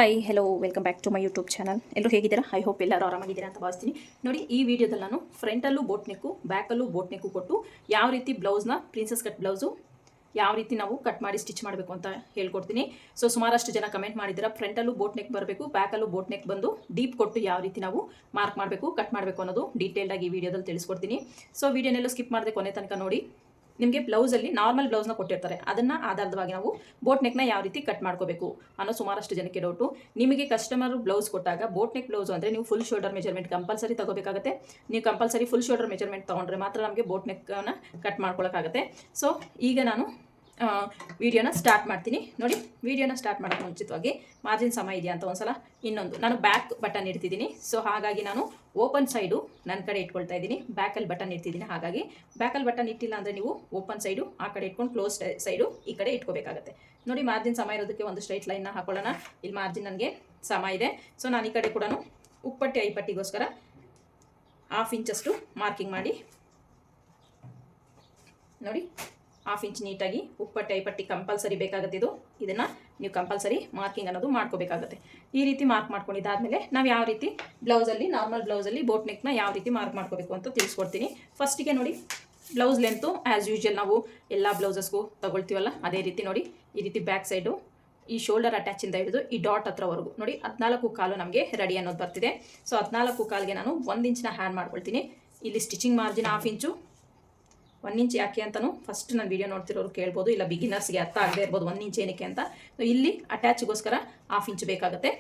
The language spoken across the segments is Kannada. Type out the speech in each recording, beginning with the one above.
Hi hello welcome back to my YouTube channel. ಎಲ್ಲರೂ ಹೇಗಿದ್ದೀರಾ? ಐ ಹೋಪ್ ಎಲ್ಲರೂ ಆರಾಮಾಗಿದ್ದೀರಾ ಅಂತ ಭಾವಿಸ್ತೀನಿ. ನೋಡಿ, ಈ ವಿಡಿಯೋದಲ್ಲಿ ನಾನು ಫ್ರಂಟಲ್ಲೂ ಬೋಟ್ ನೆಕ್ಕು ಬ್ಯಾಕಲ್ಲೂ ಬೋಟ್ ನೆಕ್ಕು ಕೊಟ್ಟು ಯಾವ ರೀತಿ ಬ್ಲೌಸ್ನ ಪ್ರಿನ್ಸಸ್ ಕಟ್ ಬ್ಲೌಸು ಯಾವ ರೀತಿ ನಾವು ಕಟ್ ಮಾಡಿ ಸ್ಟಿಚ್ ಮಾಡಬೇಕು ಅಂತ ಹೇಳ್ಕೊಡ್ತೀನಿ. ಸೊ ಸುಮಾರಷ್ಟು ಜನ ಕಮೆಂಟ್ ಮಾಡಿದ್ದೀರಾ, ಫ್ರಂಟಲ್ಲೂ ಬೋಟ್ ನೆಕ್ ಬರಬೇಕು, ಬ್ಯಾಕಲ್ಲೂ ಬೋಟ್ ನೆಕ್ ಬಂದು ಡೀಪ್ ಕೊಟ್ಟು ಯಾವ ರೀತಿ ನಾವು ಮಾರ್ಕ್ ಮಾಡಬೇಕು, ಕಟ್ ಮಾಡಬೇಕು ಅನ್ನೋದು ಡೀಟೇಲ್ಡಾಗಿ ಈ ವಿಡಿಯೋದಲ್ಲಿ ತಿಳಿಸ್ಕೊಡ್ತೀನಿ. ಸೊ ವಿಡಿಯೋನೆಲ್ಲ ಸ್ಕಿಪ್ ಮಾಡದೆ ಕೊನೆ ತನಕ ನೋಡಿ. ನಿಮಗೆ ಬ್ಲೌಸಲ್ಲಿ ನಾರ್ಮಲ್ ಬ್ಲೌಸ್ನ ಕೊಟ್ಟಿರ್ತಾರೆ, ಅದನ್ನು ಆಧಾರವಾಗಿ ನಾವು ಬೋಟ್ ನೆಕ್ನ ಯಾವ ರೀತಿ ಕಟ್ ಮಾಡ್ಕೋಬೇಕು ಅನ್ನೋ ಸುಮಾರಷ್ಟು ಜನಕ್ಕೆ ಡೌಟು. ನಿಮಗೆ ಕಸ್ಟಮರ್ ಬ್ಲೌಸ್ ಕೊಟ್ಟಾಗ ಬೋಟ್ ನೆಕ್ ಬ್ಲೌಸ್ ಅಂದರೆ ನೀವು ಫುಲ್ ಶೋಲ್ಡರ್ ಮೆಜರ್ಮೆಂಟ್ ಕಂಪಲ್ಸರಿ ತಗೋಬೇಕಾಗುತ್ತೆ. ನೀವು ಕಂಪಲ್ಸರಿ ಫುಲ್ ಶೋಲ್ಡರ್ ಮೆಜರ್ಮೆಂಟ್ ತೊಗೊಂಡ್ರೆ ಮಾತ್ರ ನಮಗೆ ಬೋಟ್ ನೆಕ್ನ ಕಟ್ ಮಾಡ್ಕೊಳ್ಳೋಕ್ಕಾಗುತ್ತೆ. ಸೊ ಈಗ ನಾನು ವಿಡಿಯೋನ ಸ್ಟಾರ್ಟ್ ಮಾಡ್ತೀನಿ. ನೋಡಿ, ವಿಡಿಯೋನ ಸ್ಟಾರ್ಟ್ ಮಾಡೋಕ್ಕೆ ಮುಂಚಿತವಾಗಿ ಮಾರ್ಜಿನ್ ಸಮ ಇದೆಯಾ ಅಂತ ಒಂದ್ಸಲ ಇನ್ನೊಂದು ನಾನು ಬ್ಯಾಕ್ ಬಟನ್ ಇಡ್ತಿದ್ದೀನಿ. ಸೊ ಹಾಗಾಗಿ ನಾನು ಓಪನ್ ಸೈಡು ನನ್ನ ಕಡೆ ಇಟ್ಕೊಳ್ತಾ ಇದ್ದೀನಿ, ಬ್ಯಾಕಲ್ಲಿ ಬಟನ್ ಇಡ್ತಿದ್ದೀನಿ. ಹಾಗಾಗಿ ಬ್ಯಾಕಲ್ಲಿ ಬಟನ್ ಇಟ್ಟಿಲ್ಲ ಅಂದರೆ ನೀವು ಓಪನ್ ಸೈಡು ಆ ಕಡೆ ಇಟ್ಕೊಂಡು ಕ್ಲೋಸ್ ಸೈಡು ಈ ಕಡೆ ಇಟ್ಕೋಬೇಕಾಗುತ್ತೆ. ನೋಡಿ, ಮಾರ್ಜಿನ್ ಸಮ ಇರೋದಕ್ಕೆ ಒಂದು ಸ್ಟ್ರೈಟ್ ಲೈನ್ನ ಹಾಕೊಳ್ಳೋಣ. ಇಲ್ಲಿ ಮಾರ್ಜಿನ್ ನನಗೆ ಸಮ ಇದೆ. ಸೊ ನಾನು ಈ ಕಡೆ ಕೂಡ ಉಪ್ಪಟ್ಟಿ ಐಪಟ್ಟಿಗೋಸ್ಕರ 1/2 ಇಂಚಷ್ಟು ಮಾರ್ಕಿಂಗ್ ಮಾಡಿ ನೋಡಿ, 1/2 ಇಂಚ್ ನೀಟಾಗಿ ಉಪ್ಪಟ್ಟಿ ಐಪಟ್ಟಿ ಕಂಪಲ್ಸರಿ ಬೇಕಾಗುತ್ತೆ. ಇದನ್ನು ನೀವು ಕಂಪಲ್ಸರಿ ಮಾರ್ಕಿಂಗ್ ಅನ್ನೋದು ಮಾಡ್ಕೋಬೇಕಾಗುತ್ತೆ. ಈ ರೀತಿ ಮಾರ್ಕ್ ಮಾಡ್ಕೊಂಡಿದ್ದಾದಮೇಲೆ ನಾವು ಯಾವ ರೀತಿ ಬ್ಲೌಸಲ್ಲಿ ನಾರ್ಮಲ್ ಬ್ಲೌಸಲ್ಲಿ ಬೋಟ್ ನೆಕ್ನ ಯಾವ ರೀತಿ ಮಾರ್ಕ್ ಮಾಡ್ಕೋಬೇಕು ಅಂತ ತಿಳಿಸ್ಕೊಡ್ತೀನಿ. ಫಸ್ಟಿಗೆ ನೋಡಿ, ಬ್ಲೌಸ್ ಲೆಂತು ಆ್ಯಸ್ ಯೂಶ್ವಲ್ ನಾವು ಎಲ್ಲ ಬ್ಲೌಸಸ್ಗೂ ತಗೊಳ್ತೀವಲ್ಲ ಅದೇ ರೀತಿ ನೋಡಿ, ಈ ರೀತಿ ಬ್ಯಾಕ್ ಸೈಡು ಈ ಶೋಲ್ಡರ್ ಅಟ್ಯಾಚಿಂದ ಹಿಡಿದು ಈ ಡಾಟ್ ಹತ್ರವರೆಗೂ ನೋಡಿ 14 ಕಾಲು ನಮಗೆ ರೆಡಿ ಅನ್ನೋದು ಬರ್ತಿದೆ. ಸೊ 14 ಕಾಲಿಗೆ ನಾನು 1 ಇಂಚನ್ನ ಹ್ಯಾಂಡ್ ಮಾಡ್ಕೊಳ್ತೀನಿ. ಇಲ್ಲಿ ಸ್ಟಿಚಿಂಗ್ ಮಾರ್ಜಿನ್ 1/2 ಇಂಚು, 1 ಇಂಚ್ ಯಾಕೆ ಅಂತಲೂ ಫಸ್ಟ್ ನಾನು ವಿಡಿಯೋ ನೋಡ್ತಿರೋರು ಕೇಳ್ಬೋದು, ಇಲ್ಲ ಬಿಗಿನರ್ಸ್ಗೆ ಅರ್ಥ ಆಗದೆ ಇರ್ಬೋದು 1 ಇಂಚ್ ಏನಕ್ಕೆ ಅಂತ. ಇಲ್ಲಿ ಅಟ್ಯಾಚ್ಗೋಸ್ಕರ 1/2 ಇಂಚ್ ಬೇಕಾಗುತ್ತೆ.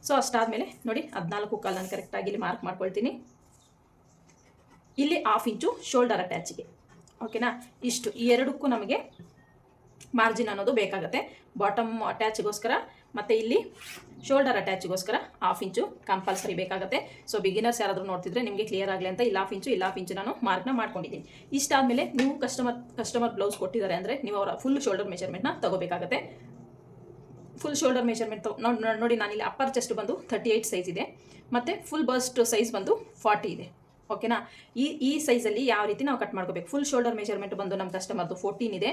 ಸೊ ಅಷ್ಟಾದಮೇಲೆ ನೋಡಿ 14 ಕಾಲು ನಾನು ಕರೆಕ್ಟಾಗಿ ಇಲ್ಲಿ ಮಾರ್ಕ್ ಮಾಡ್ಕೊಳ್ತೀನಿ. ಇಲ್ಲಿ 1/2 ಇಂಚು ಶೋಲ್ಡರ್ ಅಟ್ಯಾಚಿಗೆ, ಓಕೆನಾ? ಇಷ್ಟು ಈ ಎರಡಕ್ಕೂ ನಮಗೆ ಮಾರ್ಜಿನ್ ಅನ್ನೋದು ಬೇಕಾಗುತ್ತೆ. ಬಾಟಮ್ ಅಟ್ಯಾಚ್ಗೋಸ್ಕರ ಮತ್ತು ಇಲ್ಲಿ ಶೋಲ್ಡರ್ ಅಟ್ಯಾಚ್ಗೋಸ್ಕರ 1/2 ಇಂಚು ಕಂಪಲ್ಸರಿ ಬೇಕಾಗುತ್ತೆ. ಸೊ ಬಿಗಿನರ್ಸ್ ಯಾರಾದರೂ ನೋಡ್ತಿದ್ರೆ ನಿಮಗೆ ಕ್ಲಿಯರ್ ಆಗಲಿ ಅಂತ ಇಲ್ಲಿ 1/2 ಇಂಚು ನಾನು ಮಾರ್ಕ್ನ ಮಾಡ್ಕೊಂಡಿದ್ದೀನಿ. ಇಷ್ಟಾದಮೇಲೆ ನೀವು ಕಸ್ಟಮರ್ ಬ್ಲೌಸ್ ಕೊಟ್ಟಿದ್ದಾರೆ ಅಂದರೆ ನೀವು ಅವರ ಫುಲ್ ಶೋಲ್ಡರ್ ಮೆಜರ್ಮೆಂಟ್ನ ತಗೋಬೇಕಾಗುತ್ತೆ. ಫುಲ್ ಶೋಲ್ಡರ್ ಮೆಜರ್ಮೆಂಟ್ ನೋಡಿ, ನಾನಿಲ್ಲಿ ಅಪ್ಪರ್ ಚೆಸ್ಟ್ ಬಂದು 38 ಸೈಜ್ ಇದೆ ಮತ್ತು ಫುಲ್ ಬಸ್ಟ್ ಸೈಜ್ ಬಂದು 40 ಇದೆ, ಓಕೆನಾ? ಈ ಸೈಜಲ್ಲಿ ಯಾವ ರೀತಿ ನಾವು ಕಟ್ ಮಾಡ್ಕೋಬೇಕು. ಫುಲ್ ಶೋಲ್ಡರ್ ಮೆಜರ್ಮೆಂಟ್ ಬಂದು ನಮ್ಮ ಕಸ್ಟಮರ್ದು 14 ಇದೆ.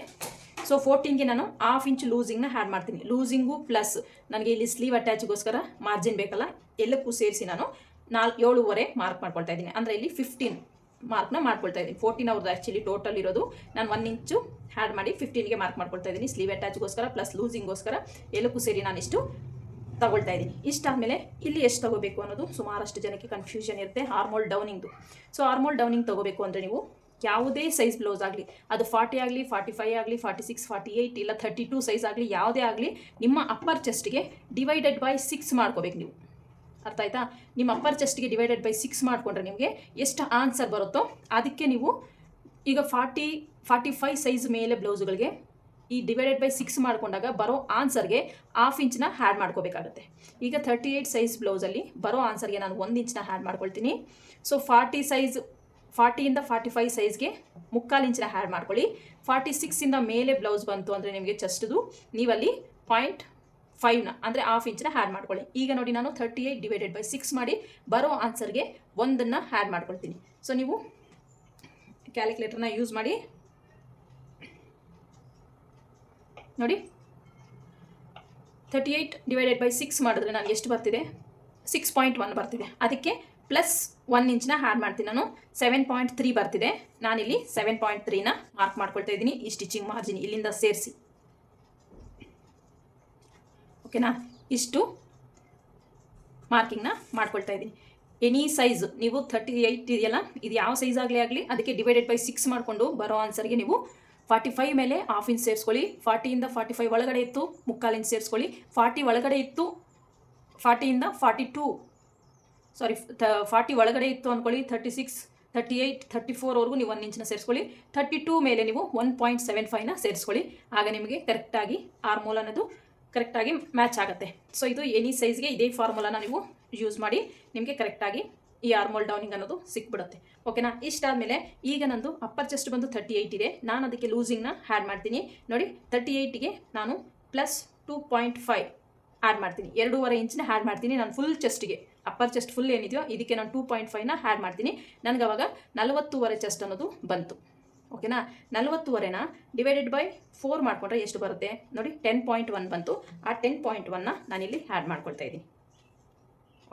ಸೊ 14ಗೆ ನಾನು 1/2 ಇಂಚ್ ಲೂಸಿಂಗ್ನ ಹ್ಯಾಡ್ ಮಾಡ್ತೀನಿ. ಲೂಸಿಂಗು ಪ್ಲಸ್ ನನಗೆ ಇಲ್ಲಿ ಸ್ಲೀವ್ ಅಟ್ಯಾಚ್ಗೋಸ್ಕರ ಮಾರ್ಜಿನ್ ಬೇಕಲ್ಲ, ಎಲ್ಲಕ್ಕೂ ಸೇರಿಸಿ ನಾನು 7.5 ಮಾರ್ಕ್ ಮಾಡ್ಕೊಳ್ತಾ ಇದ್ದೀನಿ. ಅಂದರೆ ಇಲ್ಲಿ 15 ಮಾರ್ಕ್ನ ಮಾಡ್ಕೊಳ್ತಾ ಇದ್ದೀನಿ. 14 ಅವ್ರದ್ದು ಆ್ಯಕ್ಚುಲಿ ಟೋಟಲ್ ಇರೋದು. ನಾನು 1 ಇಂಚು ಹ್ಯಾಡ್ ಮಾಡಿ 15ಗೆ ಮಾರ್ಕ್ ಮಾಡ್ಕೊಳ್ತಾ ಇದ್ದೀನಿ. ಸ್ಲೀವ್ ಅಟ್ಯಾಚ್ಗೋಸ್ಕರ ಪ್ಲಸ್ ಲೂಸಿಂಗೋಸ್ಕರ ಎಲ್ಲಕ್ಕೂ ಸೇರಿ ನಾನು ಇಷ್ಟು ತಗೊಳ್ತಾ ಇದ್ದೀನಿ. ಇಷ್ಟಾದಮೇಲೆ ಇಲ್ಲಿ ಎಷ್ಟು ತಗೋಬೇಕು ಅನ್ನೋದು ಸುಮಾರಷ್ಟು ಜನಕ್ಕೆ ಕನ್ಫ್ಯೂಷನ್ ಇರುತ್ತೆ, ಆರ್ಮೋಲ್ ಡೌನಿಂಗ್ದು. ಸೊ ಆರ್ಮೋಲ್ ಡೌನಿಂಗ್ ತಗೋಬೇಕು ಅಂದರೆ ನೀವು ಯಾವುದೇ ಸೈಜ್ ಬ್ಲೌಸ್ ಆಗಲಿ, ಅದು 40 ಆಗಲಿ, 45 ಆಗಲಿ, 46, 48 ಇಲ್ಲ 32 ಸೈಜ್ ಆಗಲಿ, ಯಾವುದೇ ಆಗಲಿ ನಿಮ್ಮ ಅಪ್ಪರ್ ಚೆಸ್ಟ್ಗೆ ಡಿವೈಡೆಡ್ ಬೈ 6 ಮಾಡ್ಕೋಬೇಕು ನೀವು. ಅರ್ಥ ಆಯ್ತಾ? ನಿಮ್ಮ ಅಪ್ಪರ್ ಚೆಸ್ಟ್ಗೆ ಡಿವೈಡೆಡ್ ಬೈ 6 ಮಾಡಿಕೊಂಡ್ರೆ ನಿಮಗೆ ಎಷ್ಟು ಆನ್ಸರ್ ಬರುತ್ತೋ ಅದಕ್ಕೆ ನೀವು ಈಗ 45 ಸೈಜ್ ಮೇಲೆ ಬ್ಲೌಸ್ಗಳಿಗೆ ಈ ಡಿವೈಡೆಡ್ ಬೈ 6 ಮಾಡಿಕೊಂಡಾಗ ಬರೋ ಆನ್ಸರ್ಗೆ 1/2 ಇಂಚನ್ನ ಹ್ಯಾಡ್ ಮಾಡ್ಕೋಬೇಕಾಗುತ್ತೆ. ಈಗ 38 ಸೈಜ್ ಬ್ಲೌಸಲ್ಲಿ ಬರೋ ಆನ್ಸರ್ಗೆ ನಾನು 1 ಇಂಚನ್ನ ಹ್ಯಾಡ್ ಮಾಡ್ಕೊಳ್ತೀನಿ. ಸೊ 40ಇಂದ 45 ಸೈಜ್ಗೆ 3/4 ಇಂಚನ್ನ ಹ್ಯಾಡ್ ಮಾಡ್ಕೊಳ್ಳಿ. 46ಇಂದ ಮೇಲೆ ಬ್ಲೌಸ್ ಬಂತು ಅಂದರೆ ನಿಮಗೆ ಚೆಸ್ಟ್ದು ನೀವಲ್ಲಿ 0.5ನ ಅಂದರೆ 1/2 ಇಂಚನ್ನ ಹ್ಯಾಡ್ ಮಾಡ್ಕೊಳ್ಳಿ. ಈಗ ನೋಡಿ, ನಾನು 38 ಡಿವೈಡೆಡ್ ಬೈ 6 ಮಾಡಿ ಬರೋ ಆನ್ಸರ್ಗೆ 1ನ್ನು ಹ್ಯಾಡ್ ಮಾಡ್ಕೊಳ್ತೀನಿ. ಸೊ ನೀವು ಕ್ಯಾಲ್ಕುಲೇಟರ್ನ ಯೂಸ್ ಮಾಡಿ ನೋಡಿ, 38 ಡಿವೈಡೆಡ್ ಬೈ 6 ಮಾಡಿದ್ರೆ ನನಗೆ ಎಷ್ಟು ಬರ್ತಿದೆ? 6.1 ಬರ್ತಿದೆ. ಅದಕ್ಕೆ ಪ್ಲಸ್ 1 ಇಂಚನ್ನ ಹ್ಯಾಡ್ ಮಾಡ್ತೀನಿ. ನಾನು 7.3 ಬರ್ತಿದೆ. ನಾನಿಲ್ಲಿ 7.3ನ ಮಾರ್ಕ್ ಮಾಡ್ಕೊಳ್ತಾ ಇದ್ದೀನಿ ಈ ಸ್ಟಿಚಿಂಗ್ ಮಾರ್ಜಿನ್ ಇಲ್ಲಿಂದ ಸೇರಿಸಿ, ಓಕೆನಾ? ಇಷ್ಟು ಮಾರ್ಕಿಂಗ್ನ ಮಾಡ್ಕೊಳ್ತಾ ಇದ್ದೀನಿ. ಎನಿ ಸೈಜ್ ನೀವು 38 ಇದೆಯಲ್ಲ, ಇದು ಯಾವ ಸೈಜ್ ಆಗಲಿ ಅದಕ್ಕೆ ಡಿವೈಡೆಡ್ ಬೈ 6 ಮಾಡಿಕೊಂಡು ಬರೋ ಆನ್ಸರ್ಗೆ ನೀವು 45 ಮೇಲೆ 1/2 ಇಂಚ್ ಸೇರಿಸ್ಕೊಳ್ಳಿ. 40ಇಂದ 45 ಒಳಗಡೆ ಇತ್ತು 3/4 ಇಂಚ್ ಸೇರಿಸ್ಕೊಳ್ಳಿ. 40 ಒಳಗಡೆ ಇತ್ತು 40ಇಂದ 42 40 ಒಳಗಡೆ ಇತ್ತು ಅಂದ್ಕೊಳ್ಳಿ, 36, 38, 34ವರೆಗೂ ನೀವು 1 ಇಂಚನ್ನ ಸೇರಿಸ್ಕೊಳ್ಳಿ. 32 ಮೇಲೆ ನೀವು 1.75ನ ಸೇರಿಸ್ಕೊಳ್ಳಿ. ಆಗ ನಿಮಗೆ ಕರೆಕ್ಟಾಗಿ ಆರ್ಮೋಲ್ ಅನ್ನೋದು ಕರೆಕ್ಟಾಗಿ ಮ್ಯಾಚ್ ಆಗುತ್ತೆ. ಸೊ ಇದು ಎನಿ ಸೈಜ್ಗೆ ಇದೇ ಫಾರ್ಮುಲಾನ ನೀವು ಯೂಸ್ ಮಾಡಿ ನಿಮಗೆ ಕರೆಕ್ಟಾಗಿ ಈ ಆರ್ಮೋಲ್ ಡೌನಿಂಗ್ ಅನ್ನೋದು ಸಿಕ್ಬಿಡುತ್ತೆ, ಓಕೆನಾ? ಇಷ್ಟಾದಮೇಲೆ ಈಗ ನಂದು ಅಪ್ಪರ್ ಚೆಸ್ಟ್ ಬಂದು 38 ಇದೆ. ನಾನು ಅದಕ್ಕೆ ಲೂಸಿಂಗ್ನ ಹ್ಯಾಡ್ ಮಾಡ್ತೀನಿ. ನೋಡಿ, 38ಗೆ ನಾನು ಪ್ಲಸ್ 2.5 ಆ್ಯಡ್ ಮಾಡ್ತೀನಿ. 2.5 ಇಂಚನ್ನ ಹ್ಯಾಡ್ ಮಾಡ್ತೀನಿ ನಾನು ಫುಲ್ ಚೆಸ್ಟ್ಗೆ. ಅಪ್ಪರ್ ಚೆಸ್ಟ್ ಫುಲ್ ಏನಿದೆಯೋ ಇದಕ್ಕೆ ನಾನು 2.5ನ ಹ್ಯಾಡ್ ಮಾಡ್ತೀನಿ. ನನಗೆ ಅವಾಗ 40.5 ಚೆಸ್ಟ್ ಅನ್ನೋದು ಬಂತು, ಓಕೆನಾ. 40ವರೆನ ಡಿವೈಡೆಡ್ ಬೈ 4 ಮಾಡಿಕೊಂಡ್ರೆ ಎಷ್ಟು ಬರುತ್ತೆ ನೋಡಿ, 10.1 ಬಂತು. ಆ 10.1ನ ನಾನಿಲ್ಲಿ ಆ್ಯಡ್ ಮಾಡ್ಕೊಳ್ತಾ ಇದ್ದೀನಿ.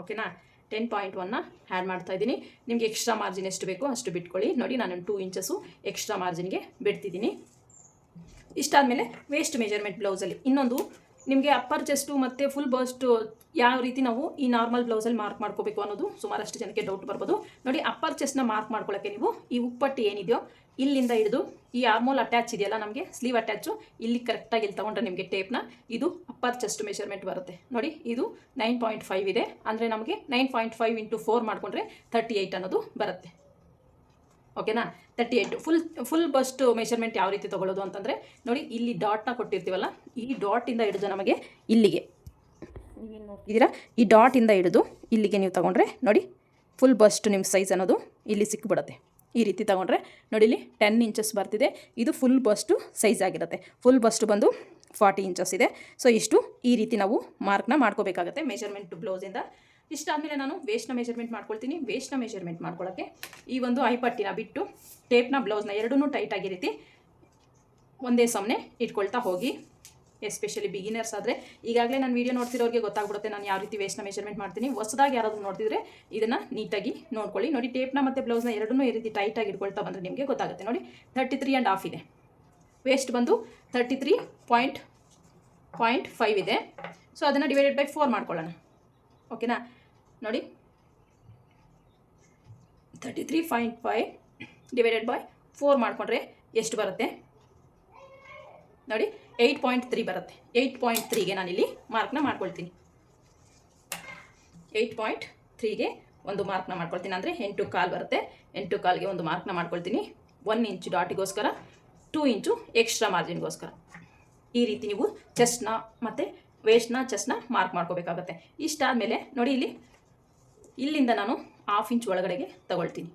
ಓಕೆನಾ, 10.1ನ ಆ್ಯಡ್ ಮಾಡ್ತಾ ಇದ್ದೀನಿ. ನಿಮಗೆ ಎಕ್ಸ್ಟ್ರಾ ಮಾರ್ಜಿನ್ ಎಷ್ಟು ಬೇಕೋ ಅಷ್ಟು ಬಿಟ್ಕೊಳ್ಳಿ. ನೋಡಿ ನಾನು 2 ಇಂಚಸ್ಸು ಎಕ್ಸ್ಟ್ರಾ ಮಾರ್ಜಿನ್ಗೆ ಬಿಡ್ತಿದ್ದೀನಿ. ಇಷ್ಟಾದಮೇಲೆ ವೇಸ್ಟ್ ಮೆಜರ್ಮೆಂಟ್ ಬ್ಲೌಸಲ್ಲಿ ಇನ್ನೊಂದು ನಿಮಗೆ ಅಪ್ಪರ್ ಚೆಸ್ಟು ಮತ್ತು ಫುಲ್ ಬಸ್ಟ್ ಯಾವ ರೀತಿ ನಾವು ಈ ನಾರ್ಮಲ್ ಬ್ಲೌಸಲ್ಲಿ ಮಾರ್ಕ್ ಮಾಡ್ಕೋಬೇಕು ಅನ್ನೋದು ಸುಮಾರಷ್ಟು ಜನಕ್ಕೆ ಡೌಟ್ ಬರ್ಬೋದು. ನೋಡಿ, ಅಪ್ಪರ್ ಚೆಸ್ಟ್ನ ಮಾರ್ಕ್ ಮಾಡ್ಕೊಳ್ಳೋಕ್ಕೆ ನೀವು ಈ ಉಪ್ಪಟ್ಟಿ ಏನಿದೆಯೋ ಇಲ್ಲಿಂದ ಹಿಡಿದು ಈ ಆರ್ಮೋಲ್ ಅಟ್ಯಾಚ್ ಇದೆಯಲ್ಲ, ನಮಗೆ ಸ್ಲೀವ್ ಅಟ್ಯಾಚು ಇಲ್ಲಿ ಕರೆಕ್ಟಾಗಿ ಇಲ್ಲಿ ತೊಗೊಂಡ್ರೆ ನಿಮಗೆ ಟೇಪ್ನ ಇದು ಅಪ್ಪರ್ ಚೆಸ್ಟ್ ಮೆಷರ್ಮೆಂಟ್ ಬರುತ್ತೆ. ನೋಡಿ, ಇದು 9.5 ಇದೆ, ಅಂದರೆ ನಮಗೆ 9.5 × 4 ಮಾಡಿಕೊಂಡ್ರೆ 38 ಅನ್ನೋದು ಬರುತ್ತೆ. ಓಕೆನಾ, 38 ಫುಲ್ ಬಸ್ಟ್ ಮೆಷರ್ಮೆಂಟ್ ಯಾವ ರೀತಿ ತೊಗೊಳ್ಳೋದು ಅಂತಂದರೆ ನೋಡಿ, ಇಲ್ಲಿ ಡಾಟ್ನ ಕೊಟ್ಟಿರ್ತೀವಲ್ಲ, ಈ ಡಾಟಿಂದ ಹಿಡಿದು ನಮಗೆ ಇಲ್ಲಿಗೆ ನೀವೇನು ನೋಡ್ತಿದ್ದೀರಾ, ಈ ಡಾಟಿಂದ ಹಿಡಿದು ಇಲ್ಲಿಗೆ ನೀವು ತೊಗೊಂಡ್ರೆ ನೋಡಿ ಫುಲ್ ಬಸ್ಟ್ ನಿಮ್ಮ ಸೈಜ್ ಅನ್ನೋದು ಇಲ್ಲಿ ಸಿಕ್ಬಿಡುತ್ತೆ. ಈ ರೀತಿ ತೊಗೊಂಡ್ರೆ ನೋಡಿ ಇಲ್ಲಿ 10 ಇಂಚಸ್ ಬರ್ತಿದೆ. ಇದು ಫುಲ್ ಬಸ್ಟು ಸೈಜ್ ಆಗಿರುತ್ತೆ. ಫುಲ್ ಬಸ್ಟ್ ಬಂದು 40 ಇಂಚಸ್ ಇದೆ. ಸೊ ಇಷ್ಟು ಈ ರೀತಿ ನಾವು ಮಾರ್ಕ್ನ ಮಾಡ್ಕೋಬೇಕಾಗತ್ತೆ ಮೆಷರ್ಮೆಂಟ್ ಬ್ಲೌಸಿಂದ. ಇಷ್ಟಾದಮೇಲೆ ನಾನು ವೇಸ್ಟ್ನ ಮೆಷರ್ಮೆಂಟ್ ಮಾಡ್ಕೊಳ್ತೀನಿ. ವೇಸ್ಟ್ನ ಮೆಷರ್ಮೆಂಟ್ ಮಾಡ್ಕೊಳ್ಳೋಕ್ಕೆ ಈ ಒಂದು ಐಪಟ್ಟಿನ ಬಿಟ್ಟು ಟೇಪ್ನ ಬ್ಲೌಸ್ನ ಎರಡೂ ಟೈಟಾಗಿ ರೀತಿ ಒಂದೇ ಸಮನೆ ಇಟ್ಕೊಳ್ತಾ ಹೋಗಿ. ಎಸ್ಪೆಷಲಿ ಬಿಗಿನರ್ಸ್ ಆದರೆ ಈಗಾಗಲೇ ನಾನು ವೀಡಿಯೋ ನೋಡ್ತಿರೋರಿಗೆ ಗೊತ್ತಾಗ್ಬಿಡುತ್ತೆ ನಾನು ಯಾವ ರೀತಿ ವೇಸ್ಟ್ನ ಮೆಷರ್ಮೆಂಟ್ ಮಾಡ್ತೀನಿ. ಹೊಸದಾಗಿ ಯಾರಾದರೂ ನೋಡ್ತಿದ್ರೆ ಇದನ್ನು ನೀಟಾಗಿ ನೋಡ್ಕೊಳ್ಳಿ. ನೋಡಿ, ಟೇಪ್ನ ಮತ್ತು ಬ್ಲೌಸ್ನ ಎರಡನ್ನೂ ಈ ರೀತಿ ಟೈಟಾಗಿ ಇಟ್ಕೊಳ್ತಾ ಬಂದರೆ ನಿಮಗೆ ಗೊತ್ತಾಗುತ್ತೆ. ನೋಡಿ, 33.5 ಇದೆ. ವೇಸ್ಟ್ ಬಂದು 33.5 ಇದೆ. ಸೊ ಅದನ್ನು ಡಿವೈಡೆಡ್ ಬೈ 4 ಮಾಡ್ಕೊಳ್ಳೋಣ. ಓಕೆನಾ, ನೋಡಿ 33.5 ಡಿವೈಡೆಡ್ ಬೈ 4 ಮಾಡಿಕೊಂಡ್ರೆ ಎಷ್ಟು ಬರುತ್ತೆ ನೋಡಿ, 8.3 ಬರುತ್ತೆ. 8.3ಗೆ ನಾನಿಲ್ಲಿ ಮಾರ್ಕ್ನ ಮಾಡ್ಕೊಳ್ತೀನಿ. 8.3ಗೆ ಒಂದು ಮಾರ್ಕ್ನ ಮಾಡ್ಕೊಳ್ತೀನಿ, ಅಂದರೆ 8.25 ಬರುತ್ತೆ. 8.25ಗೆ ಒಂದು ಮಾರ್ಕ್ನ ಮಾಡ್ಕೊಳ್ತೀನಿ. 1 ಇಂಚ್ ಡಾಟಿಗೋಸ್ಕರ, 2 ಇಂಚು ಎಕ್ಸ್ಟ್ರಾ ಮಾರ್ಜಿನ್ಗೋಸ್ಕರ. ಈ ರೀತಿ ನೀವು ಚೆಸ್ಟ್ನ ಮತ್ತು ವೇಸ್ಟ್ನ ಚೆಸ್ಟ್ನ ಮಾರ್ಕ್ ಮಾಡ್ಕೋಬೇಕಾಗತ್ತೆ. ಇಷ್ಟಾದಮೇಲೆ ನೋಡಿ, ಇಲ್ಲಿಂದ ನಾನು 1/2 ಇಂಚ್ ಒಳಗಡೆಗೆ ತಗೊಳ್ತೀನಿ.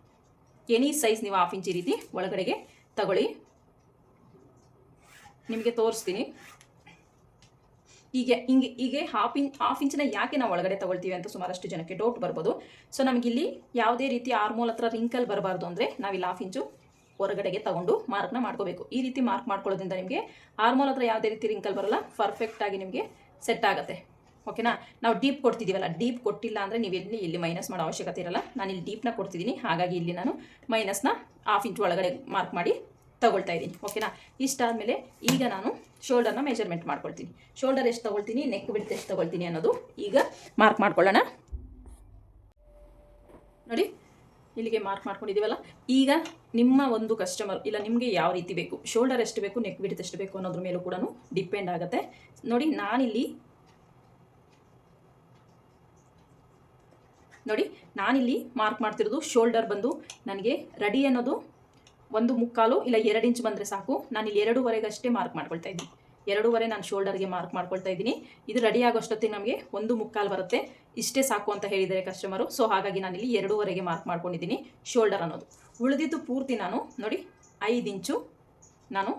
ಎನಿ ಸೈಜ್ ನೀವು 1/2 ಇಂಚ್ ಈ ರೀತಿ ಒಳಗಡೆಗೆ ತಗೊಳ್ಳಿ. ನಿಮಗೆ ತೋರಿಸ್ತೀನಿ. ಹೀಗೆ ಹಾಫ್ ಇಂಚನ್ನ ಯಾಕೆ ನಾವು ಒಳಗಡೆ ತಗೊಳ್ತೀವಿ ಅಂತ ಸುಮಾರಷ್ಟು ಜನಕ್ಕೆ ಡೌಟ್ ಬರ್ಬೋದು. ಸೊ ನಮಗಿಲ್ಲಿ ಯಾವುದೇ ರೀತಿ ಆರ್ಮೋಲ್ ಹತ್ರ ರಿಂಕಲ್ ಬರಬಾರ್ದು ಅಂದರೆ ನಾವಿಲ್ಲಿ 1/2 ಇಂಚು ಹೊರಗಡೆಗೆ ತಗೊಂಡು ಮಾರ್ಕ್ನ ಮಾಡ್ಕೋಬೇಕು. ಈ ರೀತಿ ಮಾರ್ಕ್ ಮಾಡ್ಕೊಳ್ಳೋದ್ರಿಂದ ನಿಮಗೆ ಆರ್ಮೋಲ್ ಹತ್ರ ಯಾವುದೇ ರೀತಿ ರಿಂಕಲ್ ಬರೋಲ್ಲ, ಪರ್ಫೆಕ್ಟಾಗಿ ನಿಮಗೆ ಸೆಟ್ ಆಗುತ್ತೆ. ಓಕೆನಾ, ನಾವು ಡೀಪ್ ಕೊಡ್ತಿದ್ದೀವಲ್ಲ, ಡೀಪ್ ಕೊಟ್ಟಿಲ್ಲ ಅಂದರೆ ನೀವು ಇಲ್ಲಿ ಮೈನಸ್ ಮಾಡೋ ಅವಶ್ಯಕತೆ ಇರಲ್ಲ. ನಾನು ಇಲ್ಲಿ ಡೀಪ್ನ ಕೊಡ್ತಿದ್ದೀನಿ, ಹಾಗಾಗಿ ಇಲ್ಲಿ ನಾನು ಮೈನಸ್ನ 1/2 ಇಂಚ್ ಒಳಗಡೆ ಮಾರ್ಕ್ ಮಾಡಿ ತಗೊಳ್ತಾ ಇದ್ದೀನಿ. ಓಕೆನಾ, ಇಷ್ಟಾದಮೇಲೆ ಈಗ ನಾನು ಶೋಲ್ಡರ್ನ ಮೆಜರ್ಮೆಂಟ್ ಮಾಡ್ಕೊಳ್ತೀನಿ. ಶೋಲ್ಡರ್ ಎಷ್ಟು ತಗೊಳ್ತೀನಿ, ನೆಕ್ ಬಿಡ್ತು ಎಷ್ಟು ತಗೊಳ್ತೀನಿ ಅನ್ನೋದು ಈಗ ಮಾರ್ಕ್ ಮಾಡ್ಕೊಳ್ಳೋಣ. ನೋಡಿ, ಇಲ್ಲಿಗೆ ಮಾರ್ಕ್ ಮಾಡ್ಕೊಂಡಿದ್ದೀವಲ್ಲ. ಈಗ ನಿಮ್ಮ ಒಂದು ಕಸ್ಟಮರ್ ಇಲ್ಲ ನಿಮಗೆ ಯಾವ ರೀತಿ ಬೇಕು, ಶೋಲ್ಡರ್ ಎಷ್ಟು ಬೇಕು, ನೆಕ್ ಬಿಡ್ತು ಎಷ್ಟು ಬೇಕು ಅನ್ನೋದ್ರ ಮೇಲೂ ಕೂಡ ಡಿಪೆಂಡ್ ಆಗುತ್ತೆ. ನೋಡಿ, ನಾನಿಲ್ಲಿ ಮಾರ್ಕ್ ಮಾಡ್ತಿರೋದು ಶೋಲ್ಡರ್ ಬಂದು ನನಗೆ ರೆಡಿ ಅನ್ನೋದು 1/4 ಇಲ್ಲ 2 ಇಂಚ್ ಬಂದರೆ ಸಾಕು. ನಾನಿಲ್ಲಿ 2.5 ಮಾರ್ಕ್ ಮಾಡ್ಕೊಳ್ತಾ ಇದ್ದೀನಿ. 2.5 ನಾನು ಶೋಲ್ಡರ್ಗೆ ಮಾರ್ಕ್ ಮಾಡ್ಕೊಳ್ತಾ ಇದ್ದೀನಿ. ಇದು ರೆಡಿ ಆಗೋಷ್ಟೊತ್ತಿಗೆ ನಮಗೆ 1/4 ಬರುತ್ತೆ. ಇಷ್ಟೇ ಸಾಕು ಅಂತ ಹೇಳಿದ್ದಾರೆ ಕಸ್ಟಮರು. ಸೊ ಹಾಗಾಗಿ ನಾನಿಲ್ಲಿ 2.5 ಮಾರ್ಕ್ ಮಾಡ್ಕೊಂಡಿದ್ದೀನಿ ಶೋಲ್ಡರ್ ಅನ್ನೋದು. ಉಳಿದಿದ್ದು ಪೂರ್ತಿ ನಾನು ನೋಡಿ 5 ಇಂಚು ನಾನು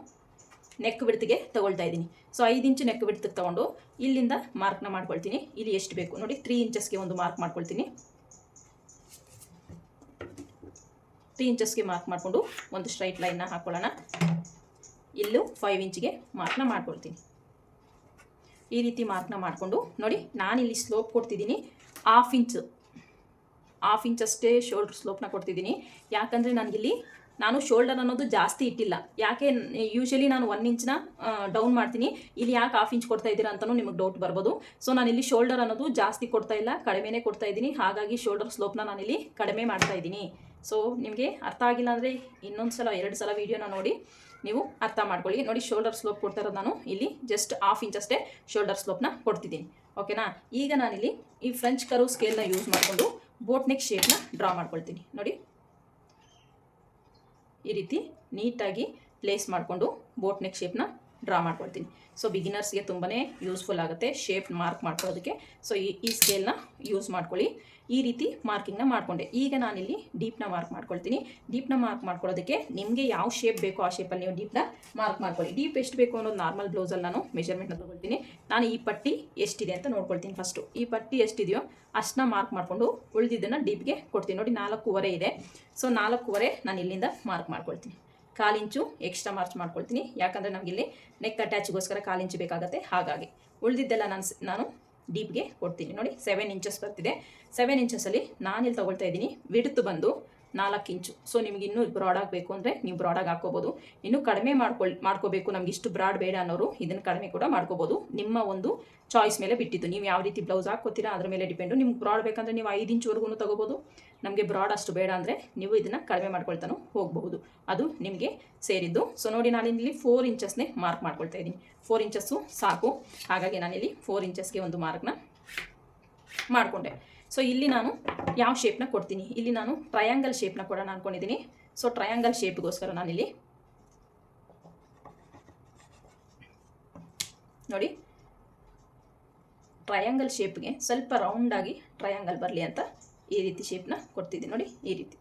ನೆಕ್ ಬಿಡ್ತಿಗೆ ತಗೊಳ್ತಾ ಇದ್ದೀನಿ. ಸೊ 5 ಇಂಚು ನೆಕ್ ಬಿಡ್ತಿಗೆ ತೊಗೊಂಡು ಇಲ್ಲಿಂದ ಮಾರ್ಕ್ನ ಮಾಡ್ಕೊಳ್ತೀನಿ. ಇಲ್ಲಿ ಎಷ್ಟು ಬೇಕು ನೋಡಿ, 3 ಇಂಚಸ್ಗೆ ಒಂದು ಮಾರ್ಕ್ ಮಾಡ್ಕೊಳ್ತೀನಿ. 3 ಇಂಚಸ್ಗೆ ಮಾರ್ಕ್ ಮಾಡಿಕೊಂಡು ಒಂದು ಸ್ಟ್ರೈಟ್ ಲೈನ್ನ ಹಾಕ್ಕೊಳ್ಳೋಣ. ಇಲ್ಲೂ 5 ಇಂಚಿಗೆ ಮಾರ್ಕ್ನ ಮಾಡ್ಕೊಳ್ತೀನಿ. ಈ ರೀತಿ ಮಾರ್ಕ್ನ ಮಾಡಿಕೊಂಡು ನೋಡಿ, ನಾನಿಲ್ಲಿ ಸ್ಲೋಪ್ ಕೊಡ್ತಿದ್ದೀನಿ 1/2 ಇಂಚಷ್ಟೇ ಶೋಲ್ಡರ್ ಸ್ಲೋಪ್ನ ಕೊಡ್ತಿದ್ದೀನಿ. ಯಾಕಂದರೆ ನಾನು ಶೋಲ್ಡರ್ ಅನ್ನೋದು ಜಾಸ್ತಿ ಇಟ್ಟಿಲ್ಲ. ಯಾಕೆ ಯೂಶಲಿ ನಾನು 1 ಇಂಚ್ನ ಡೌನ್ ಮಾಡ್ತೀನಿ, ಇಲ್ಲಿ ಯಾಕೆ 1/2 ಇಂಚ್ ಕೊಡ್ತಾ ಇದ್ದೀರಾ ಅಂತಲೂ ನಿಮಗೆ ಡೌಟ್ ಬರ್ಬೋದು. ಸೊ ನಾನಿಲ್ಲಿ ಶೋಲ್ಡರ್ ಅನ್ನೋದು ಜಾಸ್ತಿ ಕೊಡ್ತಾ ಇಲ್ಲ, ಕಡಿಮೆನೇ ಕೊಡ್ತಾ ಇದ್ದೀನಿ. ಹಾಗಾಗಿ ಶೋಲ್ಡರ್ ಸ್ಲೋಪ್ನ ನಾನಿಲ್ಲಿ ಕಡಿಮೆ ಮಾಡ್ತಾ ಇದ್ದೀನಿ. ಸೊ ನಿಮಗೆ ಅರ್ಥ ಆಗಿಲ್ಲ ಅಂದರೆ ಇನ್ನೊಂದು ಸಲ 2 ಸಲ ವೀಡಿಯೋನ ನೋಡಿ ನೀವು ಅರ್ಥ ಮಾಡ್ಕೊಳ್ಳಿ. ನೋಡಿ, ಶೋಲ್ಡರ್ ಸ್ಲೋಪ್ ಕೊಡ್ತಾ ಇರೋದು ನಾನು ಇಲ್ಲಿ ಜಸ್ಟ್ 1/2 ಇಂಚ್ ಅಷ್ಟೇ ಶೋಲ್ಡರ್ ಸ್ಲೋಪ್ನ ಕೊಡ್ತಿದ್ದೀನಿ. ಓಕೆನಾ, ಈಗ ನಾನಿಲ್ಲಿ ಈ ಫ್ರೆಂಚ್ ಕರ್ವ್ ಸ್ಕೇಲ್ನ ಯೂಸ್ ಮಾಡಿಕೊಂಡು ಬೋಟ್ ನೆಕ್ ಶೇಪ್ನ ಡ್ರಾ ಮಾಡ್ಕೊಳ್ತೀನಿ. ನೋಡಿ, ಈ ರೀತಿ ನೀಟಾಗಿ ಪ್ಲೇಸ್ ಮಾಡಿಕೊಂಡು ಬೋಟ್ ನೆಕ್ ಶೇಪ್ನ ಡ್ರಾ ಮಾಡ್ಕೊಳ್ತೀನಿ. ಸೊ ಬಿಗಿನರ್ಸ್ಗೆ ತುಂಬಾ ಯೂಸ್ಫುಲ್ ಆಗುತ್ತೆ ಶೇಪ್ ಮಾರ್ಕ್ ಮಾಡ್ಕೊಳ್ಳೋದಕ್ಕೆ. ಸೊ ಈ ಸ್ಕೇಲ್ನ ಯೂಸ್ ಮಾಡ್ಕೊಳ್ಳಿ. ಈ ರೀತಿ ಮಾರ್ಕಿಂಗ್ನ ಮಾಡಿಕೊಂಡೆ. ಈಗ ನಾನಿಲ್ಲಿ ಡೀಪ್ನ ಮಾರ್ಕ್ ಮಾಡ್ಕೊಳ್ತೀನಿ. ಡೀಪ್ನ ಮಾರ್ಕ್ ಮಾಡ್ಕೊಳ್ಳೋದಕ್ಕೆ ನಿಮಗೆ ಯಾವ ಶೇಪ್ ಬೇಕೋ ಆ ಶೇಪಲ್ಲಿ ನೀವು ಡೀಪ್ನ ಮಾರ್ಕ್ ಮಾಡ್ಕೊಳ್ಳಿ. ಡೀಪ್ ಎಷ್ಟು ಬೇಕು ಅನ್ನೋದು ನಾರ್ಮಲ್ ಬ್ಲೌಸಲ್ಲಿ ನಾನು ಮೆಜರ್ಮೆಂಟ್ನ ತೊಗೊಳ್ತೀನಿ. ನಾನು ಈ ಪಟ್ಟಿ ಎಷ್ಟಿದೆ ಅಂತ ನೋಡ್ಕೊಳ್ತೀನಿ. ಫಸ್ಟು ಈ ಪಟ್ಟಿ ಎಷ್ಟಿದೆಯೋ ಅಷ್ಟನ್ನ ಮಾರ್ಕ್ ಮಾಡಿಕೊಂಡು ಉಳಿದಿದ್ದನ್ನು ಡೀಪ್ಗೆ ಕೊಡ್ತೀನಿ. ನೋಡಿ, 4.25 ಇದೆ. ಸೊ 4.25 ನಾನು ಇಲ್ಲಿಂದ ಮಾರ್ಕ್ ಮಾಡ್ಕೊಳ್ತೀನಿ. 1/4 ಇಂಚು ಎಕ್ಸ್ಟ್ರಾ ಮಾರ್ಚ್ ಮಾಡ್ಕೊಳ್ತೀನಿ. ಯಾಕಂದರೆ ನಮಗಿಲ್ಲಿ ನೆಕ್ ಅಟ್ಯಾಚ್ಗೋಸ್ಕರ 1/4 ಇಂಚು ಬೇಕಾಗುತ್ತೆ. ಹಾಗಾಗಿ ಉಳಿದಿದ್ದೆಲ್ಲ ನಾನು ಡೀಪ್ಗೆ ಕೊಡ್ತೀನಿ. ನೋಡಿ 7 ಇಂಚಸ್ ಬರ್ತಿದೆ. 7 ಇಂಚಸಲ್ಲಿ ನಾನಿಲ್ಲಿ ತೊಗೊಳ್ತಾ ಇದ್ದೀನಿ ವಿಡ್ತ್ ಬಂದು 4 ಇಂಚು. ಸೊ ನಿಮ್ಗೆ ಇನ್ನೂ ಬ್ರಾಡ್ ಆಗಬೇಕು ಅಂದರೆ ನೀವು ಬ್ರಾಡಾಗಿ ಹಾಕ್ಕೋಬೋದು. ಇನ್ನೂ ಕಡಿಮೆ ಮಾಡ್ಕೋಬೇಕು, ನಮ್ಗೆ ಇಷ್ಟು ಬ್ರಾಡ್ ಬೇಡ ಅನ್ನೋರು ಇದನ್ನು ಕಡಿಮೆ ಕೂಡ ಮಾಡ್ಕೋಬೋದು. ನಿಮ್ಮ ಒಂದು ಚಾಯ್ಸ್ ಮೇಲೆ ಬಿಟ್ಟಿದ್ದು. ನೀವು ಯಾವ ರೀತಿ ಬ್ಲೌಸ್ ಹಾಕ್ಕೋತೀರಾ ಅದ್ರ ಮೇಲೆ ಡಿಪೆಂಡು. ನಿಮ್ಗೆ ಬ್ರಾಡ್ ಬೇಕಂದರೆ ನೀವು 5 ಇಂಚ್ವರೆಗೂ ತೊಗೋಬೋದು. ನಮಗೆ ಬ್ರಾಡ್ ಅಷ್ಟು ಬೇಡ ಅಂದರೆ ನೀವು ಇದನ್ನು ಕಡಿಮೆ ಮಾಡ್ಕೊಳ್ತಾನೂ ಹೋಗಬಹುದು, ಅದು ನಿಮಗೆ ಸೇರಿದ್ದು. ಸೊ ನೋಡಿ ನಾನಿಲ್ಲಿ 4 ಇಂಚಸ್ನೇ ಮಾರ್ಕ್ ಮಾಡ್ಕೊಳ್ತಾ ಇದ್ದೀನಿ. 4 ಇಂಚಸ್ಸು ಸಾಕು. ಹಾಗಾಗಿ ನಾನಿಲ್ಲಿ 4 ಇಂಚಸ್ಗೆ ಒಂದು ಮಾರ್ಕ್ನ ಮಾಡಿಕೊಂಡೆ. ಸೊ ಇಲ್ಲಿ ನಾನು ಯಾವ ಶೇಪ್ನ ಕೊಡ್ತೀನಿ, ಇಲ್ಲಿ ನಾನು ಟ್ರಯಾಂಗಲ್ ಶೇಪ್ನ ಕೊಡೋಣ ಅಂದ್ಕೊಂಡಿದ್ದೀನಿ. ಸೊ ಟ್ರಯಾಂಗಲ್ ಶೇಪ್ಗೋಸ್ಕರ ನಾನಿಲ್ಲಿ ನೋಡಿ ಟ್ರಯಾಂಗಲ್ ಶೇಪ್ಗೆ ಸ್ವಲ್ಪ ರೌಂಡಾಗಿ ಟ್ರಯಾಂಗಲ್ ಬರಲಿ ಅಂತ ಈ ರೀತಿ ಶೇಪ್ನ ಕೊಡ್ತಿದ್ದೀನಿ. ನೋಡಿ ಈ ರೀತಿ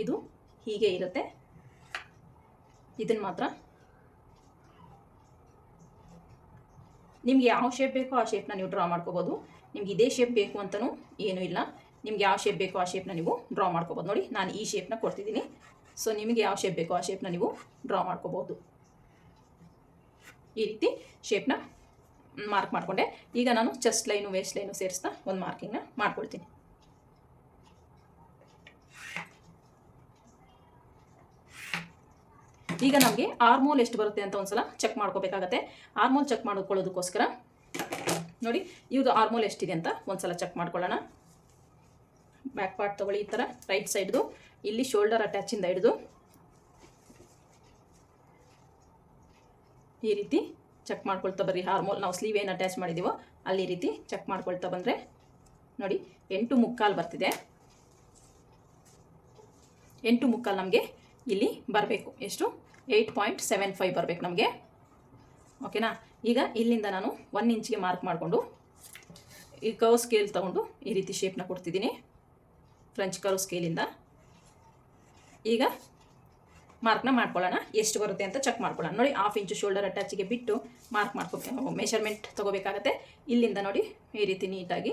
ಇದು ಹೀಗೆ ಇರುತ್ತೆ. ಇದನ್ನು ಮಾತ್ರ ನಿಮ್ಗೆ ಯಾವ ಶೇಪ್ ಬೇಕೋ ಆ ಶೇಪ್ನ ನೀವು ಡ್ರಾ ಮಾಡ್ಕೋಬೋದು. ನಿಮ್ಗೆ ಇದೇ ಶೇಪ್ ಬೇಕು ಅಂತಲೂ ಏನೂ ಇಲ್ಲ. ನಿಮ್ಗೆ ಯಾವ ಶೇಪ್ ಬೇಕೋ ಆ ಶೇಪ್ನ ನೀವು ಡ್ರಾ ಮಾಡ್ಕೋಬೋದು. ನೋಡಿ ನಾನು ಈ ಶೇಪ್ನ ಕೊಡ್ತಿದ್ದೀನಿ. ಸೊ ನಿಮಗೆ ಯಾವ ಶೇಪ್ ಬೇಕೋ ಆ ಶೇಪ್ನ ನೀವು ಡ್ರಾ ಮಾಡ್ಕೋಬೋದು. ಈ ರೀತಿ ಶೇಪ್ನ ಮಾರ್ಕ್ ಮಾಡಿಕೊಂಡೆ. ಈಗ ನಾನು ಚೆಸ್ಟ್ ಲೈನು ವೇಸ್ಟ್ ಲೈನು ಸೇರಿಸ್ತಾ ಒಂದು ಮಾರ್ಕಿಂಗ್ನ ಮಾಡ್ಕೊಳ್ತೀನಿ. ಈಗ ನಮಗೆ ಆರ್ಮೋಲ್ ಎಷ್ಟು ಬರುತ್ತೆ ಅಂತ ಒಂದ್ಸಲ ಚೆಕ್ ಮಾಡ್ಕೋಬೇಕಾಗತ್ತೆ. ಆರ್ಮೋಲ್ ಚೆಕ್ ಮಾಡ್ಕೊಳ್ಳೋದಕ್ಕೋಸ್ಕರ ನೋಡಿ ಇವ್ದು ಆರ್ಮೋಲ್ ಎಷ್ಟಿದೆ ಅಂತ ಒಂದ್ಸಲ ಚೆಕ್ ಮಾಡ್ಕೊಳ್ಳೋಣ. ಬ್ಯಾಕ್ ಪಾರ್ಟ್ ತೊಗೊಳ್ಳಿ. ಈ ಥರ ರೈಟ್ ಸೈಡ್ದು ಇಲ್ಲಿ ಶೋಲ್ಡರ್ ಅಟ್ಯಾಚಿಂದ ಹಿಡಿದು ಈ ರೀತಿ ಚೆಕ್ ಮಾಡ್ಕೊಳ್ತಾ ಬರ್ರಿ. ಆರ್ಮೋಲ್ ನಾವು ಸ್ಲೀವ್ ಏನು ಅಟ್ಯಾಚ್ ಮಾಡಿದ್ದೀವೋ ಅಲ್ಲಿ ಈ ರೀತಿ ಚೆಕ್ ಮಾಡ್ಕೊಳ್ತಾ ಬಂದರೆ ನೋಡಿ 8.75 ಬರ್ತಿದೆ. 8.75 ನಮಗೆ ಇಲ್ಲಿ ಬರಬೇಕು. ಎಷ್ಟು? 8.75 ಬರಬೇಕು ನಮಗೆ. ಓಕೆನಾ? ಈಗ ಇಲ್ಲಿಂದ ನಾನು 1 ಇಂಚ್ಗೆ ಮಾರ್ಕ್ ಮಾಡಿಕೊಂಡು ಈ ಕರ್ವ್ ಸ್ಕೇಲ್ ತೊಗೊಂಡು ಈ ರೀತಿ ಶೇಪ್ನ ಕೊಡ್ತಿದ್ದೀನಿ. ಫ್ರೆಂಚ್ ಕರ್ವ್ ಸ್ಕೇಲಿಂದ ಈಗ ಮಾರ್ಕ್ನ ಮಾಡ್ಕೊಳ್ಳೋಣ. ಎಷ್ಟು ಬರುತ್ತೆ ಅಂತ ಚೆಕ್ ಮಾಡ್ಕೊಳ್ಳೋಣ. ನೋಡಿ 1/2 ಇಂಚು ಶೋಲ್ಡರ್ ಅಟ್ಯಾಚಿಗೆ ಬಿಟ್ಟು ಮಾರ್ಕ್ ಮೆಷರ್ಮೆಂಟ್ ತೊಗೋಬೇಕಾಗತ್ತೆ. ಇಲ್ಲಿಂದ ನೋಡಿ ಈ ರೀತಿ ನೀಟಾಗಿ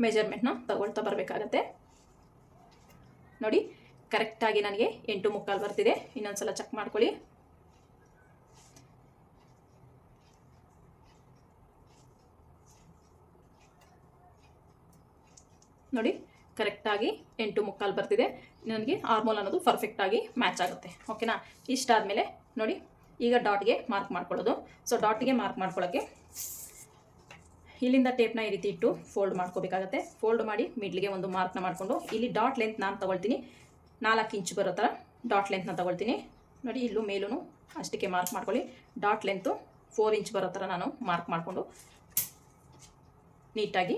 ಮೆಜರ್ಮೆಂಟ್ನ ತಗೊಳ್ತಾ ಬರಬೇಕಾಗತ್ತೆ. ನೋಡಿ ಕರೆಕ್ಟಾಗಿ ನನಗೆ 8.75 ಬರ್ತಿದೆ. ಇನ್ನೊಂದು ಸಲ ಚೆಕ್ ಮಾಡ್ಕೊಳ್ಳಿ. ನೋಡಿ ಕರೆಕ್ಟಾಗಿ 8.75 ಬರ್ತಿದೆ. ನನಗೆ ಆರ್ಮೋಲ್ ಅನ್ನೋದು ಪರ್ಫೆಕ್ಟಾಗಿ ಮ್ಯಾಚ್ ಆಗುತ್ತೆ. ಓಕೆನಾ? ಇಷ್ಟಾದಮೇಲೆ ನೋಡಿ ಈಗ ಡಾಟ್ಗೆ ಮಾರ್ಕ್ ಮಾಡ್ಕೊಳ್ಳೋದು. ಸೊ ಡಾಟ್ಗೆ ಮಾರ್ಕ್ ಮಾಡ್ಕೊಳ್ಳೋಕ್ಕೆ ಇಲ್ಲಿಂದ ಟೇಪ್ನ ಈ ರೀತಿ ಇಟ್ಟು ಫೋಲ್ಡ್ ಮಾಡ್ಕೋಬೇಕಾಗತ್ತೆ. ಫೋಲ್ಡ್ ಮಾಡಿ ಮಿಡ್ಲಿಗೆ ಒಂದು ಮಾರ್ಕ್ನ ಮಾಡಿಕೊಂಡು ಇಲ್ಲಿ ಡಾಟ್ ಲೆಂತ್ ನಾನು ತೊಗೊಳ್ತೀನಿ. 4 ಇಂಚು ಬರೋ ಥರ ಡಾಟ್ ಲೆಂತ್ನ ತೊಗೊಳ್ತೀನಿ. ನೋಡಿ ಇಲ್ಲೂ ಮೇಲೂ ಅಷ್ಟಕ್ಕೆ ಮಾರ್ಕ್ ಮಾಡ್ಕೊಳ್ಳಿ. ಡಾಟ್ ಲೆಂತು 4 ಇಂಚ್ ಬರೋ ಥರ ನಾನು ಮಾರ್ಕ್ ಮಾಡಿಕೊಂಡು ನೀಟಾಗಿ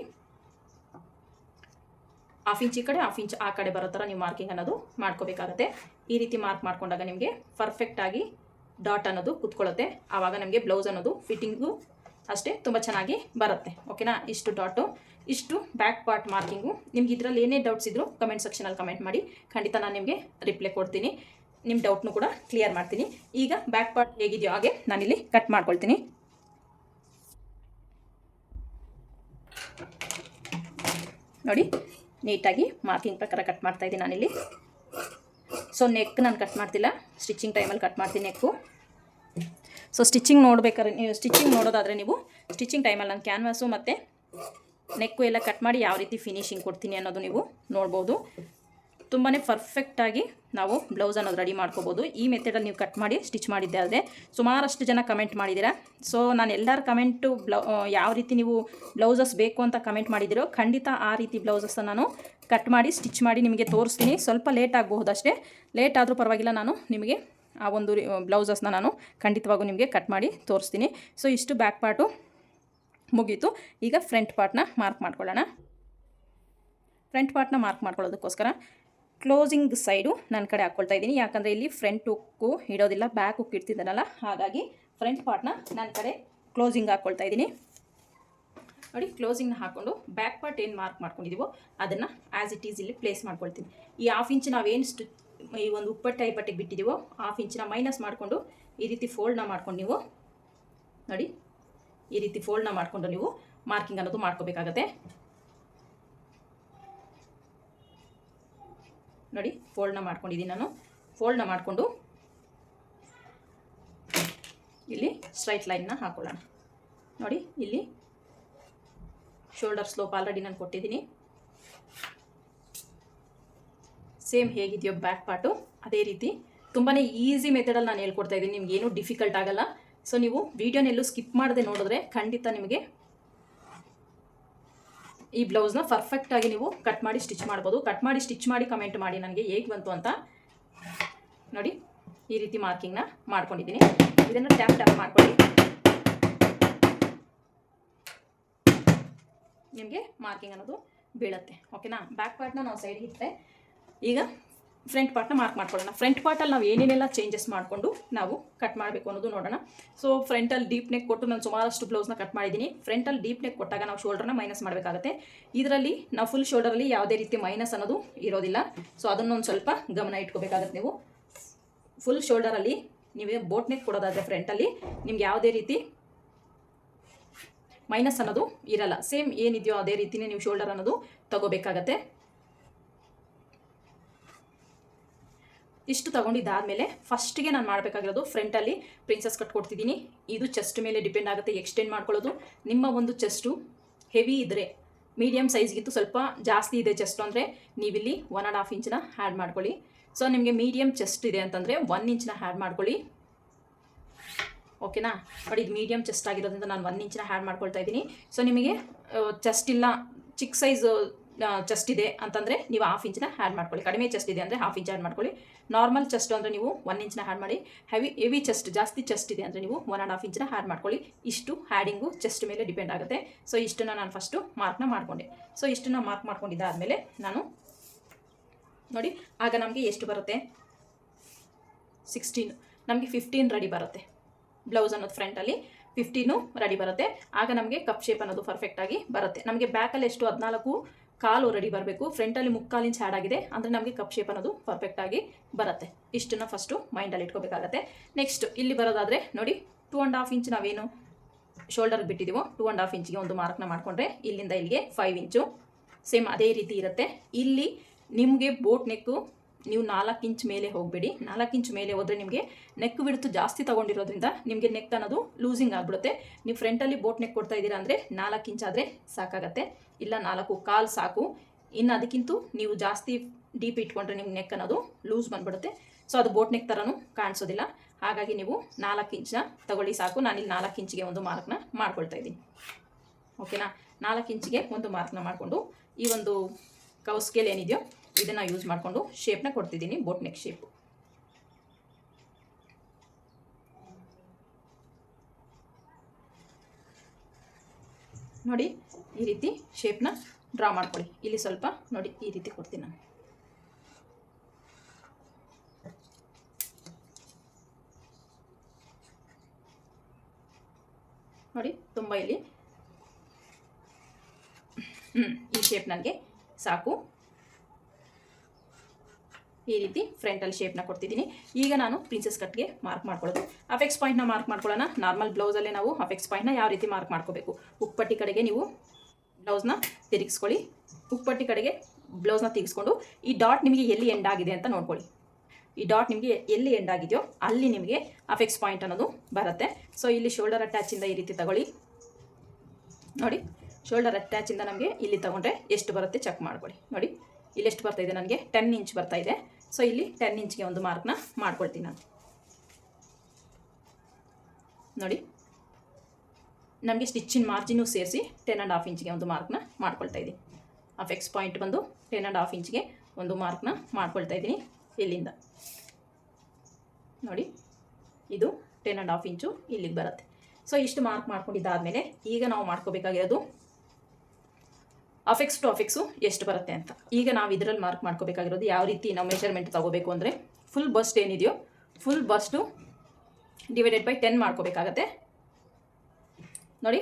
1/2 ಇಂಚ್ ಈ ಕಡೆ 1/2 ಇಂಚ್ ಆ ಕಡೆ ಬರೋ ಥರ ನೀವು ಮಾರ್ಕಿಂಗ್ ಅನ್ನೋದು ಮಾಡ್ಕೋಬೇಕಾಗತ್ತೆ. ಈ ರೀತಿ ಮಾರ್ಕ್ ಮಾಡ್ಕೊಂಡಾಗ ನಿಮಗೆ ಪರ್ಫೆಕ್ಟಾಗಿ ಡಾಟ್ ಅನ್ನೋದು ಕುತ್ಕೊಳ್ಳುತ್ತೆ. ಆವಾಗ ನಮಗೆ ಬ್ಲೌಸ್ ಅನ್ನೋದು ಫಿಟ್ಟಿಂಗು ಅಷ್ಟೇ ತುಂಬ ಚೆನ್ನಾಗಿ ಬರುತ್ತೆ. ಓಕೆನಾ? ಇಷ್ಟು ಡಾಟು, ಇಷ್ಟು ಬ್ಯಾಕ್ ಪಾರ್ಟ್ ಮಾರ್ಕಿಂಗು. ನಿಮ್ಗೆ ಇದರಲ್ಲಿ ಏನೇ ಡೌಟ್ಸ್ ಇದ್ದರೂ ಕಮೆಂಟ್ ಸೆಕ್ಷನಲ್ಲಿ ಕಮೆಂಟ್ ಮಾಡಿ. ಖಂಡಿತ ನಾನು ನಿಮಗೆ ರಿಪ್ಲೈ ಕೊಡ್ತೀನಿ. ನಿಮ್ಮ ಡೌಟ್ನು ಕೂಡ ಕ್ಲಿಯರ್ ಮಾಡ್ತೀನಿ. ಈಗ ಬ್ಯಾಕ್ ಪಾರ್ಟ್ ಹೇಗಿದೆಯೋ ಹಾಗೆ ನಾನಿಲ್ಲಿ ಕಟ್ ಮಾಡ್ಕೊಳ್ತೀನಿ. ನೋಡಿ ನೀಟಾಗಿ ಮಾರ್ಕಿಂಗ್ ಪ್ರಕಾರ ಕಟ್ ಮಾಡ್ತಾ ಇದ್ದೀನಿ ನಾನಿಲ್ಲಿ. ಸೊ ನೆಕ್ ನಾನು ಕಟ್ ಮಾಡ್ತಿಲ್ಲ, ಸ್ಟಿಚಿಂಗ್ ಟೈಮಲ್ಲಿ ಕಟ್ ಮಾಡ್ತೀನಿ ನೆಕ್ಕು. ಸೊ ಸ್ಟಿಚಿಂಗ್ ನೋಡ್ಬೇಕಾದ್ರೆ ನೀವು ಸ್ಟಿಚಿಂಗ್ ನೋಡೋದಾದರೆ ನೀವು ಸ್ಟಿಚಿಂಗ್ ಟೈಮಲ್ಲಿ ನಾನು ಕ್ಯಾನ್ವಾಸು ಮತ್ತು ನೆಕ್ಕು ಎಲ್ಲ ಕಟ್ ಮಾಡಿ ಯಾವ ರೀತಿ ಫಿನಿಶಿಂಗ್ ಕೊಡ್ತೀನಿ ಅನ್ನೋದು ನೀವು ನೋಡ್ಬೋದು. ತುಂಬಾ ಪರ್ಫೆಕ್ಟಾಗಿ ನಾವು ಬ್ಲೌಸ್ ಅನ್ನೋದು ರೆಡಿ ಮಾಡ್ಕೋಬೋದು. ಈ ಮೆಥಡಲ್ಲಿ ನೀವು ಕಟ್ ಮಾಡಿ ಸ್ಟಿಚ್ ಮಾಡಿದ್ದೆ ಆದರೆ ಸುಮಾರಷ್ಟು ಜನ ಕಮೆಂಟ್ ಮಾಡಿದ್ದೀರಾ. ಸೊ ನಾನು ಎಲ್ಲರ ಕಮೆಂಟು ಯಾವ ರೀತಿ ನೀವು ಬ್ಲೌಸಸ್ ಬೇಕು ಅಂತ ಕಮೆಂಟ್ ಮಾಡಿದ್ದೀರೋ ಖಂಡಿತ ಆ ರೀತಿ ಬ್ಲೌಸಸ್ನ ನಾನು ಕಟ್ ಮಾಡಿ ಸ್ಟಿಚ್ ಮಾಡಿ ನಿಮಗೆ ತೋರಿಸ್ತೀನಿ. ಸ್ವಲ್ಪ ಲೇಟ್ ಆಗಬಹುದು ಅಷ್ಟೇ, ಲೇಟ್ ಆದರೂ ಪರವಾಗಿಲ್ಲ, ನಾನು ನಿಮಗೆ ಆ ಒಂದು ಬ್ಲೌಸಸ್ನ ನಾನು ಖಂಡಿತವಾಗೂ ನಿಮಗೆ ಕಟ್ ಮಾಡಿ ತೋರಿಸ್ತೀನಿ. ಸೊ ಇಷ್ಟು ಬ್ಯಾಕ್ ಪಾರ್ಟು ಮುಗೀತು. ಈಗ ಫ್ರಂಟ್ ಪಾರ್ಟ್ನ ಮಾರ್ಕ್ ಮಾಡ್ಕೊಳ್ಳೋಣ. ಫ್ರಂಟ್ ಪಾರ್ಟ್ನ ಮಾರ್ಕ್ ಮಾಡ್ಕೊಳ್ಳೋದಕ್ಕೋಸ್ಕರ ಕ್ಲೋಸಿಂಗ್ ಸೈಡು ನನ್ನ ಕಡೆ ಹಾಕ್ಕೊಳ್ತಾ ಇದ್ದೀನಿ. ಯಾಕಂದರೆ ಇಲ್ಲಿ ಫ್ರಂಟ್ ಹುಕ್ಕು ಇಡೋದಿಲ್ಲ, ಬ್ಯಾಕ್ ಹುಕ್ ಇಡ್ತಿದ್ದಾನಲ್ಲ, ಹಾಗಾಗಿ ಫ್ರಂಟ್ ಪಾರ್ಟ್ನ ನನ್ನ ಕಡೆ ಕ್ಲೋಸಿಂಗ್ ಹಾಕ್ಕೊಳ್ತಾ ಇದ್ದೀನಿ. ನೋಡಿ ಕ್ಲೋಸಿಂಗ್ನ ಹಾಕ್ಕೊಂಡು ಬ್ಯಾಕ್ ಪಾರ್ಟ್ ಏನು ಮಾರ್ಕ್ ಮಾಡ್ಕೊಂಡಿದ್ದೀವೋ ಅದನ್ನು ಆ್ಯಸ್ ಇಟ್ ಈಸ್ ಇಲ್ಲಿ ಪ್ಲೇಸ್ ಮಾಡ್ಕೊಳ್ತೀನಿ. ಈ 1/2 ಇಂಚ್ ನಾವೇನು ಈ ಒಂದು ಉಪ್ಪಟ್ಟೆ ಬಟ್ಟೆಗೆ ಬಿಟ್ಟಿದ್ದೀವೋ 1/2 ಇಂಚನ್ನ ಮೈನಸ್ ಮಾಡಿಕೊಂಡು ಈ ರೀತಿ ಫೋಲ್ಡ್ನ ಮಾಡ್ಕೊಂಡು ನೀವು ನೋಡಿ ಈ ರೀತಿ ಫೋಲ್ಡ್ನ ಮಾಡಿಕೊಂಡು ನೀವು ಮಾರ್ಕಿಂಗ್ ಅನ್ನೋದು ಮಾಡ್ಕೋಬೇಕಾಗತ್ತೆ. ನೋಡಿ ಫೋಲ್ಡ್ನ ಮಾಡ್ಕೊಂಡಿದ್ದೀನಿ ನಾನು. ಫೋಲ್ಡ್ನ ಮಾಡಿಕೊಂಡು ಇಲ್ಲಿ ಸ್ಟ್ರೈಟ್ ಲೈನ್ನ ಹಾಕೊಳ್ಳೋಣ. ನೋಡಿ ಇಲ್ಲಿ ಶೋಲ್ಡರ್ ಸ್ಲೋಪ್ ಆಲ್ರೆಡಿ ನಾನು ಕೊಟ್ಟಿದ್ದೀನಿ. ಸೇಮ್ ಹೇಗಿದೆಯೋ ಬ್ಯಾಕ್ ಪಾರ್ಟು ಅದೇ ರೀತಿ ತುಂಬಾ ಈಸಿ ಮೆಥಡಲ್ಲಿ ನಾನು ಹೇಳ್ಕೊಡ್ತಾ ಇದ್ದೀನಿ, ನಿಮ್ಗೇನು ಡಿಫಿಕಲ್ಟ್ ಆಗಲ್ಲ. ಸೊ ನೀವು ವಿಡಿಯೋನೆಲ್ಲೂ ಸ್ಕಿಪ್ ಮಾಡದೆ ನೋಡಿದ್ರೆ ಖಂಡಿತ ನಿಮಗೆ ಈ ಬ್ಲೌಸ್ನ ಪರ್ಫೆಕ್ಟಾಗಿ ನೀವು ಕಟ್ ಮಾಡಿ ಸ್ಟಿಚ್ ಮಾಡ್ಬೋದು. ಕಟ್ ಮಾಡಿ ಸ್ಟಿಚ್ ಮಾಡಿ ಕಮೆಂಟ್ ಮಾಡಿ ನನಗೆ ಹೇಗೆ ಬಂತು ಅಂತ. ನೋಡಿ ಈ ರೀತಿ ಮಾರ್ಕಿಂಗ್ನ ಮಾಡ್ಕೊಂಡಿದ್ದೀನಿ. ಇದನ್ನು ಟ್ಯಾಪ್ ಟ್ಯಾಪ್ ಮಾಡ್ಕೊಳ್ಳಿ, ನಿಮಗೆ ಮಾರ್ಕಿಂಗ್ ಅನ್ನೋದು ಬೀಳುತ್ತೆ. ಓಕೆನಾ. ಬ್ಯಾಕ್ ಪಾರ್ಟ್ನ ನಾವು ಸೈಡ್ಗೆ ಇಟ್ಟರೆ ಈಗ ಫ್ರಂಟ್ ಪಾರ್ಟ್ನ ಮಾರ್ಕ್ ಮಾಡ್ಕೊಳ್ಳೋಣ. ಫ್ರಂಟ್ ಪಾರ್ಟಲ್ಲಿ ನಾವು ಏನೇನೆಲ್ಲ ಚೇಂಜಸ್ ಮಾಡಿಕೊಂಡು ನಾವು ಕಟ್ ಮಾಡಬೇಕು ಅನ್ನೋದು ನೋಡೋಣ. ಸೊ ಫ್ರಂಟಲ್ಲಿ ಡೀಪ್ ನೆಕ್ ಕೊಟ್ಟು ನಾನು ಸುಮಾರಷ್ಟು ಬ್ಲೌಸ್ನ ಕಟ್ ಮಾಡಿದ್ದೀನಿ. ಫ್ರಂಟಲ್ಲಿ ಡೀಪ್ ನೆಕ್ ಕೊಟ್ಟಾಗ ನಾವು ಶೋಲ್ಡರ್ನ ಮೈನಸ್ ಮಾಡಬೇಕಾಗುತ್ತೆ. ಇದರಲ್ಲಿ ನಾವು ಫುಲ್ ಶೋಲ್ಡರಲ್ಲಿ ಯಾವುದೇ ರೀತಿ ಮೈನಸ್ ಅನ್ನೋದು ಇರೋದಿಲ್ಲ. ಸೊ ಅದನ್ನೊಂದು ಸ್ವಲ್ಪ ಗಮನ ಇಟ್ಕೋಬೇಕಾಗತ್ತೆ. ನೀವು ಫುಲ್ ಶೋಲ್ಡರಲ್ಲಿ ನೀವೇ ಬೋಟ್ ನೆಕ್ ಕೊಡೋದಾದರೆ ಫ್ರಂಟಲ್ಲಿ ನಿಮ್ಗೆ ಯಾವುದೇ ರೀತಿ ಮೈನಸ್ ಅನ್ನೋದು ಇರಲ್ಲ. ಸೇಮ್ ಏನಿದೆಯೋ ಅದೇ ರೀತಿಯೇ ನೀವು ಶೋಲ್ಡರ್ ಅನ್ನೋದು ತಗೋಬೇಕಾಗತ್ತೆ. ಇಷ್ಟು ತಗೊಂಡಿದ್ದಾದಮೇಲೆ ಫಸ್ಟಿಗೆ ನಾನು ಮಾಡಬೇಕಾಗಿರೋದು ಫ್ರಂಟಲ್ಲಿ ಪ್ರಿನ್ಸಸ್ ಕಟ್ ಕೊಡ್ತಿದ್ದೀನಿ. ಇದು ಚೆಸ್ಟ್ ಮೇಲೆ ಡಿಪೆಂಡ್ ಆಗುತ್ತೆ ಎಕ್ಸ್ಟೆಂಡ್ ಮಾಡ್ಕೊಳ್ಳೋದು. ನಿಮ್ಮ ಒಂದು ಚೆಸ್ಟು ಹೆವಿ ಇದ್ದರೆ, ಮೀಡಿಯಮ್ ಸೈಜ್ಗಿಂತ ಸ್ವಲ್ಪ ಜಾಸ್ತಿ ಇದೆ ಚೆಸ್ಟ್ ಅಂದರೆ ನೀವಿಲ್ಲಿ 1.5 ಇಂಚನ್ನ ಆ್ಯಡ್ ಮಾಡ್ಕೊಳ್ಳಿ. ಸೊ ನಿಮಗೆ ಮೀಡಿಯಮ್ ಚೆಸ್ಟ್ ಇದೆ ಅಂತಂದರೆ 1 ಇಂಚನ್ನ ಆ್ಯಡ್ ಮಾಡ್ಕೊಳ್ಳಿ. ಓಕೆನಾ. ನೋಡಿ ಇದು ಮೀಡಿಯಮ್ ಚೆಸ್ಟ್ ಆಗಿರೋದ್ರಿಂದ ನಾನು 1 ಇಂಚನ್ನ ಆ್ಯಡ್ ಮಾಡ್ಕೊಳ್ತಾ ಇದ್ದೀನಿ. ಸೊ ನಿಮಗೆ ಚೆಸ್ಟ್ ಇಲ್ಲ, ಚಿಕ್ಕ ಸೈಜ್ ಚೆಸ್ಟ್ ಇದೆ ಅಂತಂದರೆ ನೀವು 1/2 ಇಂಚನ್ನ ಆ್ಯಡ್ ಮಾಡ್ಕೊಳ್ಳಿ. ಕಡಿಮೆ ಚೆಸ್ಟ್ ಇದೆ ಅಂದರೆ 1/2 ಇಂಚ್ ಆ್ಯಡ್ ಮಾಡ್ಕೊಳ್ಳಿ. ನಾರ್ಮಲ್ ಚೆಸ್ಟ್ ಅಂದರೆ ನೀವು 1 ಇಂಚನ್ನ ಆ್ಯಡ್ ಮಾಡಿ. ಹೆವಿ ಚೆಸ್ಟ್, ಜಾಸ್ತಿ ಚೆಸ್ಟ್ ಇದೆ ಅಂದರೆ ನೀವು 1.5 ಇಂಚನ್ನ ಆ್ಯಡ್ ಮಾಡ್ಕೊಳ್ಳಿ. ಇಷ್ಟು ಹ್ಯಾಡಿಂಗು ಚೆಸ್ಟ್ ಮೇಲೆ ಡಿಪೆಂಡ್ ಆಗುತ್ತೆ. ಸೊ ಇಷ್ಟನ್ನು ನಾನು ಫಸ್ಟು ಮಾರ್ಕ್ನ ಮಾಡಿಕೊಂಡೆ. ಸೊ ಇಷ್ಟನ್ನು ಮಾರ್ಕ್ ಮಾಡ್ಕೊಂಡಿದ್ದಾದಮೇಲೆ ನಾನು ನೋಡಿ ಆಗ ನಮಗೆ ಎಷ್ಟು ಬರುತ್ತೆ, 16, ನಮಗೆ 15 ರೆಡಿ ಬರುತ್ತೆ. ಬ್ಲೌಸ್ ಅನ್ನೋದು ಫ್ರಂಟಲ್ಲಿ 15 ರೆಡಿ ಬರುತ್ತೆ. ಆಗ ನಮಗೆ ಕಪ್ ಶೇಪ್ ಅನ್ನೋದು ಪರ್ಫೆಕ್ಟಾಗಿ ಬರುತ್ತೆ. ನಮಗೆ ಬ್ಯಾಕಲ್ಲಿ ಎಷ್ಟು 14.25 ರೆಡಿ ಬರಬೇಕು. ಫ್ರಂಟಲ್ಲಿ 3/4 ಇಂಚ್ ಆ್ಯಡ್ ಆಗಿದೆ ಅಂದರೆ ನಮಗೆ ಕಪ್ ಶೇಪ್ ಅನ್ನೋದು ಪರ್ಫೆಕ್ಟಾಗಿ ಬರುತ್ತೆ. ಇಷ್ಟನ್ನು ಫಸ್ಟು ಮೈಂಡಲ್ಲಿ ಇಟ್ಕೋಬೇಕಾಗತ್ತೆ. ನೆಕ್ಸ್ಟ್ ಇಲ್ಲಿ ಬರೋದಾದರೆ ನೋಡಿ 2.5 ಇಂಚ್ ನಾವೇನು ಶೋಲ್ಡರ್ಗೆ ಬಿಟ್ಟಿದ್ದೀವೋ 2.5 ಇಂಚಿಗೆ ಒಂದು ಮಾರ್ಕ್ನ ಮಾಡಿಕೊಂಡ್ರೆ ಇಲ್ಲಿಂದ ಇಲ್ಲಿಗೆ 5 ಇಂಚು ಸೇಮ್ ಅದೇ ರೀತಿ ಇರುತ್ತೆ. ಇಲ್ಲಿ ನಿಮಗೆ ಬೋಟ್ ನೆಕ್ಕು ನೀವು 4 ಇಂಚ್ ಮೇಲೆ ಹೋಗಬೇಡಿ. 4 ಇಂಚ್ ಮೇಲೆ ಹೋದರೆ ನಿಮಗೆ ನೆಕ್ ಬಿಡ್ತು ಜಾಸ್ತಿ ತೊಗೊಂಡಿರೋದ್ರಿಂದ ನಿಮಗೆ ನೆಕ್ ಅನ್ನೋದು ಲೂಸಿಂಗ್ ಆಗಿಬಿಡುತ್ತೆ. ನೀವು ಫ್ರಂಟಲ್ಲಿ ಬೋಟ್ ನೆಕ್ ಕೊಡ್ತಾ ಇದ್ದೀರಾ ಅಂದರೆ 4 ಇಂಚ್ ಆದರೆ ಸಾಕಾಗತ್ತೆ, ಇಲ್ಲ 4.25 ಸಾಕು. ಇನ್ನು ಅದಕ್ಕಿಂತ ನೀವು ಜಾಸ್ತಿ ಡೀಪ್ ಇಟ್ಕೊಂಡ್ರೆ ನಿಮ್ಗೆ ನೆಕ್ ಅನ್ನೋದು ಲೂಸ್ ಬಂದುಬಿಡುತ್ತೆ. ಸೊ ಅದು ಬೋಟ್ ನೆಕ್ ಥರನೂ ಕಾಣಿಸೋದಿಲ್ಲ. ಹಾಗಾಗಿ ನೀವು 4 ಇಂಚನ್ನ ತಗೊಳ್ಳಿ ಸಾಕು. ನಾನಿಲ್ಲಿ 4 ಇಂಚಿಗೆ ಒಂದು ಮಾರ್ಕ್ನ ಮಾಡ್ಕೊಳ್ತಾ ಇದ್ದೀನಿ. ಓಕೆನಾ. 4 ಇಂಚಿಗೆ ಒಂದು ಮಾರ್ಕ್ನ ಮಾಡಿಕೊಂಡು ಈ ಒಂದು ಕವ್ ಸ್ಕೇಲ್ ಏನಿದೆಯೋ ಇದನ್ನು ಯೂಸ್ ಮಾಡಿಕೊಂಡು ಶೇಪ್ನ ಕೊಡ್ತಿದ್ದೀನಿ, ಬೋಟ್ ನೆಕ್ ಶೇಪು. ನೋಡಿ ಈ ರೀತಿ ಶೇಪ್ನ ಡ್ರಾ ಮಾಡ್ಕೊಳ್ಳಿ. ಇಲ್ಲಿ ಸ್ವಲ್ಪ ನೋಡಿ ಈ ರೀತಿ ಕೊಡ್ತೀನಿ ನಾನು. ನೋಡಿ ತುಂಬ ಇಲ್ಲಿ ಈ ಶೇಪ್ ನನಗೆ ಸಾಕು. ಈ ರೀತಿ ಫ್ರಂಟಲ್ಲಿ ಶೇಪ್ನ ಕೊಡ್ತಿದ್ದೀನಿ. ಈಗ ನಾನು ಪ್ರಿನ್ಸಸ್ ಕಟ್ಗೆ ಮಾರ್ಕ್ ಮಾಡ್ಕೊಳ್ಳೋದು. ಅಫೆಕ್ಸ್ ಪಾಯಿಂಟ್ನ ಮಾರ್ಕ್ ಮಾಡ್ಕೊಳ್ಳೋಣ. ನಾರ್ಮಲ್ ಬ್ಲೌಸಲ್ಲೇ ನಾವು ಅಫೆಕ್ಸ್ ಪಾಯಿಂಟ್ನ ಯಾವ ರೀತಿ ಮಾರ್ಕ್ ಮಾಡ್ಕೋಬೇಕು. ಉಕ್ಪಟ್ಟಿ ಕಡೆಗೆ ನೀವು ಬ್ಲೌಸ್ನ ತಿರುಗಿಸ್ಕೊಳ್ಳಿ. ಉಕ್ಪಟ್ಟಿ ಕಡೆಗೆ ಬ್ಲೌಸ್ನ ತಿರುಗಿಸ್ಕೊಂಡು ಈ ಡಾಟ್ ನಿಮಗೆ ಎಲ್ಲಿ ಎಂಡ್ ಆಗಿದೆ ಅಂತ ನೋಡ್ಕೊಳ್ಳಿ. ಈ ಡಾಟ್ ನಿಮಗೆ ಎಲ್ಲಿ ಎಂಡ್ ಆಗಿದೆಯೋ ಅಲ್ಲಿ ನಿಮಗೆ ಅಫೆಕ್ಸ್ ಪಾಯಿಂಟ್ ಅನ್ನೋದು ಬರುತ್ತೆ. ಸೊ ಇಲ್ಲಿ ಶೋಲ್ಡರ್ ಅಟ್ಯಾಚಿಂದ ಈ ರೀತಿ ತಗೊಳ್ಳಿ. ನೋಡಿ ಶೋಲ್ಡರ್ ಅಟ್ಯಾಚಿಂದ ನಮಗೆ ಇಲ್ಲಿ ತಗೊಂಡ್ರೆ ಎಷ್ಟು ಬರುತ್ತೆ ಚೆಕ್ ಮಾಡ್ಕೊಳ್ಳಿ. ನೋಡಿ ಇಲ್ಲಿ ಎಷ್ಟು ಬರ್ತಾ ಇದೆ, ನನಗೆ 10 ಇಂಚ್ ಬರ್ತಾ ಇದೆ. ಸೊ ಇಲ್ಲಿ 10 ಇಂಚ್ಗೆ ಒಂದು ಮಾರ್ಕ್ನ ಮಾಡ್ಕೊಳ್ತೀನಿ ನಾನು. ನೋಡಿ ನಮಗೆ ಸ್ಟಿಚ್ಚಿನ ಮಾರ್ಜಿನು ಸೇರಿಸಿ 10.5 ಇಂಚ್ಗೆ ಒಂದು ಮಾರ್ಕ್ನ ಮಾಡ್ಕೊಳ್ತಾ ಇದ್ದೀನಿ. ಅಫೆಕ್ಸ್ ಪಾಯಿಂಟ್ ಬಂದು 10.5 ಇಂಚ್ಗೆ ಒಂದು ಮಾರ್ಕ್ನ ಮಾಡ್ಕೊಳ್ತಾ ಇದ್ದೀನಿ ಇಲ್ಲಿಂದ. ನೋಡಿ ಇದು 10.5 ಇಂಚು ಇಲ್ಲಿಗೆ ಬರುತ್ತೆ. ಸೊ ಇಷ್ಟು ಮಾರ್ಕ್ ಮಾಡ್ಕೊಂಡಿದ್ದಾದಮೇಲೆ ಈಗ ನಾವು ಮಾಡ್ಕೋಬೇಕಾಗಿರೋದು ಅಫೆಕ್ಸ್ ಟು ಅಫೆಕ್ಸು ಎಷ್ಟು ಬರುತ್ತೆ ಅಂತ. ಈಗ ನಾವು ಇದರಲ್ಲಿ ಮಾರ್ಕ್ ಮಾಡ್ಕೋಬೇಕಾಗಿರೋದು ಯಾವ ರೀತಿ ನಾವು ಮೆಷರ್ಮೆಂಟ್ ತೊಗೋಬೇಕು ಅಂದರೆ ಫುಲ್ ಬಸ್ಟ್ ಏನಿದೆಯೋ ಫುಲ್ ಬಸ್ಟು ಡಿವೈಡೆಡ್ ಬೈ 10 ಮಾಡ್ಕೋಬೇಕಾಗತ್ತೆ. ನೋಡಿ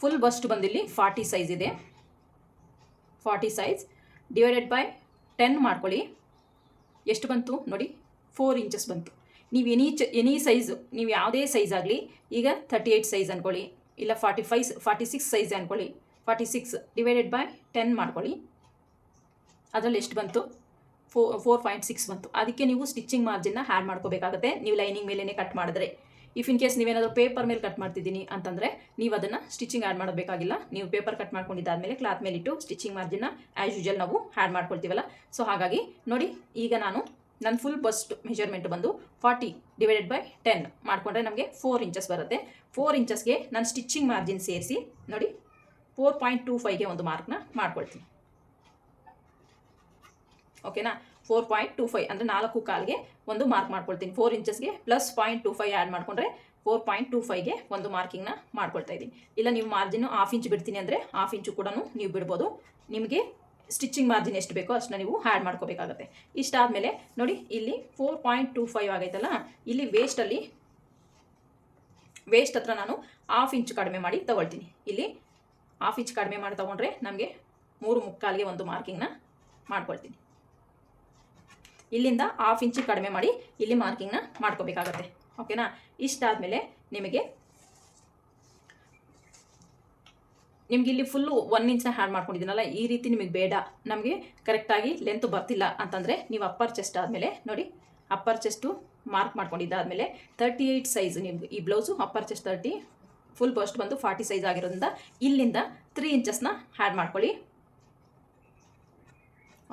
ಫುಲ್ ಬಸ್ಟ್ ಬಂದಿಲ್ಲಿ 40 ಸೈಜ್ ಇದೆ. 40 ಸೈಜ್ ಡಿವೈಡೆಡ್ ಬೈ 10 ಮಾಡ್ಕೊಳ್ಳಿ. ಎಷ್ಟು ಬಂತು ನೋಡಿ 4 ಇಂಚಸ್ ಬಂತು. ನೀವು ಎನಿ ಸೈಜು ನೀವು ಯಾವುದೇ ಸೈಜ್ ಆಗಲಿ, ಈಗ 38 ಸೈಜ್ ಅಂದ್ಕೊಳ್ಳಿ, ಇಲ್ಲ 46 ಸೈಜ್ ಅಂದ್ಕೊಳ್ಳಿ. 46 ಡಿವೈಡೆಡ್ ಬೈ 10 ಮಾಡ್ಕೊಳ್ಳಿ. ಅದರಲ್ಲಿ ಎಷ್ಟು ಬಂತು 4.6 ಬಂತು. ಅದಕ್ಕೆ ನೀವು ಸ್ಟಿಚಿಂಗ್ ಮಾರ್ಜಿನ್ನ ಆ್ಯಡ್ ಮಾಡ್ಕೋಬೇಕಾಗುತ್ತೆ ನೀವು ಲೈನಿಂಗ್ ಮೇಲೇ ಕಟ್ ಮಾಡಿದ್ರೆ. ಇಫ್ ಇನ್ ಕೇಸ್ ನೀವೇನಾದರೂ ಪೇಪರ್ ಮೇಲೆ ಕಟ್ ಮಾಡ್ತಿದ್ದೀನಿ ಅಂತಂದರೆ ನೀವು ಅದನ್ನು ಸ್ಟಿಚಿಂಗ್ ಆ್ಯಡ್ ಮಾಡಬೇಕಾಗಿಲ್ಲ. ನೀವು ಪೇಪರ್ ಕಟ್ ಮಾಡ್ಕೊಂಡಿದ್ದಾದಮೇಲೆ ಕ್ಲಾತ್ ಮೇಲಿಟ್ಟು ಸ್ಟಿಚಿಂಗ್ ಮಾರ್ಜಿನ್ನ ಆ್ಯಸ್ ಯೂಶುವಲ್ ನಾವು ಆ್ಯಡ್ ಮಾಡ್ಕೊಳ್ತೀವಲ್ಲ. ಸೊ ಹಾಗಾಗಿ ನೋಡಿ, ಈಗ ನನ್ನ ಫುಲ್ ಬಸ್ಟ್ ಮೆಜರ್ಮೆಂಟ್ ಬಂದು 40/10 ಮಾಡಿಕೊಂಡ್ರೆ ನಮಗೆ 4 ಇಂಚಸ್ ಬರುತ್ತೆ. 4 ಇಂಚಸ್ಗೆ ನಾನು ಸ್ಟಿಚಿಂಗ್ ಮಾರ್ಜಿನ್ ಸೇರಿಸಿ ನೋಡಿ 4.25ಗೆ ಒಂದು ಮಾರ್ಕ್ನ ಮಾಡ್ಕೊಳ್ತೀನಿ. ಓಕೆನಾ, 4.25 ಅಂದರೆ 4.25ಗೆ ಒಂದು ಮಾರ್ಕ್ ಮಾಡ್ಕೊಳ್ತೀನಿ. 4 ಇಂಚಸ್ಗೆ ಪ್ಲಸ್ 0.25 ಆ್ಯಡ್ ಮಾಡಿಕೊಂಡ್ರೆ 4.25ಗೆ ಒಂದು ಮಾರ್ಕಿಂಗ್ನ ಮಾಡ್ಕೊಳ್ತಾ ಇದ್ದೀನಿ. ಇಲ್ಲ ನೀವು ಮಾರ್ಜಿನ್ 1/2 ಇಂಚ್ ಬಿಡ್ತೀನಿ ಅಂದರೆ 1/2 ಇಂಚು ಕೂಡ ನೀವು ಬಿಡ್ಬೋದು. ನಿಮಗೆ ಸ್ಟಿಚಿಂಗ್ ಮಾರ್ಜಿನ್ ಎಷ್ಟು ಬೇಕೋ ಅಷ್ಟನ್ನ ನೀವು ಆ್ಯಡ್ ಮಾಡ್ಕೋಬೇಕಾಗತ್ತೆ. ಇಷ್ಟಾದಮೇಲೆ ನೋಡಿ, ಇಲ್ಲಿ 4.25 ಆಗೈತಲ್ಲ, ಇಲ್ಲಿ ವೇಸ್ಟ್ ಹತ್ರ ನಾನು 1/2 ಇಂಚ್ ಕಡಿಮೆ ಮಾಡಿ ತೊಗೊಳ್ತೀನಿ. ಇಲ್ಲಿ 1/2 ಇಂಚ್ ಕಡಿಮೆ ಮಾಡಿ ತೊಗೊಂಡ್ರೆ ನಮಗೆ 3.25ಗೆ ಒಂದು ಮಾರ್ಕಿಂಗ್ನ ಮಾಡ್ಕೊಳ್ತೀನಿ. ಇಲ್ಲಿಂದ 1/2 ಇಂಚ್ ಕಡಿಮೆ ಮಾಡಿ ಇಲ್ಲಿ ಮಾರ್ಕಿಂಗ್ನ ಮಾಡ್ಕೋಬೇಕಾಗತ್ತೆ. ಓಕೆನಾ, ಇಷ್ಟಾದಮೇಲೆ ನಿಮಗೆ ಇಲ್ಲಿ ಫುಲ್ಲು 1 ಇಂಚ್ನ ಆ್ಯಡ್ ಮಾಡ್ಕೊಂಡಿದ್ದೀನಲ್ಲ, ಈ ರೀತಿ ನಿಮಗೆ ಬೇಡ, ನಮಗೆ ಕರೆಕ್ಟಾಗಿ ಲೆಂತ್ ಬರ್ತಿಲ್ಲ ಅಂತಂದರೆ ನೀವು ಅಪ್ಪರ್ ಚೆಸ್ಟ್ ಆದಮೇಲೆ ನೋಡಿ, ಅಪ್ಪರ್ ಚೆಸ್ಟು ಮಾರ್ಕ್ ಮಾಡ್ಕೊಂಡಿದ್ದಾದಮೇಲೆ 38 ಸೈಜ್ ನಿಮ್ಗೆ ಈ blouse upper chest 30, full bust ಬಂದು 40 ಸೈಜ್ ಆಗಿರೋದ್ರಿಂದ ಇಲ್ಲಿಂದ 3 ಇಂಚಸ್ನ ಆ್ಯಡ್ ಮಾಡ್ಕೊಳ್ಳಿ.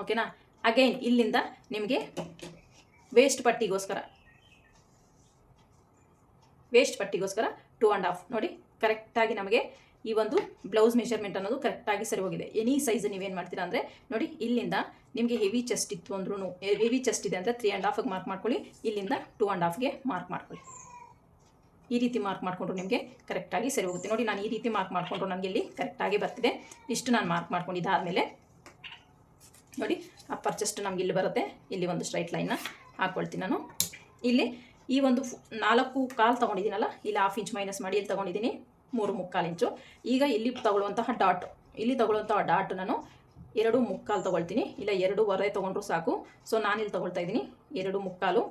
ಓಕೆನಾ, ಅಗೈನ್ ಇಲ್ಲಿಂದ ನಿಮಗೆ ವೇಸ್ಟ್ ಪಟ್ಟಿಗೋಸ್ಕರ 2.5 ನೋಡಿ, ಕರೆಕ್ಟಾಗಿ ನಮಗೆ ಈ ಒಂದು ಬ್ಲೌಸ್ ಮೆಷರ್ಮೆಂಟ್ ಅನ್ನೋದು ಕರೆಕ್ಟಾಗಿ ಸರಿ ಹೋಗಿದೆ. ಎನಿ ಸೈಜ್ ನೀವೇನು ಮಾಡ್ತೀರಾ ಅಂದರೆ ನೋಡಿ, ಇಲ್ಲಿಂದ ನಿಮಗೆ ಹೆವಿ ಚೆಸ್ಟ್ ಇತ್ತು ಅಂದ್ರೂ, ಹೆವಿ ಚೆಸ್ಟ್ ಇದೆ ಅಂದರೆ 3.5ಗೆ ಮಾರ್ಕ್ ಮಾಡ್ಕೊಳ್ಳಿ, ಇಲ್ಲಿಂದ 2.5ಗೆ ಮಾರ್ಕ್ ಮಾಡ್ಕೊಳ್ಳಿ. ಈ ರೀತಿ ಮಾರ್ಕ್ ಮಾಡಿಕೊಂಡ್ರು ನಿಮಗೆ ಕರೆಕ್ಟಾಗಿ ಸರಿ ಹೋಗುತ್ತೆ. ನೋಡಿ, ನಾನು ಈ ರೀತಿ ಮಾರ್ಕ್ ಮಾಡಿಕೊಂಡ್ರು ನನಗೆ ಇಲ್ಲಿ ಕರೆಕ್ಟಾಗಿ ಬರ್ತಿದೆ. ಇಷ್ಟು ನಾನು ಮಾರ್ಕ್ ಮಾಡ್ಕೊಂಡಿದ್ದಾದಮೇಲೆ ನೋಡಿ, ಅಪ್ಪರ್ ಚೆಸ್ಟ್ ನಮ್ಗೆ ಇಲ್ಲಿ ಬರುತ್ತೆ. ಇಲ್ಲಿ ಒಂದು ಸ್ಟ್ರೈಟ್ ಲೈನ್ನ ಹಾಕ್ಕೊಳ್ತೀನಿ ನಾನು. ಇಲ್ಲಿ ಈ ಒಂದು 4.25 ತೊಗೊಂಡಿದ್ದೀನಲ್ಲ, ಇಲ್ಲಿ 1/2 ಇಂಚ್ ಮೈನಸ್ ಮಾಡಿ ಇಲ್ಲಿ ತೊಗೊಂಡಿದ್ದೀನಿ 3.25 ಇಂಚು. ಈಗ ಇಲ್ಲಿ ತಗೊಳ್ಳುವಂತಹ ಡಾಟ್ ನಾನು 2.25 ತೊಗೊಳ್ತೀನಿ. ಇಲ್ಲ 2.25 ತೊಗೊಂಡ್ರು ಸಾಕು. ಸೊ ನಾನಿಲ್ಲಿ ತೊಗೊಳ್ತಾ ಇದ್ದೀನಿ 2.25,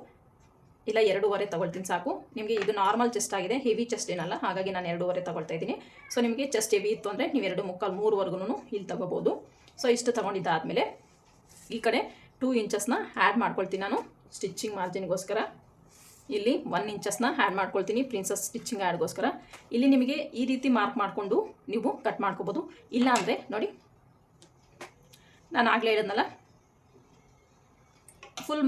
ಇಲ್ಲ 2.25 ತೊಗೊಳ್ತೀನಿ ಸಾಕು. ನಿಮಗೆ ಇದು ನಾರ್ಮಲ್ ಚೆಸ್ಟ್ ಆಗಿದೆ, ಹೆವಿ ಚೆಸ್ಟ್ ಏನಲ್ಲ, ಹಾಗಾಗಿ ನಾನು 2.25 ತೊಗೊಳ್ತಾ ಇದ್ದೀನಿ. ಸೊ ನಿಮಗೆ ಚೆಸ್ಟ್ ಹೆವಿ ಇತ್ತು ಅಂದರೆ ನೀವು 2.25, 3ವರೆಗೂ ಇಲ್ಲಿ ತೊಗೋಬೋದು. ಸೊ ಇಷ್ಟು ತೊಗೊಂಡಿದ್ದಾದಮೇಲೆ ಈ ಕಡೆ 2 ಇಂಚಸ್ನ ಆ್ಯಡ್ ಮಾಡ್ಕೊಳ್ತೀನಿ ನಾನು ಸ್ಟಿಚಿಂಗ್ ಮಾರ್ಜಿನ್ಗೋಸ್ಕರ. ಇಲ್ಲಿ 1 ಇಂಚಸ್ನ ಆ್ಯಡ್ ಮಾಡ್ಕೊಳ್ತೀನಿ ಪ್ರಿನ್ಸಸ್ ಸ್ಟಿಚಿಂಗ್ ಆ್ಯಡ್ಗೋಸ್ಕರ. ಇಲ್ಲಿ ನಿಮಗೆ ಈ ರೀತಿ ಮಾರ್ಕ್ ಮಾಡಿಕೊಂಡು ನೀವು ಕಟ್ ಮಾಡ್ಕೋಬೋದು. ಇಲ್ಲ ಅಂದರೆ ನೋಡಿ, ನಾನು ಆಗಲೇ ಹೇಳಿದ್ನಲ್ಲ, ಫುಲ್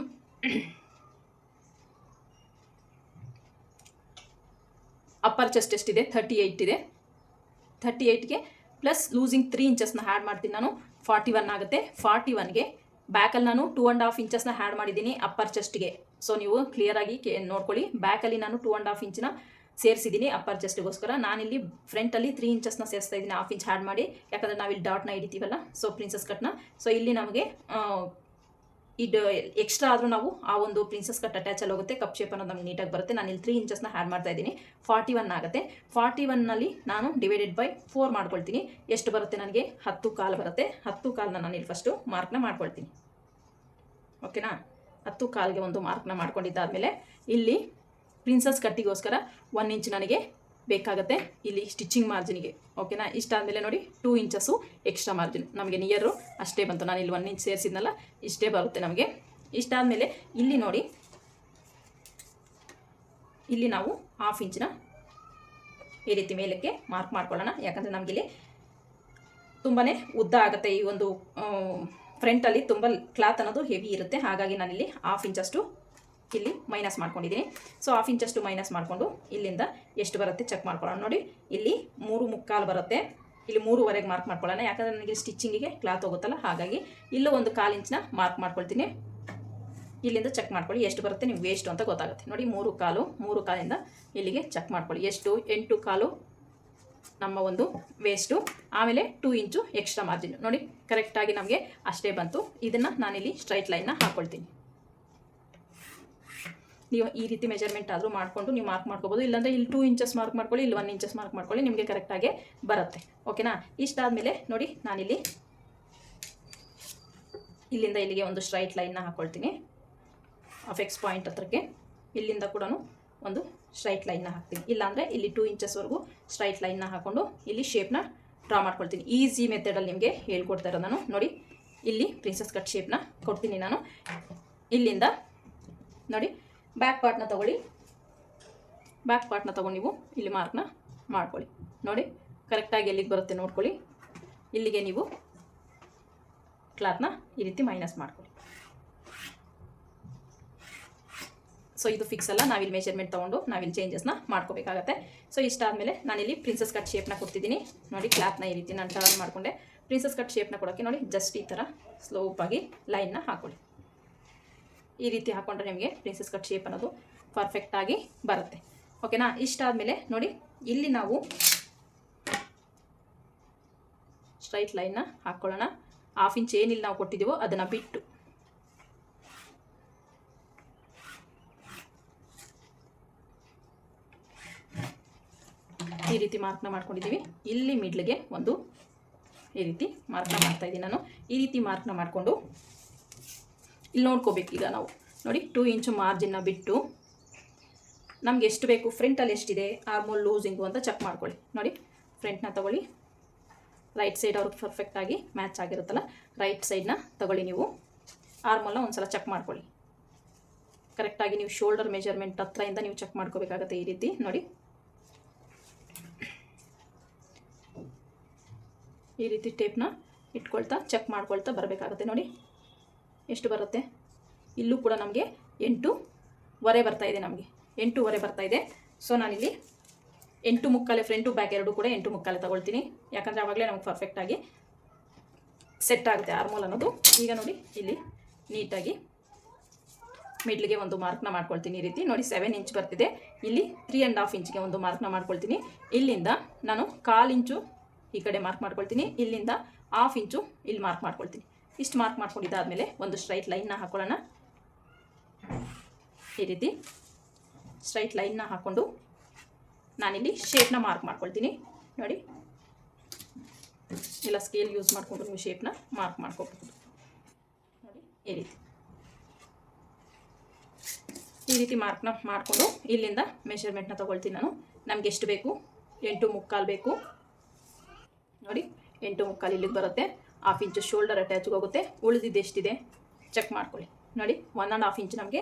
ಅಪ್ಪರ್ ಚೆಸ್ಟ್ ಎಷ್ಟಿದೆ 38 ಇದೆ. 38ಗೆ ಪ್ಲಸ್ ಲೂಸಿಂಗ್ 3 ಇಂಚಸ್ನ ಆ್ಯಡ್ ಮಾಡ್ತೀನಿ ನಾನು, 41 ಆಗುತ್ತೆ. 41ಗೆ ಬ್ಯಾಕಲ್ಲಿ ನಾನು 2.5 ಇಂಚಸ್ನ ಆ್ಯಡ್ ಮಾಡಿದ್ದೀನಿ ಅಪ್ಪರ್ ಚೆಸ್ಟ್ಗೆ. ಸೊ ನೀವು ಕ್ಲಿಯರಾಗಿ ನೋಡ್ಕೊಳ್ಳಿ, ಬ್ಯಾಕಲ್ಲಿ ನಾನು 2.5 ಇಂಚಿನ ಸೇರಿಸಿದ್ದೀನಿ ಅಪ್ಪರ್ ಚೆಸ್ಟ್ಗೋಸ್ಕರ. ನಾನಿಲ್ಲಿ ಫ್ರಂಟಲ್ಲಿ 3 ಇಂಚಸ್ನ ಸೇರಿಸ್ತಾ ಇದ್ದೀನಿ 1/2 ಇಂಚ್ ಆ್ಯಡ್ ಮಾಡಿ, ಯಾಕಂದರೆ ನಾವಿಲ್ಲಿ ಡಾಟ್ನ ಹಿಡಿತೀವಲ್ಲ, ಸೊ ಪ್ರಿನ್ಸಸ್ ಕಟ್ನ. ಸೊ ಇಲ್ಲಿ ನಮಗೆ ಇದು ಎಕ್ಸ್ಟ್ರಾ ಆದರೂ ನಾವು ಆ ಒಂದು ಪ್ರಿನ್ಸಸ್ ಕಟ್ ಅಟ್ಯಾಚಲ್ಲಿ ಹೋಗುತ್ತೆ, ಕಪ್ ಶೇಪ್ ಅನ್ನೋದು ನಮ್ಗೆ ನೀಟಾಗಿ ಬರುತ್ತೆ. ನಾನು ಇಲ್ಲಿ 3 ಇಂಚಸ್ನ ಆ್ಯಡ್ ಮಾಡ್ತಾ ಇದ್ದೀನಿ. 41 ಆಗುತ್ತೆ. 41ನಲ್ಲಿ ನಾನು /4 ಮಾಡ್ಕೊಳ್ತೀನಿ. ಎಷ್ಟು ಬರುತ್ತೆ ನನಗೆ? 10.25 ಬರುತ್ತೆ. 10.25ನ ನಾನು ಇಲ್ಲಿ ಫಸ್ಟು ಮಾರ್ಕ್ನ ಮಾಡ್ಕೊಳ್ತೀನಿ. ಓಕೆನಾ, 10.25ಗೆ ಒಂದು ಮಾರ್ಕ್ನ ಮಾಡ್ಕೊಂಡಿದ್ದಾದಮೇಲೆ ಇಲ್ಲಿ ಪ್ರಿನ್ಸಸ್ ಕಟ್ಟಿಗೋಸ್ಕರ 1 ಇಂಚ್ ನನಗೆ ಬೇಕಾಗುತ್ತೆ ಇಲ್ಲಿ ಸ್ಟಿಚಿಂಗ್ ಮಾರ್ಜಿನಿಗೆ. ಓಕೆನಾ, ಇಷ್ಟಾದಮೇಲೆ ನೋಡಿ 2 ಇಂಚಸ್ಸು ಎಕ್ಸ್ಟ್ರಾ ಮಾರ್ಜಿನ್ ನಮಗೆ ನಿಯರು ಅಷ್ಟೇ ಬಂತು. ನಾನು ಇಲ್ಲಿ 1 ಇಂಚ್ ಸೇರಿಸಿದ್ನಲ್ಲ, ಇಷ್ಟೇ ಬರುತ್ತೆ ನಮಗೆ. ಇಷ್ಟಾದಮೇಲೆ ಇಲ್ಲಿ ನೋಡಿ, ಇಲ್ಲಿ ನಾವು 1/2 ಇಂಚಿನ ಈ ರೀತಿ ಮೇಲಕ್ಕೆ ಮಾರ್ಕ್ ಮಾಡ್ಕೊಳ್ಳೋಣ. ಯಾಕಂದರೆ ನಮಗಿಲ್ಲಿ ತುಂಬಾ ಉದ್ದ ಆಗುತ್ತೆ. ಈ ಒಂದು ಫ್ರಂಟಲ್ಲಿ ತುಂಬ ಕ್ಲಾತ್ ಅನ್ನೋದು ಹೆವಿ ಇರುತ್ತೆ, ಹಾಗಾಗಿ ನಾನಿಲ್ಲಿ 1/2 ಇಂಚಷ್ಟು ಇಲ್ಲಿ ಮೈನಸ್ ಮಾಡ್ಕೊಂಡಿದ್ದೀನಿ. ಸೊ 1/2 ಇಂಚಷ್ಟು ಮೈನಸ್ ಮಾಡಿಕೊಂಡು ಇಲ್ಲಿಂದ ಎಷ್ಟು ಬರುತ್ತೆ ಚೆಕ್ ಮಾಡ್ಕೊಳ್ಳೋಣ. ನೋಡಿ, ಇಲ್ಲಿ 3.25 ಬರುತ್ತೆ. ಇಲ್ಲಿ 3.25ಗೆ ಮಾರ್ಕ್ ಮಾಡ್ಕೊಳ್ಳೋಣ, ಯಾಕಂದರೆ ನನಗೆ ಸ್ಟಿಚಿಂಗಿಗೆ ಕ್ಲಾತ್ ಹೋಗುತ್ತಲ್ಲ, ಹಾಗಾಗಿ ಇಲ್ಲೂ ಒಂದು 1/4 ಇಂಚನ್ನ ಮಾರ್ಕ್ ಮಾಡ್ಕೊಳ್ತೀನಿ. ಇಲ್ಲಿಂದ ಚೆಕ್ ಮಾಡ್ಕೊಳ್ಳಿ ಎಷ್ಟು ಬರುತ್ತೆ ನಿಮ್ಗೆ ವೇಸ್ಟು ಅಂತ ಗೊತ್ತಾಗುತ್ತೆ. ನೋಡಿ, 3.25 ಇಲ್ಲಿಗೆ ಚೆಕ್ ಮಾಡ್ಕೊಳ್ಳಿ ಎಷ್ಟು 8.25 ನಮ್ಮ ಒಂದು ವೇಸ್ಟು. ಆಮೇಲೆ 2 ಇಂಚು ಎಕ್ಸ್ಟ್ರಾ ಮಾರ್ಜಿನ್. ನೋಡಿ, ಕರೆಕ್ಟಾಗಿ ನಮಗೆ ಅಷ್ಟೇ ಬಂತು. ಇದನ್ನು ನಾನಿಲ್ಲಿ ಸ್ಟ್ರೈಟ್ ಲೈನ್ನ ಹಾಕ್ಕೊಳ್ತೀನಿ. ನೀವು ಈ ರೀತಿ ಮೆಜರ್ಮೆಂಟ್ ಆದರೂ ಮಾಡಿಕೊಂಡು ನೀವು ಮಾರ್ಕ್ ಮಾಡ್ಕೋಬೋದು. ಇಲ್ಲಾಂದರೆ ಇಲ್ಲಿ 2 ಇಂಚಸ್ ಮಾರ್ಕ್ ಮಾಡ್ಕೊಳ್ಳಿ, ಇಲ್ಲಿ 1 ಇಂಚಸ್ ಮಾರ್ಕ್ ಮಾಡ್ಕೊಳ್ಳಿ, ನಿಮಗೆ ಕರೆಕ್ಟಾಗಿ ಬರುತ್ತೆ. ಓಕೆನಾ, ಇಷ್ಟಾದಮೇಲೆ ನೋಡಿ, ನಾನಿಲ್ಲಿ ಇಲ್ಲಿಂದ ಇಲ್ಲಿಗೆ ಒಂದು ಸ್ಟ್ರೈಟ್ ಲೈನ್ನ ಹಾಕ್ಕೊಳ್ತೀನಿ. ಅಫೆಕ್ಸ್ ಪಾಯಿಂಟ್ ಹತ್ರಕ್ಕೆ ಇಲ್ಲಿಂದ ಕೂಡ ಒಂದು ಸ್ಟ್ರೈಟ್ ಲೈನ್ನ ಹಾಕ್ತೀನಿ. ಇಲ್ಲಾಂದರೆ ಇಲ್ಲಿ 2 ಇಂಚಸ್ವರೆಗೂ ಸ್ಟ್ರೈಟ್ ಲೈನ್ನ ಹಾಕ್ಕೊಂಡು ಇಲ್ಲಿ ಶೇಪ್ನ ಡ್ರಾ ಮಾಡ್ಕೊಳ್ತೀನಿ. ಈಸಿ ಮೆಥಡಲ್ಲಿ ನಿಮಗೆ ಹೇಳ್ಕೊಡ್ತಾ ಇರೋದು ನಾನು. ನೋಡಿ, ಇಲ್ಲಿ ಪ್ರಿನ್ಸಸ್ ಕಟ್ ಶೇಪ್ನ ಕೊಡ್ತೀನಿ ನಾನು. ಇಲ್ಲಿಂದ ನೋಡಿ ಬ್ಯಾಕ್ ಪಾರ್ಟ್ನ ತೊಗೊಳ್ಳಿ. ಬ್ಯಾಕ್ ಪಾರ್ಟ್ನ ತೊಗೊಂಡು ನೀವು ಇಲ್ಲಿ ಮಾರ್ಕ್ನ ಮಾಡ್ಕೊಳ್ಳಿ. ನೋಡಿ ಕರೆಕ್ಟಾಗಿ ಎಲ್ಲಿಗೆ ಬರುತ್ತೆ ನೋಡ್ಕೊಳ್ಳಿ. ಇಲ್ಲಿಗೆ ನೀವು ಕ್ಲಾತ್ನ ಈ ರೀತಿ ಮೈನಸ್ ಮಾಡ್ಕೊಳ್ಳಿ. ಸೊ ಇದು ಫಿಕ್ಸ್ ಅಲ್ಲ, ನಾವಿಲ್ಲಿ ಮೆಜರ್ಮೆಂಟ್ ತೊಗೊಂಡು ನಾವಿಲ್ಲಿ ಚೇಂಜಸ್ನ ಮಾಡ್ಕೋಬೇಕಾಗತ್ತೆ. ಸೊ ಇಷ್ಟಾದಮೇಲೆ ನಾನಿಲ್ಲಿ ಪ್ರಿನ್ಸಸ್ ಕಟ್ ಶೇಪ್ನ ಕೊಡ್ತಿದ್ದೀನಿ. ನೋಡಿ ಕ್ಲಾತ್ನ ಈ ರೀತಿ ನಾನು ಟರ್ನ್ ಮಾಡಿಕೊಂಡೆ. ಪ್ರಿನ್ಸಸ್ ಕಟ್ ಶೇಪ್ನ ಕೊಡೋಕ್ಕೆ ನೋಡಿ ಜಸ್ಟ್ ಈ ಥರ ಸ್ಲೋಪಾಗಿ ಲೈನ್ನ ಹಾಕೊಳ್ಳಿ. ಈ ರೀತಿ ಹಾಕ್ಕೊಂಡ್ರೆ ನಿಮಗೆ ಪ್ರಿನ್ಸಸ್ ಕಟ್ ಶೇಪ್ ಅನ್ನೋದು ಪರ್ಫೆಕ್ಟಾಗಿ ಬರುತ್ತೆ. ಓಕೆನಾ? ಇಷ್ಟಾದಮೇಲೆ ನೋಡಿ ಇಲ್ಲಿ ನಾವು ಸ್ಟ್ರೈಟ್ ಲೈನ್ನ ಹಾಕ್ಕೊಳ್ಳೋಣ. 1/2 ಇಂಚ್ ಏನಿಲ್ಲ ನಾವು ಕೊಟ್ಟಿದ್ದೀವೋ ಅದನ್ನು ಬಿಟ್ಟು ಈ ರೀತಿ ಮಾರ್ಕ್ನ ಮಾಡ್ಕೊಂಡಿದ್ದೀವಿ. ಇಲ್ಲಿ ಮಿಡ್ಲಿಗೆ ಒಂದು ಈ ರೀತಿ ಮಾರ್ಕ್ನ ಮಾಡ್ತಾಯಿದ್ದೀನಿ ನಾನು. ಈ ರೀತಿ ಮಾರ್ಕ್ನ ಮಾಡಿಕೊಂಡು ಇಲ್ಲಿ ನೋಡ್ಕೋಬೇಕು. ಈಗ ನಾವು ನೋಡಿ 2 ಇಂಚು ಮಾರ್ಜಿನ್ನ ಬಿಟ್ಟು ನಮ್ಗೆ ಎಷ್ಟು ಬೇಕು, ಫ್ರಂಟಲ್ಲಿ ಎಷ್ಟಿದೆ, ಆರ್ಮೋಲ್ ಲೂಸಿಂಗು ಅಂತ ಚೆಕ್ ಮಾಡ್ಕೊಳ್ಳಿ. ನೋಡಿ ಫ್ರಂಟ್ನ ತೊಗೊಳ್ಳಿ. ರೈಟ್ ಸೈಡ್ ಅವ್ರಿಗೆ ಪರ್ಫೆಕ್ಟಾಗಿ ಮ್ಯಾಚ್ ಆಗಿರುತ್ತಲ್ಲ, ರೈಟ್ ಸೈಡ್ನ ತೊಗೊಳ್ಳಿ. ನೀವು ಆರ್ಮೋಲ್ನ ಒಂದು ಸಲ ಚೆಕ್ ಮಾಡ್ಕೊಳ್ಳಿ. ಕರೆಕ್ಟಾಗಿ ನೀವು ಶೋಲ್ಡರ್ ಮೆಜರ್ಮೆಂಟ್ ಹತ್ರದಿಂದ ನೀವು ಚೆಕ್ ಮಾಡ್ಕೋಬೇಕಾಗತ್ತೆ. ಈ ರೀತಿ ನೋಡಿ ಈ ರೀತಿ ಟೇಪ್ನ ಇಟ್ಕೊಳ್ತಾ ಚೆಕ್ ಮಾಡ್ಕೊಳ್ತಾ ಬರಬೇಕಾಗುತ್ತೆ. ನೋಡಿ ಎಷ್ಟು ಬರುತ್ತೆ. ಇಲ್ಲೂ ಕೂಡ ನಮಗೆ 8.25 ಬರ್ತಾಯಿದೆ. ನಮಗೆ 8.25 ಬರ್ತಾಯಿದೆ. ಸೊ ನಾನಿಲ್ಲಿ 8.75 ಫ್ರಂಟು ಬ್ಯಾಕ್ ಎರಡು ಕೂಡ 8.75 ತಗೊಳ್ತೀನಿ. ಯಾಕಂದರೆ ಆವಾಗಲೇ ನಮಗೆ ಪರ್ಫೆಕ್ಟಾಗಿ ಸೆಟ್ ಆಗುತ್ತೆ ಆರ್ಮೋಲ್ ಅನ್ನೋದು. ಈಗ ನೋಡಿ ಇಲ್ಲಿ ನೀಟಾಗಿ ಮಿಡ್ಲಿಗೆ ಒಂದು ಮಾರ್ಕ್ನ ಮಾಡ್ಕೊಳ್ತೀನಿ. ಈ ರೀತಿ ನೋಡಿ 7 ಇಂಚ್ ಬರ್ತಿದೆ. ಇಲ್ಲಿ 3.5 ಇಂಚ್ಗೆ ಒಂದು ಮಾರ್ಕ್ನ ಮಾಡ್ಕೊಳ್ತೀನಿ. ಇಲ್ಲಿಂದ ನಾನು 1/4 ಇಂಚು ಈ ಕಡೆ ಮಾರ್ಕ್ ಮಾಡ್ಕೊಳ್ತೀನಿ. ಇಲ್ಲಿಂದ 1/2 ಇಂಚು ಇಲ್ಲಿ ಮಾರ್ಕ್ ಮಾಡ್ಕೊಳ್ತೀನಿ. ಇಷ್ಟು ಮಾರ್ಕ್ ಮಾಡ್ಕೊಂಡಿದ್ದಾದಮೇಲೆ ಒಂದು ಸ್ಟ್ರೈಟ್ ಲೈನ್ನ ಹಾಕೊಳ್ಳೋಣ. ಈ ರೀತಿ ಸ್ಟ್ರೈಟ್ ಲೈನ್ನ ಹಾಕ್ಕೊಂಡು ನಾನಿಲ್ಲಿ ಶೇಪ್ನ ಮಾರ್ಕ್ ಮಾಡ್ಕೊಳ್ತೀನಿ. ನೋಡಿ ಇಲ್ಲ ಸ್ಕೇಲ್ ಯೂಸ್ ಮಾಡಿಕೊಂಡು ನೀವು ಶೇಪ್ನ ಮಾರ್ಕ್ ಮಾಡ್ಕೋಬಹುದು. ನೋಡಿ ಈ ರೀತಿ ಮಾರ್ಕ್ನ ಮಾಡಿಕೊಂಡು ಇಲ್ಲಿಂದ ಮೆಷರ್ಮೆಂಟ್ನ ತೊಗೊಳ್ತೀನಿ ನಾನು. ನಮ್ಗೆ ಎಷ್ಟು ಬೇಕು, 8.75 ಬೇಕು. ನೋಡಿ 8.75 ಇಲ್ಲಿಗೆ ಬರುತ್ತೆ. 1/2 ಇಂಚು ಶೋಲ್ಡರ್ ಅಟ್ಯಾಚ್ಗೆ ಹೋಗುತ್ತೆ. ಉಳಿದಿದ್ದು ಎಷ್ಟಿದೆ ಚೆಕ್ ಮಾಡ್ಕೊಳ್ಳಿ. ನೋಡಿ 1.5 ಇಂಚ್ ನಮಗೆ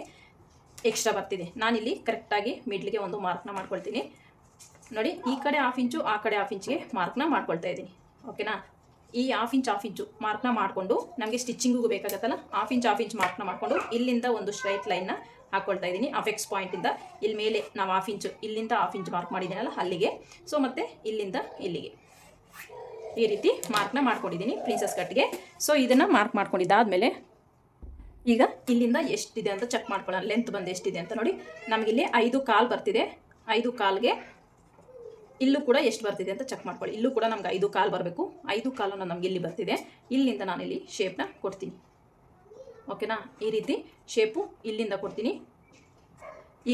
ಎಕ್ಸ್ಟ್ರಾ ಬರ್ತಿದೆ. ನಾನಿಲ್ಲಿ ಕರೆಕ್ಟಾಗಿ ಮಿಡ್ಲಿಗೆ ಒಂದು ಮಾರ್ಕ್ನ ಮಾಡ್ಕೊಳ್ತೀನಿ. ನೋಡಿ ಈ ಕಡೆ 1/2 ಇಂಚು, ಆ ಕಡೆ 1/2 ಇಂಚ್ಗೆ ಮಾರ್ಕ್ನ ಮಾಡ್ಕೊಳ್ತಾ ಇದ್ದೀನಿ. ಓಕೆನಾ? ಈ 1/2 ಇಂಚು ಮಾರ್ಕ್ನ ಮಾಡಿಕೊಂಡು ನಮಗೆ ಸ್ಟಿಚಿಂಗಿಗೂ ಬೇಕಾಗತ್ತಲ್ಲ, 1/2 ಇಂಚ್ ಮಾರ್ಕ್ನ ಮಾಡಿಕೊಂಡು ಇಲ್ಲಿಂದ ಒಂದು ಸ್ಟ್ರೈಟ್ ಲೈನ್ನ ಹಾಕ್ಕೊಳ್ತಾ ಇದ್ದೀನಿ. ಅಫೆಕ್ಸ್ ಪಾಯಿಂಟಿಂದ ಇಲ್ಲಿ ಮೇಲೆ ನಾವು 1/2 ಇಂಚು ಇಲ್ಲಿಂದ 1/2 ಇಂಚ್ ಮಾರ್ಕ್ ಮಾಡಿದ್ದೀನಲ್ಲ ಅಲ್ಲಿಗೆ. ಸೊ ಮತ್ತು ಇಲ್ಲಿಂದ ಇಲ್ಲಿಗೆ ಈ ರೀತಿ ಮಾರ್ಕ್ನ ಮಾಡ್ಕೊಂಡಿದ್ದೀನಿ ಪ್ರಿನ್ಸಸ್ ಕಟ್ಗೆ. ಸೊ ಇದನ್ನು ಮಾರ್ಕ್ ಮಾಡ್ಕೊಂಡಿದ್ದಾದಮೇಲೆ ಈಗ ಇಲ್ಲಿಂದ ಎಷ್ಟಿದೆ ಅಂತ ಚೆಕ್ ಮಾಡ್ಕೊಳ್ಳೋಣ. ಲೆಂತ್ ಬಂದು ಎಷ್ಟಿದೆ ಅಂತ ನೋಡಿ. ನಮಗಿಲ್ಲಿ 5.25 ಬರ್ತಿದೆ. 5.25ಗೆ ಇಲ್ಲೂ ಕೂಡ ಎಷ್ಟು ಬರ್ತಿದೆ ಅಂತ ಚೆಕ್ ಮಾಡ್ಕೊಳ್ಳಿ. ಇಲ್ಲೂ ಕೂಡ ನಮ್ಗೆ 5.25 ಬರಬೇಕು. 5.25 ನಮ್ಗೆ ಇಲ್ಲಿ ಬರ್ತಿದೆ. ಇಲ್ಲಿಂದ ನಾನಿಲ್ಲಿ ಶೇಪ್ನ ಕೊಡ್ತೀನಿ. ಓಕೆನಾ? ಈ ರೀತಿ ಶೇಪು ಇಲ್ಲಿಂದ ಕೊಡ್ತೀನಿ.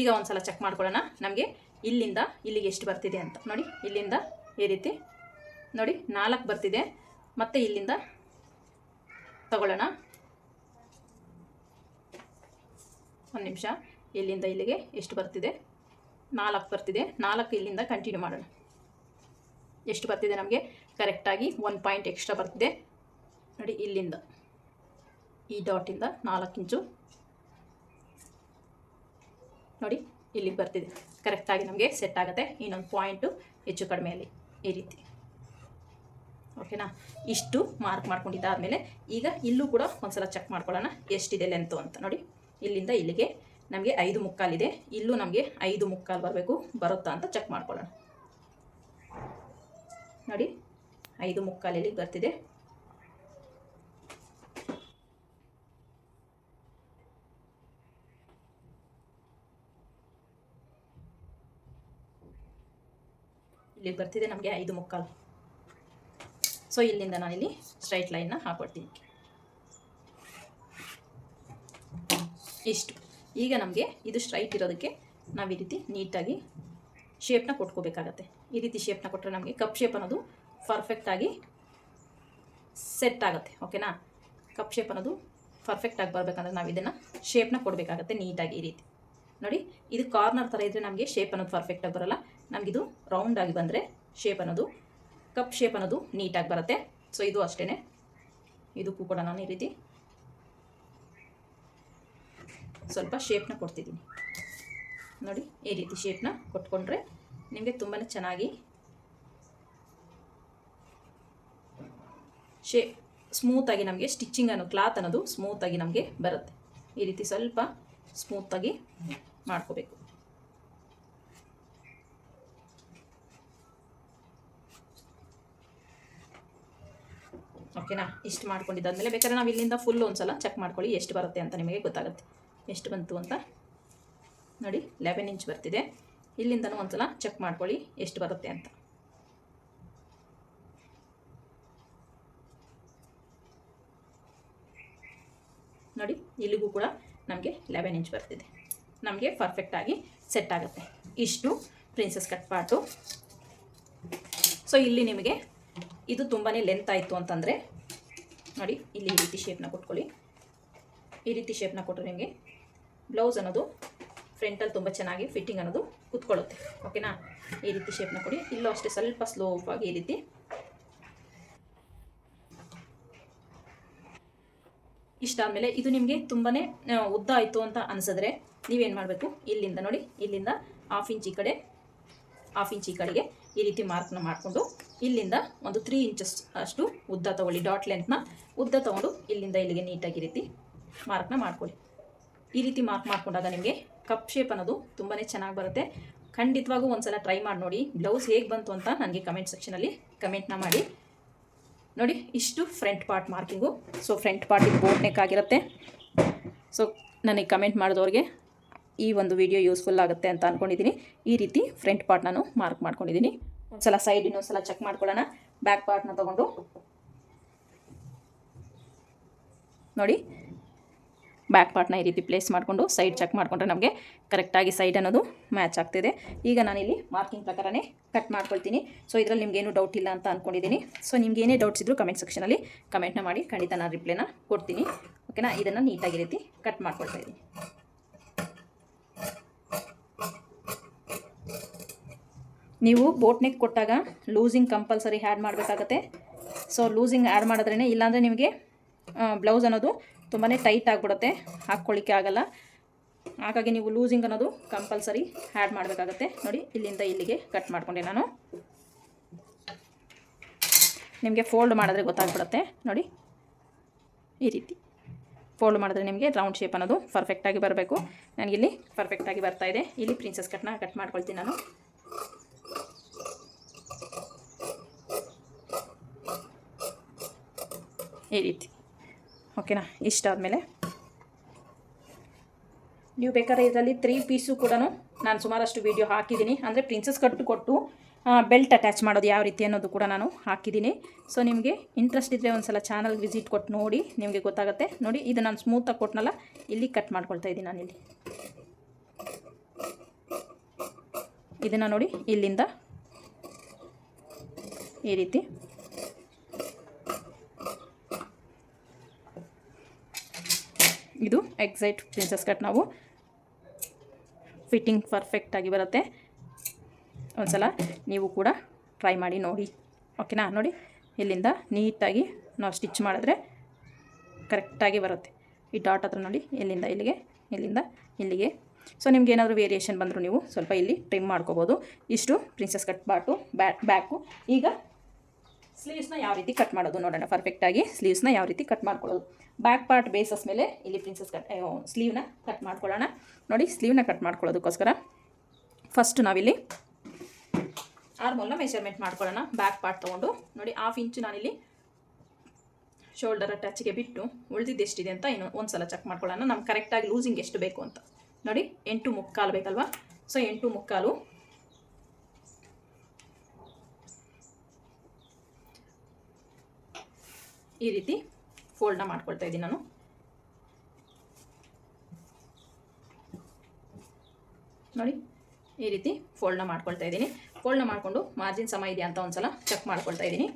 ಈಗ ಒಂದು ಸಲ ಚೆಕ್ ಮಾಡ್ಕೊಳ್ಳೋಣ ನಮಗೆ ಇಲ್ಲಿಂದ ಇಲ್ಲಿಗೆ ಎಷ್ಟು ಬರ್ತಿದೆ ಅಂತ. ನೋಡಿ ಇಲ್ಲಿಂದ ಈ ರೀತಿ ನೋಡಿ 4 ಬರ್ತಿದೆ. ಮತ್ತು ಇಲ್ಲಿಂದ ತಗೊಳ್ಳೋಣ. ಒಂದು ನಿಮಿಷ. ಇಲ್ಲಿಂದ ಇಲ್ಲಿಗೆ ಎಷ್ಟು ಬರ್ತಿದೆ? 4 ಬರ್ತಿದೆ. 4 ಇಲ್ಲಿಂದ ಕಂಟಿನ್ಯೂ ಮಾಡೋಣ. ಎಷ್ಟು ಬರ್ತಿದೆ ನಮಗೆ? ಕರೆಕ್ಟಾಗಿ 1 ಪಾಯಿಂಟ್ ಎಕ್ಸ್ಟ್ರಾ ಬರ್ತಿದೆ. ನೋಡಿ ಇಲ್ಲಿಂದ ಈ ಡಾಟಿಂದ 4 ಇಂಚು ನೋಡಿ ಇಲ್ಲಿಗೆ ಬರ್ತಿದೆ. ಕರೆಕ್ಟಾಗಿ ನಮಗೆ ಸೆಟ್ ಆಗುತ್ತೆ. ಇನ್ನೊಂದು ಪಾಯಿಂಟು ಹೆಚ್ಚು ಕಡಿಮೆಯಲ್ಲಿ ಈ ರೀತಿ. ಓಕೆನಾ? ಇಷ್ಟು ಮಾರ್ಕ್ ಮಾಡ್ಕೊಂಡಿದ್ದಾದಮೇಲೆ ಈಗ ಇಲ್ಲೂ ಕೂಡ ಒಂದು ಸಲ ಚೆಕ್ ಮಾಡ್ಕೊಳ್ಳೋಣ ಎಷ್ಟಿದೆ ಲೆಂತು ಅಂತ. ನೋಡಿ ಇಲ್ಲಿಂದ ಇಲ್ಲಿಗೆ ನಮಗೆ 5.75 ಇದೆ. ಇಲ್ಲೂ ನಮಗೆ 5.75 ಬರಬೇಕು. ಬರುತ್ತಾ ಅಂತ ಚೆಕ್ ಮಾಡ್ಕೊಳ್ಳೋಣ. ನೋಡಿ 5.75 ಇಲ್ಲಿಗೆ ಬರ್ತಿದೆ. ಇಲ್ಲಿಗೆ ಬರ್ತಿದೆ ನಮಗೆ 5.75. ಸೊ ಇಲ್ಲಿಂದ ನಾನಿಲ್ಲಿ ಸ್ಟ್ರೈಟ್ ಲೈನ್ನ ಹಾಕೊಳ್ತೀನಿ. ಇಷ್ಟು. ಈಗ ನಮಗೆ ಇದು ಸ್ಟ್ರೈಟ್ ಇರೋದಕ್ಕೆ ನಾವು ಈ ರೀತಿ ನೀಟಾಗಿ ಶೇಪ್ನ ಕೊಟ್ಕೋಬೇಕಾಗತ್ತೆ. ಈ ರೀತಿ ಶೇಪ್ನ ಕೊಟ್ಟರೆ ನಮಗೆ ಕಪ್ ಶೇಪ್ ಅನ್ನೋದು ಪರ್ಫೆಕ್ಟಾಗಿ ಸೆಟ್ ಆಗುತ್ತೆ. ಓಕೆನಾ? ಕಪ್ ಶೇಪ್ ಅನ್ನೋದು ಪರ್ಫೆಕ್ಟಾಗಿ ಬರಬೇಕಂದ್ರೆ ನಾವು ಇದನ್ನು ಶೇಪ್ನ ಕೊಡಬೇಕಾಗತ್ತೆ ನೀಟಾಗಿ. ಈ ರೀತಿ ನೋಡಿ ಇದು ಕಾರ್ನರ್ ಥರ ಇದ್ದರೆ ನಮಗೆ ಶೇಪ್ ಅನ್ನೋದು ಪರ್ಫೆಕ್ಟಾಗಿ ಬರೋಲ್ಲ. ನಮಗಿದು ರೌಂಡಾಗಿ ಬಂದರೆ ಶೇಪ್ ಅನ್ನೋದು ಕಪ್ ಶೇಪ್ ಅನ್ನೋದು ನೀಟಾಗಿ ಬರುತ್ತೆ. ಸೊ ಇದು ಅಷ್ಟೇ. ಇದಕ್ಕೂ ಕೂಡ ನಾನು ಈ ರೀತಿ ಸ್ವಲ್ಪ ಶೇಪ್ನ ಕೊಡ್ತಿದ್ದೀನಿ ನೋಡಿ. ಈ ರೀತಿ ಶೇಪ್ನ ಕೊಟ್ಕೊಂಡ್ರೆ ನಿಮಗೆ ತುಂಬಾ ಚೆನ್ನಾಗಿ ಸ್ಮೂತಾಗಿ ನಮಗೆ ಸ್ಟಿಚ್ಚಿಂಗ್ ಕ್ಲಾತ್ ಅನ್ನೋದು ಸ್ಮೂತಾಗಿ ನಮಗೆ ಬರುತ್ತೆ. ಈ ರೀತಿ ಸ್ವಲ್ಪ ಸ್ಮೂತಾಗಿ ಮಾಡ್ಕೋಬೇಕು. ಓಕೆನಾ? ಇಷ್ಟು ಮಾಡ್ಕೊಂಡಿದ್ದಾದಮೇಲೆ ಬೇಕಾದ್ರೆ ನಾವು ಇಲ್ಲಿಂದ ಫುಲ್ ಒಂದ್ಸಲ ಚೆಕ್ ಮಾಡ್ಕೊಳ್ಳಿ ಎಷ್ಟು ಬರುತ್ತೆ ಅಂತ ನಿಮಗೆ ಗೊತ್ತಾಗುತ್ತೆ. ಎಷ್ಟು ಬಂತು ಅಂತ ನೋಡಿ. 11 ಇಂಚ್ ಬರ್ತಿದೆ. ಇಲ್ಲಿಂದನೂ ಒಂದ್ಸಲ ಚೆಕ್ ಮಾಡ್ಕೊಳ್ಳಿ ಎಷ್ಟು ಬರುತ್ತೆ ಅಂತ. ನೋಡಿ, ಇಲ್ಲಿಗೂ ಕೂಡ ನಮಗೆ 11 ಇಂಚ್ ಬರ್ತಿದೆ. ನಮಗೆ ಪರ್ಫೆಕ್ಟಾಗಿ ಸೆಟ್ ಆಗುತ್ತೆ. ಇಷ್ಟು ಪ್ರಿನ್ಸಸ್ ಕಟ್ ಪಾರ್ಟು. ಸೊ ಇಲ್ಲಿ ನಿಮಗೆ ಇದು ತುಂಬಾ ಲೆಂತ್ ಆಯಿತು ಅಂತಂದರೆ ನೋಡಿ, ಇಲ್ಲಿ ಈ ರೀತಿ ಶೇಪ್ನ ಕೊಟ್ಕೊಳ್ಳಿ. ಈ ರೀತಿ ಶೇಪ್ನ ಕೊಟ್ಟರೆ ನಿಮಗೆ ಬ್ಲೌಸ್ ಅನ್ನೋದು ಫ್ರಂಟಲ್ಲಿ ತುಂಬ ಚೆನ್ನಾಗಿ ಫಿಟ್ಟಿಂಗ್ ಅನ್ನೋದು ಕೂತ್ಕೊಳ್ಳುತ್ತೆ. ಓಕೆನಾ? ಈ ರೀತಿ ಶೇಪ್ನ ಕೊಡಿ. ಇಲ್ಲೂ ಅಷ್ಟೇ ಸ್ವಲ್ಪ ಸ್ಲೋಪಾಗಿ ಈ ರೀತಿ. ಇಷ್ಟಾದಮೇಲೆ ಇದು ನಿಮಗೆ ತುಂಬಾ ಉದ್ದ ಆಯಿತು ಅಂತ ಅನಿಸಿದ್ರೆ ನೀವೇನು ಮಾಡಬೇಕು, ಇಲ್ಲಿಂದ ನೋಡಿ, ಇಲ್ಲಿಂದ 1/2 ಇಂಚ್ ಈ ಕಡೆ 1/2 ಇಂಚ್ ಈ ಕಡೆಗೆ ಈ ರೀತಿ ಮಾರ್ಕ್ನ ಮಾಡಿಕೊಂಡು ಇಲ್ಲಿಂದ ಒಂದು 3 ಇಂಚಸ್ ಅಷ್ಟು ಉದ್ದ ತೊಗೊಳ್ಳಿ. ಡಾಟ್ ಲೆಂತ್ನ ಉದ್ದ ತೊಗೊಂಡು ಇಲ್ಲಿಂದ ಇಲ್ಲಿಗೆ ನೀಟಾಗಿ ಈ ರೀತಿ ಮಾರ್ಕ್ನ ಮಾಡ್ಕೊಳ್ಳಿ. ಈ ರೀತಿ ಮಾರ್ಕ್ ಮಾಡ್ಕೊಂಡಾಗ ನಿಮಗೆ ಕಪ್ ಶೇಪ್ ಅನ್ನೋದು ತುಂಬಾ ಚೆನ್ನಾಗಿ ಬರುತ್ತೆ. ಖಂಡಿತವಾಗೂ ಒಂದ್ಸಲ ಟ್ರೈ ಮಾಡಿ ನೋಡಿ. ಬ್ಲೌಸ್ ಹೇಗೆ ಬಂತು ಅಂತ ನನಗೆ ಕಮೆಂಟ್ ಸೆಕ್ಷನಲ್ಲಿ ಕಮೆಂಟ್ನ ಮಾಡಿ. ನೋಡಿ, ಇಷ್ಟು front part marking. So front ಪಾರ್ಟಿಗೆ ಬೋಟ್ ನೆಕ್ ಆಗಿರುತ್ತೆ. ಸೊ ನನಗೆ ಕಮೆಂಟ್ ಮಾಡಿದವ್ರಿಗೆ ಈ ಒಂದು ವಿಡಿಯೋ ಯೂಸ್ಫುಲ್ ಆಗುತ್ತೆ ಅಂತ ಅಂದ್ಕೊಂಡಿದ್ದೀನಿ. ಈ ರೀತಿ ಫ್ರಂಟ್ ಪಾರ್ಟ್ ನಾನು ಮಾರ್ಕ್ ಮಾಡ್ಕೊಂಡಿದ್ದೀನಿ. ಒಂದ್ಸಲ ಸೈಡ್ ಇನ್ನೊಂದ್ಸಲ ಚೆಕ್ ಮಾಡ್ಕೊಳ್ಳೋಣ. ಬ್ಯಾಕ್ ಪಾರ್ಟ್ನ ತೊಗೊಂಡು ನೋಡಿ, ಬ್ಯಾಕ್ ಪಾರ್ಟ್ನ ಈ ರೀತಿ ಪ್ಲೇಸ್ ಮಾಡಿಕೊಂಡು ಸೈಡ್ ಚೆಕ್ ಮಾಡಿಕೊಂಡ್ರೆ ನಮಗೆ ಕರೆಕ್ಟಾಗಿ ಸೈಡ್ ಅನ್ನೋದು ಮ್ಯಾಚ್ ಆಗ್ತಿದೆ. ಈಗ ನಾನಿಲ್ಲಿ ಮಾರ್ಕಿಂಗ್ ಪ್ರಕಾರನೇ ಕಟ್ ಮಾಡ್ಕೊಳ್ತೀನಿ. ಸೊ ಇದರಲ್ಲಿ ನಿಮಗೇನು ಡೌಟ್ ಇಲ್ಲ ಅಂತ ಅಂದ್ಕೊಂಡಿದ್ದೀನಿ. ಸೊ ನಿಮ್ಗೆ ಏನೇ ಡೌಟ್ಸ್ ಇದ್ದರೂ ಕಮೆಂಟ್ ಸೆಕ್ಷನಲ್ಲಿ ಕಮೆಂಟ್ನ ಮಾಡಿ, ಖಂಡಿತ ನಾನು ರಿಪ್ಲೈನ ಕೊಡ್ತೀನಿ. ಓಕೆನಾ? ಇದನ್ನು ನೀಟಾಗಿ ರೀತಿ ಕಟ್ ಮಾಡ್ಕೊಳ್ತಾ ಇದ್ದೀನಿ. ನೀವು ಬೋಟ್ ನೆಕ್ ಕೊಟ್ಟಾಗ ಲೂಸಿಂಗ್ ಕಂಪಲ್ಸರಿ ಆ್ಯಡ್ ಮಾಡಬೇಕಾಗತ್ತೆ. ಸೊ ಲೂಸಿಂಗ್ ಆ್ಯಡ್ ಮಾಡಿದ್ರೇ, ಇಲ್ಲಾಂದರೆ ನಿಮಗೆ ಬ್ಲೌಸ್ ಅನ್ನೋದು ತುಂಬಾ ಟೈಟ್ ಆಗಿಬಿಡುತ್ತೆ, ಹಾಕ್ಕೊಳ್ಳಿಕ್ಕೆ ಆಗಲ್ಲ. ಹಾಗಾಗಿ ನೀವು ಲೂಸಿಂಗ್ ಅನ್ನೋದು ಕಂಪಲ್ಸರಿ ಆ್ಯಡ್ ಮಾಡಬೇಕಾಗತ್ತೆ. ನೋಡಿ, ಇಲ್ಲಿಂದ ಇಲ್ಲಿಗೆ ಕಟ್ ಮಾಡಿಕೊಂಡೆ ನಾನು. ನಿಮಗೆ ಫೋಲ್ಡ್ ಮಾಡಿದ್ರೆ ಗೊತ್ತಾಗ್ಬಿಡುತ್ತೆ. ನೋಡಿ, ಈ ರೀತಿ ಫೋಲ್ಡ್ ಮಾಡಿದ್ರೆ ನಿಮಗೆ ರೌಂಡ್ ಶೇಪ್ ಅನ್ನೋದು ಪರ್ಫೆಕ್ಟಾಗಿ ಬರಬೇಕು. ನನಗಿಲ್ಲಿ ಪರ್ಫೆಕ್ಟಾಗಿ ಬರ್ತಾಯಿದೆ. ಇಲ್ಲಿ ಪ್ರಿನ್ಸಸ್ ಕಟ್ನ ಕಟ್ ಮಾಡ್ಕೊಳ್ತೀನಿ ನಾನು. ಈ ರೀತಿ. ಓಕೆನಾ? ಇಷ್ಟಾದಮೇಲೆ ನೀವು ಬೇಕಾದ್ರೆ ಇದರಲ್ಲಿ 3 ಪೀಸು ಕೂಡ ನಾನು ಸುಮಾರಷ್ಟು ವೀಡಿಯೋ ಹಾಕಿದ್ದೀನಿ. ಅಂದರೆ ಪ್ರಿನ್ಸಸ್ ಕಟ್ಟು ಕೊಟ್ಟು ಬೆಲ್ಟ್ ಅಟ್ಯಾಚ್ ಮಾಡೋದು ಯಾವ ರೀತಿ ಅನ್ನೋದು ಕೂಡ ನಾನು ಹಾಕಿದ್ದೀನಿ. ಸೊ ನಿಮಗೆ ಇಂಟ್ರೆಸ್ಟ್ ಇದ್ದರೆ ಒಂದು ಸಲ ಚಾನಲ್ಗೆ ವಿಸಿಟ್ ಕೊಟ್ಟು ನೋಡಿ, ನಿಮಗೆ ಗೊತ್ತಾಗುತ್ತೆ. ನೋಡಿ, ಇದು ನಾನು ಸ್ಮೂತಾಗಿ ಕೊಟ್ಟನಲ್ಲ, ಇಲ್ಲಿ ಕಟ್ ಮಾಡ್ಕೊಳ್ತಾ ಇದ್ದೀನಿ ನಾನಿಲ್ಲಿ. ಇದನ್ನು ನೋಡಿ, ಇಲ್ಲಿಂದ ಈ ರೀತಿ ಇದು ಎಕ್ಸೈಟ್ ಪ್ರಿನ್ಸಸ್ ಕಟ್ ನಾವು ಫಿಟ್ಟಿಂಗ್ ಪರ್ಫೆಕ್ಟಾಗಿ ಬರುತ್ತೆ. ಒಂದ್ಸಲ ನೀವು ಕೂಡ ಟ್ರೈ ಮಾಡಿ ನೋಡಿ. ಓಕೆನಾ? ನೋಡಿ, ಇಲ್ಲಿಂದ ನೀಟಾಗಿ ನಾವು ಸ್ಟಿಚ್ ಮಾಡಿದ್ರೆ ಕರೆಕ್ಟಾಗಿ ಬರುತ್ತೆ. ಈ ಡಾಟ್ ಹತ್ರ ನೋಡಿ, ಇಲ್ಲಿಂದ ಇಲ್ಲಿಗೆ, ಇಲ್ಲಿಂದ ಇಲ್ಲಿಗೆ. ಸೊ ನಿಮ್ಗೆ ಏನಾದರೂ ವೇರಿಯೇಷನ್ ಬಂದರೂ ನೀವು ಸ್ವಲ್ಪ ಇಲ್ಲಿ ಟ್ರಿಮ್ ಮಾಡ್ಕೋಬೋದು. ಇಷ್ಟು ಪ್ರಿನ್ಸಸ್ ಕಟ್ ಪಾರ್ಟು ಬ್ಯಾಕು. ಈಗ ಸ್ಲೀವ್ಸ್ನ ಯಾವ ರೀತಿ ಕಟ್ ಮಾಡೋದು ನೋಡೋಣ. ಪರ್ಫೆಕ್ಟಾಗಿ ಸ್ಲೀವ್ಸ್ನ ಯಾವ ರೀತಿ ಕಟ್ ಮಾಡ್ಕೊಳ್ಳೋದು. ಬ್ಯಾಕ್ ಪಾರ್ಟ್ ಬೇಸಸ್ ಮೇಲೆ ಇಲ್ಲಿ ಪ್ರಿನ್ಸಸ್ ಕಟ್ ಸ್ಲೀವ್ನ ಕಟ್ ಮಾಡ್ಕೊಳ್ಳೋಣ. ನೋಡಿ, ಸ್ಲೀವ್ನ ಕಟ್ ಮಾಡ್ಕೊಳ್ಳೋದಕ್ಕೋಸ್ಕರ ಫಸ್ಟ್ ನಾವಿಲ್ಲಿ ಆರ್ಮೋಲ್ನ ಮೆಷರ್ಮೆಂಟ್ ಮಾಡ್ಕೊಳ್ಳೋಣ. ಬ್ಯಾಕ್ ಪಾರ್ಟ್ ತೊಗೊಂಡು ನೋಡಿ, 1/2 ಇಂಚು ನಾನಿಲ್ಲಿ ಶೋಲ್ಡರ್ ಅಟ್ಯಾಚಿಗೆ ಬಿಟ್ಟು ಉಳಿದಿದ್ದು ಎಷ್ಟಿದೆ ಅಂತ ಇನ್ನು ಒಂದು ಸಲ ಚೆಕ್ ಮಾಡ್ಕೊಳ್ಳೋಣ. ನಮ್ಗೆ ಕರೆಕ್ಟಾಗಿ ಲೂಸಿಂಗ್ ಎಷ್ಟು ಬೇಕು ಅಂತ. ನೋಡಿ, 8.75 ಬೇಕಲ್ವಾ? ಸೊ 8.75 ಈ ರೀತಿ ಫೋಲ್ಡ್ನ ಮಾಡ್ಕೊಳ್ತಾ ಇದ್ದೀನಿ ನಾನು. ನೋಡಿ, ಈ ರೀತಿ ಫೋಲ್ಡ್ನ ಮಾಡ್ಕೊಳ್ತಾ ಇದ್ದೀನಿ. ಫೋಲ್ಡ್ನ ಮಾಡಿಕೊಂಡು ಮಾರ್ಜಿನ್ ಸಮ ಇದೆಯಾ ಅಂತ ಒಂದ್ಸಲ ಚೆಕ್ ಮಾಡ್ಕೊಳ್ತಾ ಇದ್ದೀನಿ.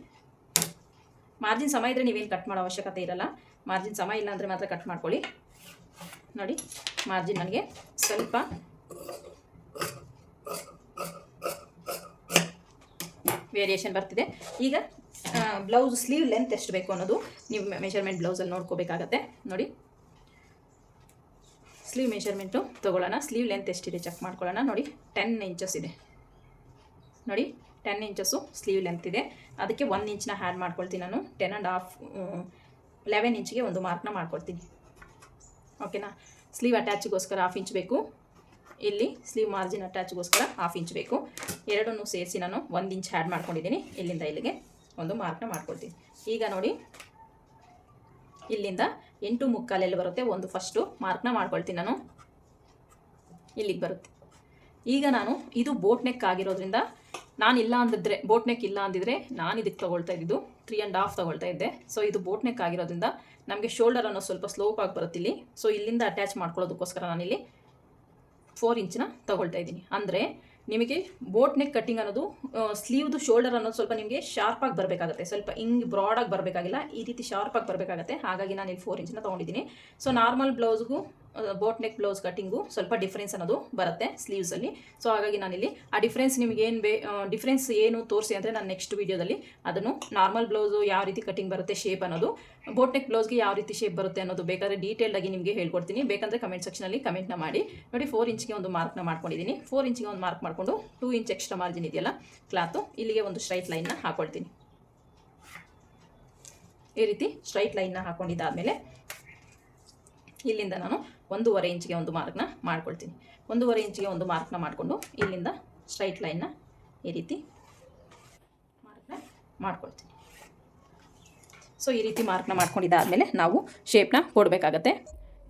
ಮಾರ್ಜಿನ್ ಸಮ ಇದ್ದರೆ ನೀವೇನು ಕಟ್ ಮಾಡೋ ಅವಶ್ಯಕತೆ ಇರಲ್ಲ. ಮಾರ್ಜಿನ್ ಸಮ ಇಲ್ಲ ಅಂದರೆ ಮಾತ್ರ ಕಟ್ ಮಾಡ್ಕೊಳ್ಳಿ. ನೋಡಿ, ಮಾರ್ಜಿನ್ ನನಗೆ ಸ್ವಲ್ಪ ವೇರಿಯೇಷನ್ ಬರ್ತಿದೆ. ಈಗ ಬ್ಲೌಸ್ ಸ್ಲೀವ್ ಲೆಂತ್ ಎಷ್ಟು ಬೇಕು ಅನ್ನೋದು ನೀವು ಮೆಷರ್ಮೆಂಟ್ ಬ್ಲೌಸಲ್ಲಿ ನೋಡ್ಕೋಬೇಕಾಗತ್ತೆ. ನೋಡಿ, ಸ್ಲೀವ್ ಮೆಷರ್ಮೆಂಟು ತೊಗೊಳ್ಳೋಣ. ಸ್ಲೀವ್ ಲೆಂತ್ ಎಷ್ಟಿದೆ ಚೆಕ್ ಮಾಡ್ಕೊಳ್ಳೋಣ. ನೋಡಿ 10 ಇಂಚಸ್ ಇದೆ. ನೋಡಿ 10 ಇಂಚಸ್ಸು ಸ್ಲೀವ್ ಲೆಂತ್ ಇದೆ. ಅದಕ್ಕೆ 1 ಇಂಚನ್ನ ಆ್ಯಡ್ ಮಾಡ್ಕೊಳ್ತೀನಿ ನಾನು. 10.5 11 ಇಂಚಿಗೆ ಒಂದು ಮಾರ್ಕ್ನ ಮಾಡ್ಕೊಳ್ತೀನಿ. ಓಕೆನಾ. ಸ್ಲೀವ್ ಅಟ್ಯಾಚಿಗೋಸ್ಕರ 1/2 ಇಂಚ್ ಬೇಕು. ಇಲ್ಲಿ ಸ್ಲೀವ್ ಮಾರ್ಜಿನ್ ಅಟ್ಯಾಚ್ಗೋಸ್ಕರ 1/2 ಇಂಚ್ ಬೇಕು. ಎರಡನ್ನೂ ಸೇರಿಸಿ ನಾನು 1 ಇಂಚ್ ಆ್ಯಡ್ ಮಾಡ್ಕೊಂಡಿದ್ದೀನಿ. ಇಲ್ಲಿಂದ ಇಲ್ಲಿಗೆ ಒಂದು ಮಾರ್ಕ್ನ ಮಾಡ್ಕೊಳ್ತೀನಿ. ಈಗ ನೋಡಿ, ಇಲ್ಲಿಂದ 8.75 ಎಲ್ಲಿ ಬರುತ್ತೆ ಒಂದು ಫಸ್ಟು ಮಾರ್ಕ್ನ ಮಾಡ್ಕೊಳ್ತೀನಿ ನಾನು. ಇಲ್ಲಿಗೆ ಬರುತ್ತೆ. ಈಗ ನಾನು ಇದು ಬೋಟ್ ನೆಕ್ ಆಗಿರೋದ್ರಿಂದ ನಾನು ಇಲ್ಲ ಅಂದಿದ್ರೆ, ಬೋಟ್ ನೆಕ್ ಇಲ್ಲ ಅಂದಿದ್ರೆ ನಾನು ಇದಕ್ಕೆ ತೊಗೊಳ್ತಾ ಇದ್ದಿದ್ದು 3.5 ತೊಗೊಳ್ತಾ ಇದ್ದೆ. ಸೊ ಇದು ಬೋಟ್ ನೆಕ್ ಆಗಿರೋದ್ರಿಂದ ನಮಗೆ ಶೋಲ್ಡರ್ ಅನ್ನೋ ಸ್ವಲ್ಪ ಸ್ಲೋಪ್ ಆಗಿ ಬರುತ್ತೆ ಇಲ್ಲಿ. ಸೊ ಇಲ್ಲಿಂದ ಅಟ್ಯಾಚ್ ಮಾಡ್ಕೊಳ್ಳೋದಕ್ಕೋಸ್ಕರ ನಾನಿಲ್ಲಿ 4 ಇಂಚನ್ನ ತೊಗೊಳ್ತಾ ಇದ್ದೀನಿ. ಅಂದರೆ ನಿಮಗೆ ಬೋಟ್ ನೆಕ್ ಕಟ್ಟಿಂಗ್ ಅನ್ನೋದು ಸ್ಲೀವ್ದು ಶೋಲ್ಡರ್ ಅನ್ನೋದು ಸ್ವಲ್ಪ ನಿಮಗೆ ಶಾರ್ಪಾಗಿ ಬರಬೇಕಾಗುತ್ತೆ. ಸ್ವಲ್ಪ ಹಿಂಗೆ ಬ್ರಾಡಾಗಿ ಬರಬೇಕಾಗಿಲ್ಲ, ಈ ರೀತಿ ಶಾರ್ಪಾಗಿ ಬರಬೇಕಾಗುತ್ತೆ. ಹಾಗಾಗಿ ನಾನು ಇಲ್ಲಿ 4 ಇಂಚನ್ನ ತೊಗೊಂಡಿದ್ದೀನಿ. ಸೊ ನಾರ್ಮಲ್ ಬ್ಲೌಸ್ಗೂ ಬೋಟ್ ನೆಕ್ ಬ್ಲೌಸ್ ಕಟ್ಟಿಂಗು ಸ್ವಲ್ಪ ಡಿಫ್ರೆನ್ಸ್ ಅನ್ನೋದು ಬರುತ್ತೆ ಸ್ಲೀವ್ಸಲ್ಲಿ. ಸೊ ಹಾಗಾಗಿ ನಾನಿಲ್ಲಿ ಆ ಡಿಫ್ರೆನ್ಸ್ ನಿಮಗೆ ಏನು ಡಿಫ್ರೆನ್ಸ್ ಏನು ತೋರಿಸಿ ಅಂದರೆ ನಾನು ನೆಕ್ಸ್ಟ್ ವೀಡಿಯೋದಲ್ಲಿ ಅದನ್ನು ನಾರ್ಮಲ್ ಬ್ಲೌಸು ಯಾವ ರೀತಿ ಕಟ್ಟಿಂಗ್ ಬರುತ್ತೆ, ಶೇಪ್ ಅನ್ನೋದು, ಬೋಟ್ ನೆಕ್ ಬ್ಲೌಸ್ಗೆ ಯಾವ ರೀತಿ ಶೇಪ್ ಬರುತ್ತೆ ಅನ್ನೋದು ಬೇಕಾದರೆ ಡೀಟೇಲ್ಡಾಗಿ ನಿಮಗೆ ಹೇಳ್ಕೊಡ್ತೀನಿ. ಬೇಕಂದರೆ ಕಮೆಂಟ್ ಸೆಕ್ಷನಲ್ಲಿ ಕಮೆಂಟ್ನ ಮಾಡಿ. ನೋಡಿ 4 ಇಂಚ್ಗೆ ಒಂದು ಮಾರ್ಕ್ನ ಮಾಡ್ಕೊಂಡಿದ್ದೀನಿ. 4 ಇಂಚ್ಗೆ ಒಂದು ಮಾರ್ಕ್ ಮಾಡಿಕೊಂಡು 2 ಇಂಚ್ ಎಕ್ಸ್ಟ್ರಾ ಮಾರ್ಜಿನ್ ಇದೆಯಲ್ಲ ಕ್ಲಾತು, ಇಲ್ಲಿಗೆ ಒಂದು ಸ್ಟ್ರೈಟ್ ಲೈನ್ನ ಹಾಕ್ಕೊಳ್ತೀನಿ. ಈ ರೀತಿ ಸ್ಟ್ರೈಟ್ ಲೈನ್ನ ಹಾಕ್ಕೊಂಡಿದ್ದಾದಮೇಲೆ ಇಲ್ಲಿಂದ ನಾನು 1.5 ಇಂಚಿಗೆ ಒಂದು ಮಾರ್ಕ್ನ ಮಾಡ್ಕೊಳ್ತೀನಿ. 1.5 ಇಂಚಿಗೆ ಒಂದು ಮಾರ್ಕ್ನ ಮಾಡಿಕೊಂಡು ಇಲ್ಲಿಂದ ಸ್ಟ್ರೈಟ್ ಲೈನ್ನ ಈ ರೀತಿ ಮಾರ್ಕ್ನ ಮಾಡ್ಕೊಳ್ತೀನಿ. ಸೊ ಈ ರೀತಿ ಮಾರ್ಕ್ನ ಮಾಡ್ಕೊಂಡಿದ್ದಾದಮೇಲೆ ನಾವು ಶೇಪ್ನ ಕೊಡಬೇಕಾಗತ್ತೆ.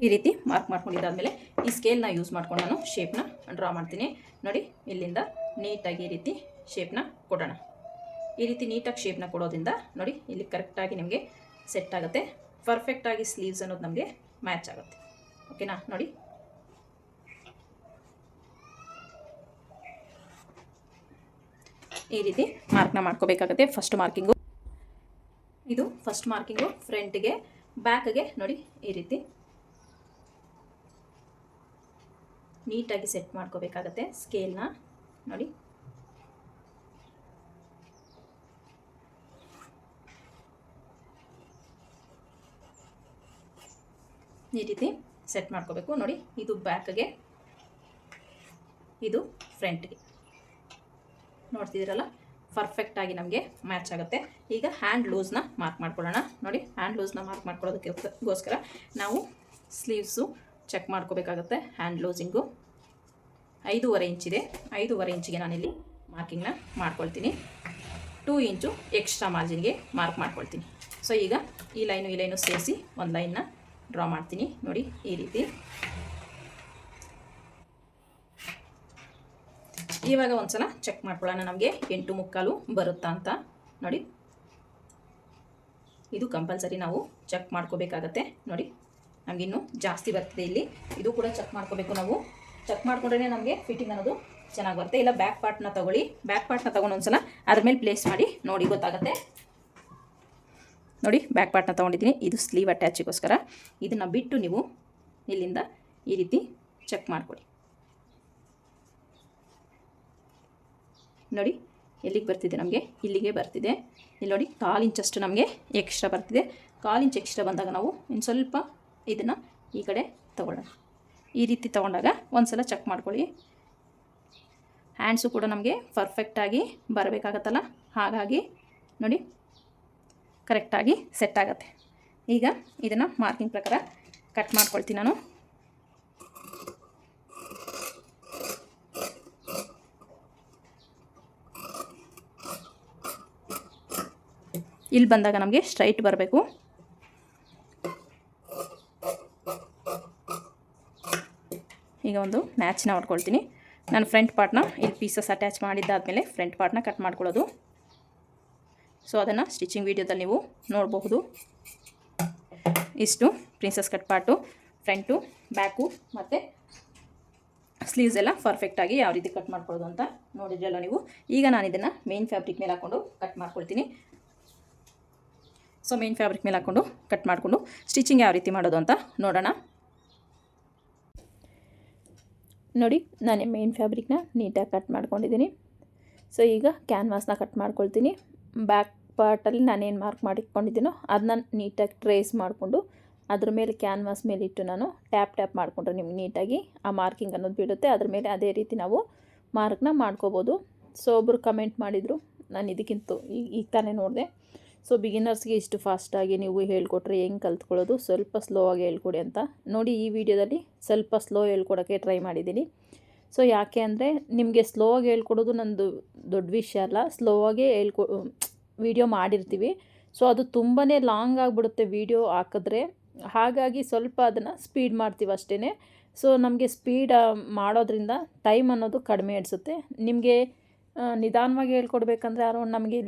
ಈ ರೀತಿ ಮಾರ್ಕ್ ಮಾಡ್ಕೊಂಡಿದ್ದಾದಮೇಲೆ ಈ ಸ್ಕೇಲ್ನ ಯೂಸ್ ಮಾಡ್ಕೊಂಡು ನಾನು ಶೇಪ್ನ ಡ್ರಾ ಮಾಡ್ತೀನಿ. ನೋಡಿ, ಇಲ್ಲಿಂದ ನೀಟಾಗಿ ಈ ರೀತಿ ಶೇಪ್ನ ಕೊಡೋಣ. ಈ ರೀತಿ ನೀಟಾಗಿ ಶೇಪ್ನ ಕೊಡೋದ್ರಿಂದ ನೋಡಿ ಇಲ್ಲಿ ಕರೆಕ್ಟಾಗಿ ನಿಮಗೆ ಸೆಟ್ ಆಗುತ್ತೆ. ಪರ್ಫೆಕ್ಟಾಗಿ ಸ್ಲೀವ್ಸ್ ಅನ್ನೋದು ನಮಗೆ ಮ್ಯಾಚ್ ಆಗುತ್ತೆ. ಓಕೆನಾ. ನೋಡಿ, ಈ ರೀತಿ ಮಾರ್ಕ್ನ ಮಾಡ್ಕೋಬೇಕಾಗುತ್ತೆ. ಫಸ್ಟ್ ಮಾರ್ಕಿಂಗು ಇದು, ಫಸ್ಟ್ ಮಾರ್ಕಿಂಗು ಫ್ರಂಟ್ಗೆ, ಬ್ಯಾಕ್ಗೆ ನೋಡಿ ಈ ರೀತಿ ನೀಟಾಗಿ ಸೆಟ್ ಮಾಡ್ಕೋಬೇಕಾಗತ್ತೆ ಸ್ಕೇಲ್ನ. ನೋಡಿ, ಈ ರೀತಿ ಸೆಟ್ ಮಾಡ್ಕೋಬೇಕು. ನೋಡಿ, ಇದು ಬ್ಯಾಕ್ಗೆ, ಇದು ಫ್ರಂಟ್ಗೆ. ನೋಡ್ತಿದ್ದೀರಲ್ಲ, ಪರ್ಫೆಕ್ಟಾಗಿ ನಮಗೆ ಮ್ಯಾಚ್ ಆಗುತ್ತೆ. ಈಗ ಹ್ಯಾಂಡ್ ಲೂಸ್ನ ಮಾರ್ಕ್ ಮಾಡ್ಕೊಳ್ಳೋಣ. ನೋಡಿ, ಹ್ಯಾಂಡ್ ಲೂಸ್ನ ಮಾರ್ಕ್ ಮಾಡ್ಕೊಳ್ಳೋದಕ್ಕೋಸ್ಕರ ನಾವು ಸ್ಲೀವ್ಸು ಚೆಕ್ ಮಾಡ್ಕೋಬೇಕಾಗತ್ತೆ. ಹ್ಯಾಂಡ್ ಲೂಸಿಂಗು 5.5 ಇಂಚಿದೆ. 5.5 ಇಂಚಿಗೆ ನಾನಿಲ್ಲಿ ಮಾರ್ಕಿಂಗ್ನ ಮಾಡ್ಕೊಳ್ತೀನಿ. 2 ಇಂಚು ಎಕ್ಸ್ಟ್ರಾ ಮಾರ್ಜಿನ್ಗೆ ಮಾರ್ಕ್ ಮಾಡ್ಕೊಳ್ತೀನಿ. ಸೊ ಈಗ ಈ ಲೈನು ಸೇರಿಸಿ ಒಂದು ಲೈನ್ನ ಡ್ರಾ ಮಾಡ್ತೀನಿ. ನೋಡಿ, ಈ ರೀತಿ. ಇವಾಗ ಒಂದ್ಸಲ ಚೆಕ್ ಮಾಡ್ಕೊಳ್ಳೋಣ ನಮಗೆ 8.75 ಬರುತ್ತಾ ಅಂತ. ನೋಡಿ, ಇದು ಕಂಪಲ್ಸರಿ ನಾವು ಚೆಕ್ ಮಾಡ್ಕೋಬೇಕಾಗತ್ತೆ. ನೋಡಿ, ನಮಗಿನ್ನೂ ಜಾಸ್ತಿ ಬರ್ತಿದೆ ಇಲ್ಲಿ. ಇದು ಕೂಡ ಚೆಕ್ ಮಾಡ್ಕೋಬೇಕು ನಾವು. ಚೆಕ್ ಮಾಡ್ಕೊಂಡ್ರೆ ನಮಗೆ ಫಿಟ್ಟಿಂಗ್ ಅನ್ನೋದು ಚೆನ್ನಾಗಿ ಬರುತ್ತೆ. ಇಲ್ಲ ಬ್ಯಾಕ್ ಪಾರ್ಟ್ನ ತೊಗೊಳ್ಳಿ. ಬ್ಯಾಕ್ ಪಾರ್ಟ್ನ ತೊಗೊಂಡು ಒಂದ್ಸಲ ಅದ್ರ ಮೇಲೆ ಪ್ಲೇಸ್ ಮಾಡಿ ನೋಡಿ, ಗೊತ್ತಾಗುತ್ತೆ. ನೋಡಿ, ಬ್ಯಾಕ್ ಪಾರ್ಟ್ನ ತೊಗೊಂಡಿದ್ದೀನಿ. ಇದು ಸ್ಲೀವ್ ಅಟ್ಯಾಚಿಗೋಸ್ಕರ. ಇದನ್ನು ಬಿಟ್ಟು ನೀವು ಇಲ್ಲಿಂದ ಈ ರೀತಿ ಚೆಕ್ ಮಾಡ್ಕೊಳ್ಳಿ. ನೋಡಿ, ಎಲ್ಲಿಗೆ ಬರ್ತಿದೆ ನಮಗೆ? ಇಲ್ಲಿಗೆ ಬರ್ತಿದೆ. ಇಲ್ಲಿ ನೋಡಿ, 1/4 ಇಂಚಷ್ಟು ನಮಗೆ ಎಕ್ಸ್ಟ್ರಾ ಬರ್ತಿದೆ. 1/4 ಇಂಚ್ ಎಕ್ಸ್ಟ್ರಾ ಬಂದಾಗ ನಾವು ಇನ್ನು ಸ್ವಲ್ಪ ಇದನ್ನು ಈ ಕಡೆ ತೊಗೊಳ್ಳೋಣ. ಈ ರೀತಿ ತೊಗೊಂಡಾಗ ಒಂದು ಸಲ ಚೆಕ್ ಮಾಡ್ಕೊಳ್ಳಿ. ಹ್ಯಾಂಡ್ಸು ಕೂಡ ನಮಗೆ ಪರ್ಫೆಕ್ಟಾಗಿ ಬರಬೇಕಾಗತ್ತಲ್ಲ, ಹಾಗಾಗಿ ನೋಡಿ ಕರೆಕ್ಟಾಗಿ ಸೆಟ್ ಆಗುತ್ತೆ. ಈಗ ಇದನ್ನು ಮಾರ್ಕಿಂಗ್ ಪ್ರಕಾರ ಕಟ್ ಮಾಡ್ಕೊಳ್ತೀನಿ ನಾನು. ಇಲ್ಲಿ ಬಂದಾಗ ನಮಗೆ ಸ್ಟ್ರೈಟ್ ಬರಬೇಕು. ಈಗ ಒಂದು ಮ್ಯಾಚ್ನ ಹೊಡ್ಕೊಳ್ತೀನಿ. ನಾನು ಫ್ರಂಟ್ ಪಾರ್ಟ್ನ ಇಲ್ಲಿ ಪೀಸಸ್ ಅಟ್ಯಾಚ್ ಮಾಡಿದ್ದಾದಮೇಲೆ ಫ್ರಂಟ್ ಪಾರ್ಟ್ನ ಕಟ್ ಮಾಡ್ಕೊಳ್ಳೋದು. ಸೊ ಅದನ್ನು ಸ್ಟಿಚಿಂಗ್ ವೀಡಿಯೋದಲ್ಲಿ ನೀವು ನೋಡಬಹುದು. ಇಷ್ಟು princess cut part, front, back ಮತ್ತು ಸ್ಲೀವ್ಸ್ ಎಲ್ಲ ಪರ್ಫೆಕ್ಟಾಗಿ ಯಾವ ರೀತಿ ಕಟ್ ಮಾಡ್ಕೊಳ್ಳೋದು ಅಂತ ನೋಡಿದ್ರಲ್ಲ ನೀವು. ಈಗ ನಾನು ಇದನ್ನು ಮೇನ್ ಫ್ಯಾಬ್ರಿಕ್ ಮೇಲೆ ಹಾಕ್ಕೊಂಡು ಕಟ್ ಮಾಡ್ಕೊಳ್ತೀನಿ. ಸೊ ಮೇನ್ ಫ್ಯಾಬ್ರಿಕ್ ಮೇಲೆ ಹಾಕ್ಕೊಂಡು ಕಟ್ ಮಾಡಿಕೊಂಡು ಸ್ಟಿಚಿಂಗ್ ಯಾವ ರೀತಿ ಮಾಡೋದು ಅಂತ ನೋಡೋಣ. ನೋಡಿ, ನಾನು ಮೇನ್ ಫ್ಯಾಬ್ರಿಕ್ನ ನೀಟಾಗಿ ಕಟ್ ಮಾಡ್ಕೊಂಡಿದ್ದೀನಿ. ಸೊ ಈಗ ಕ್ಯಾನ್ವಾಸ್ನ ಕಟ್ ಮಾಡ್ಕೊಳ್ತೀನಿ. ಬ್ಯಾಕ್ ಪಾರ್ಟಲ್ಲಿ ನಾನೇನು ಮಾರ್ಕ್ ಮಾಡಿಟ್ಕೊಂಡಿದ್ದೀನೋ ಅದನ್ನ ನೀಟಾಗಿ ಟ್ರೇಸ್ ಮಾಡಿಕೊಂಡು ಅದ್ರ ಮೇಲೆ ಕ್ಯಾನ್ವಾಸ್ ಮೇಲೆ ಇಟ್ಟು ನಾನು ಟ್ಯಾಪ್ ಮಾಡಿಕೊಂಡ್ರೆ ನಿಮ್ಗೆ ನೀಟಾಗಿ ಆ ಮಾರ್ಕಿಂಗ್ ಅನ್ನೋದು ಬೀಳುತ್ತೆ. ಅದ್ರ ಮೇಲೆ ಅದೇ ರೀತಿ ನಾವು ಮಾರ್ಕ್ನ ಮಾಡ್ಕೋಬೋದು. ಸೊ ಒಬ್ಬರು ಕಮೆಂಟ್ ಮಾಡಿದರು, ನಾನು ಇದಕ್ಕಿಂತ ಈಗ ತಾನೇ ನೋಡಿದೆ. ಸೊ ಬಿಗಿನರ್ಸ್ಗೆ ಇಷ್ಟು ಫಾಸ್ಟಾಗಿ ನೀವು ಹೇಳ್ಕೊಟ್ರೆ ಹೆಂಗೆ ಕಲ್ತ್ಕೊಳ್ಳೋದು, ಸ್ವಲ್ಪ ಸ್ಲೋ ಆಗಿ ಹೇಳ್ಕೊಡಿ ಅಂತ. ನೋಡಿ ಈ ವಿಡಿಯೋದಲ್ಲಿ ಸ್ವಲ್ಪ ಸ್ಲೋ ಹೇಳ್ಕೊಡೋಕ್ಕೆ ಟ್ರೈ ಮಾಡಿದ್ದೀನಿ. ಸೊ ಯಾಕೆ ಅಂದರೆ ನಿಮಗೆ ಸ್ಲೋ ಆಗಿ ಹೇಳ್ಕೊಡೋದು ನಂದು ದೊಡ್ಡ ವಿಷಯ ಅಲ್ಲ, ಸ್ಲೋ ಆಗೇ ವಿಡಿಯೋ ಮಾಡಿರ್ತೀವಿ. ಸೊ ಅದು ತುಂಬಾ ಲಾಂಗ್ ಆಗಿಬಿಡುತ್ತೆ ವಿಡಿಯೋ ಹಾಕಿದ್ರೆ, ಹಾಗಾಗಿ ಸ್ವಲ್ಪ ಅದನ್ನು ಸ್ಪೀಡ್ ಮಾಡ್ತೀವಿ ಅಷ್ಟೇ. ಸೊ ನಮಗೆ ಸ್ಪೀಡ್ ಮಾಡೋದ್ರಿಂದ ಟೈಮ್ ಅನ್ನೋದು ಕಡಿಮೆ ಅನಿಸುತ್ತೆ. ನಿಮಗೆ ನಿಧಾನವಾಗಿ ಹೇಳ್ಕೊಡ್ಬೇಕಂದ್ರೆ ಅರೌಂಡ್ ನಮಗೆ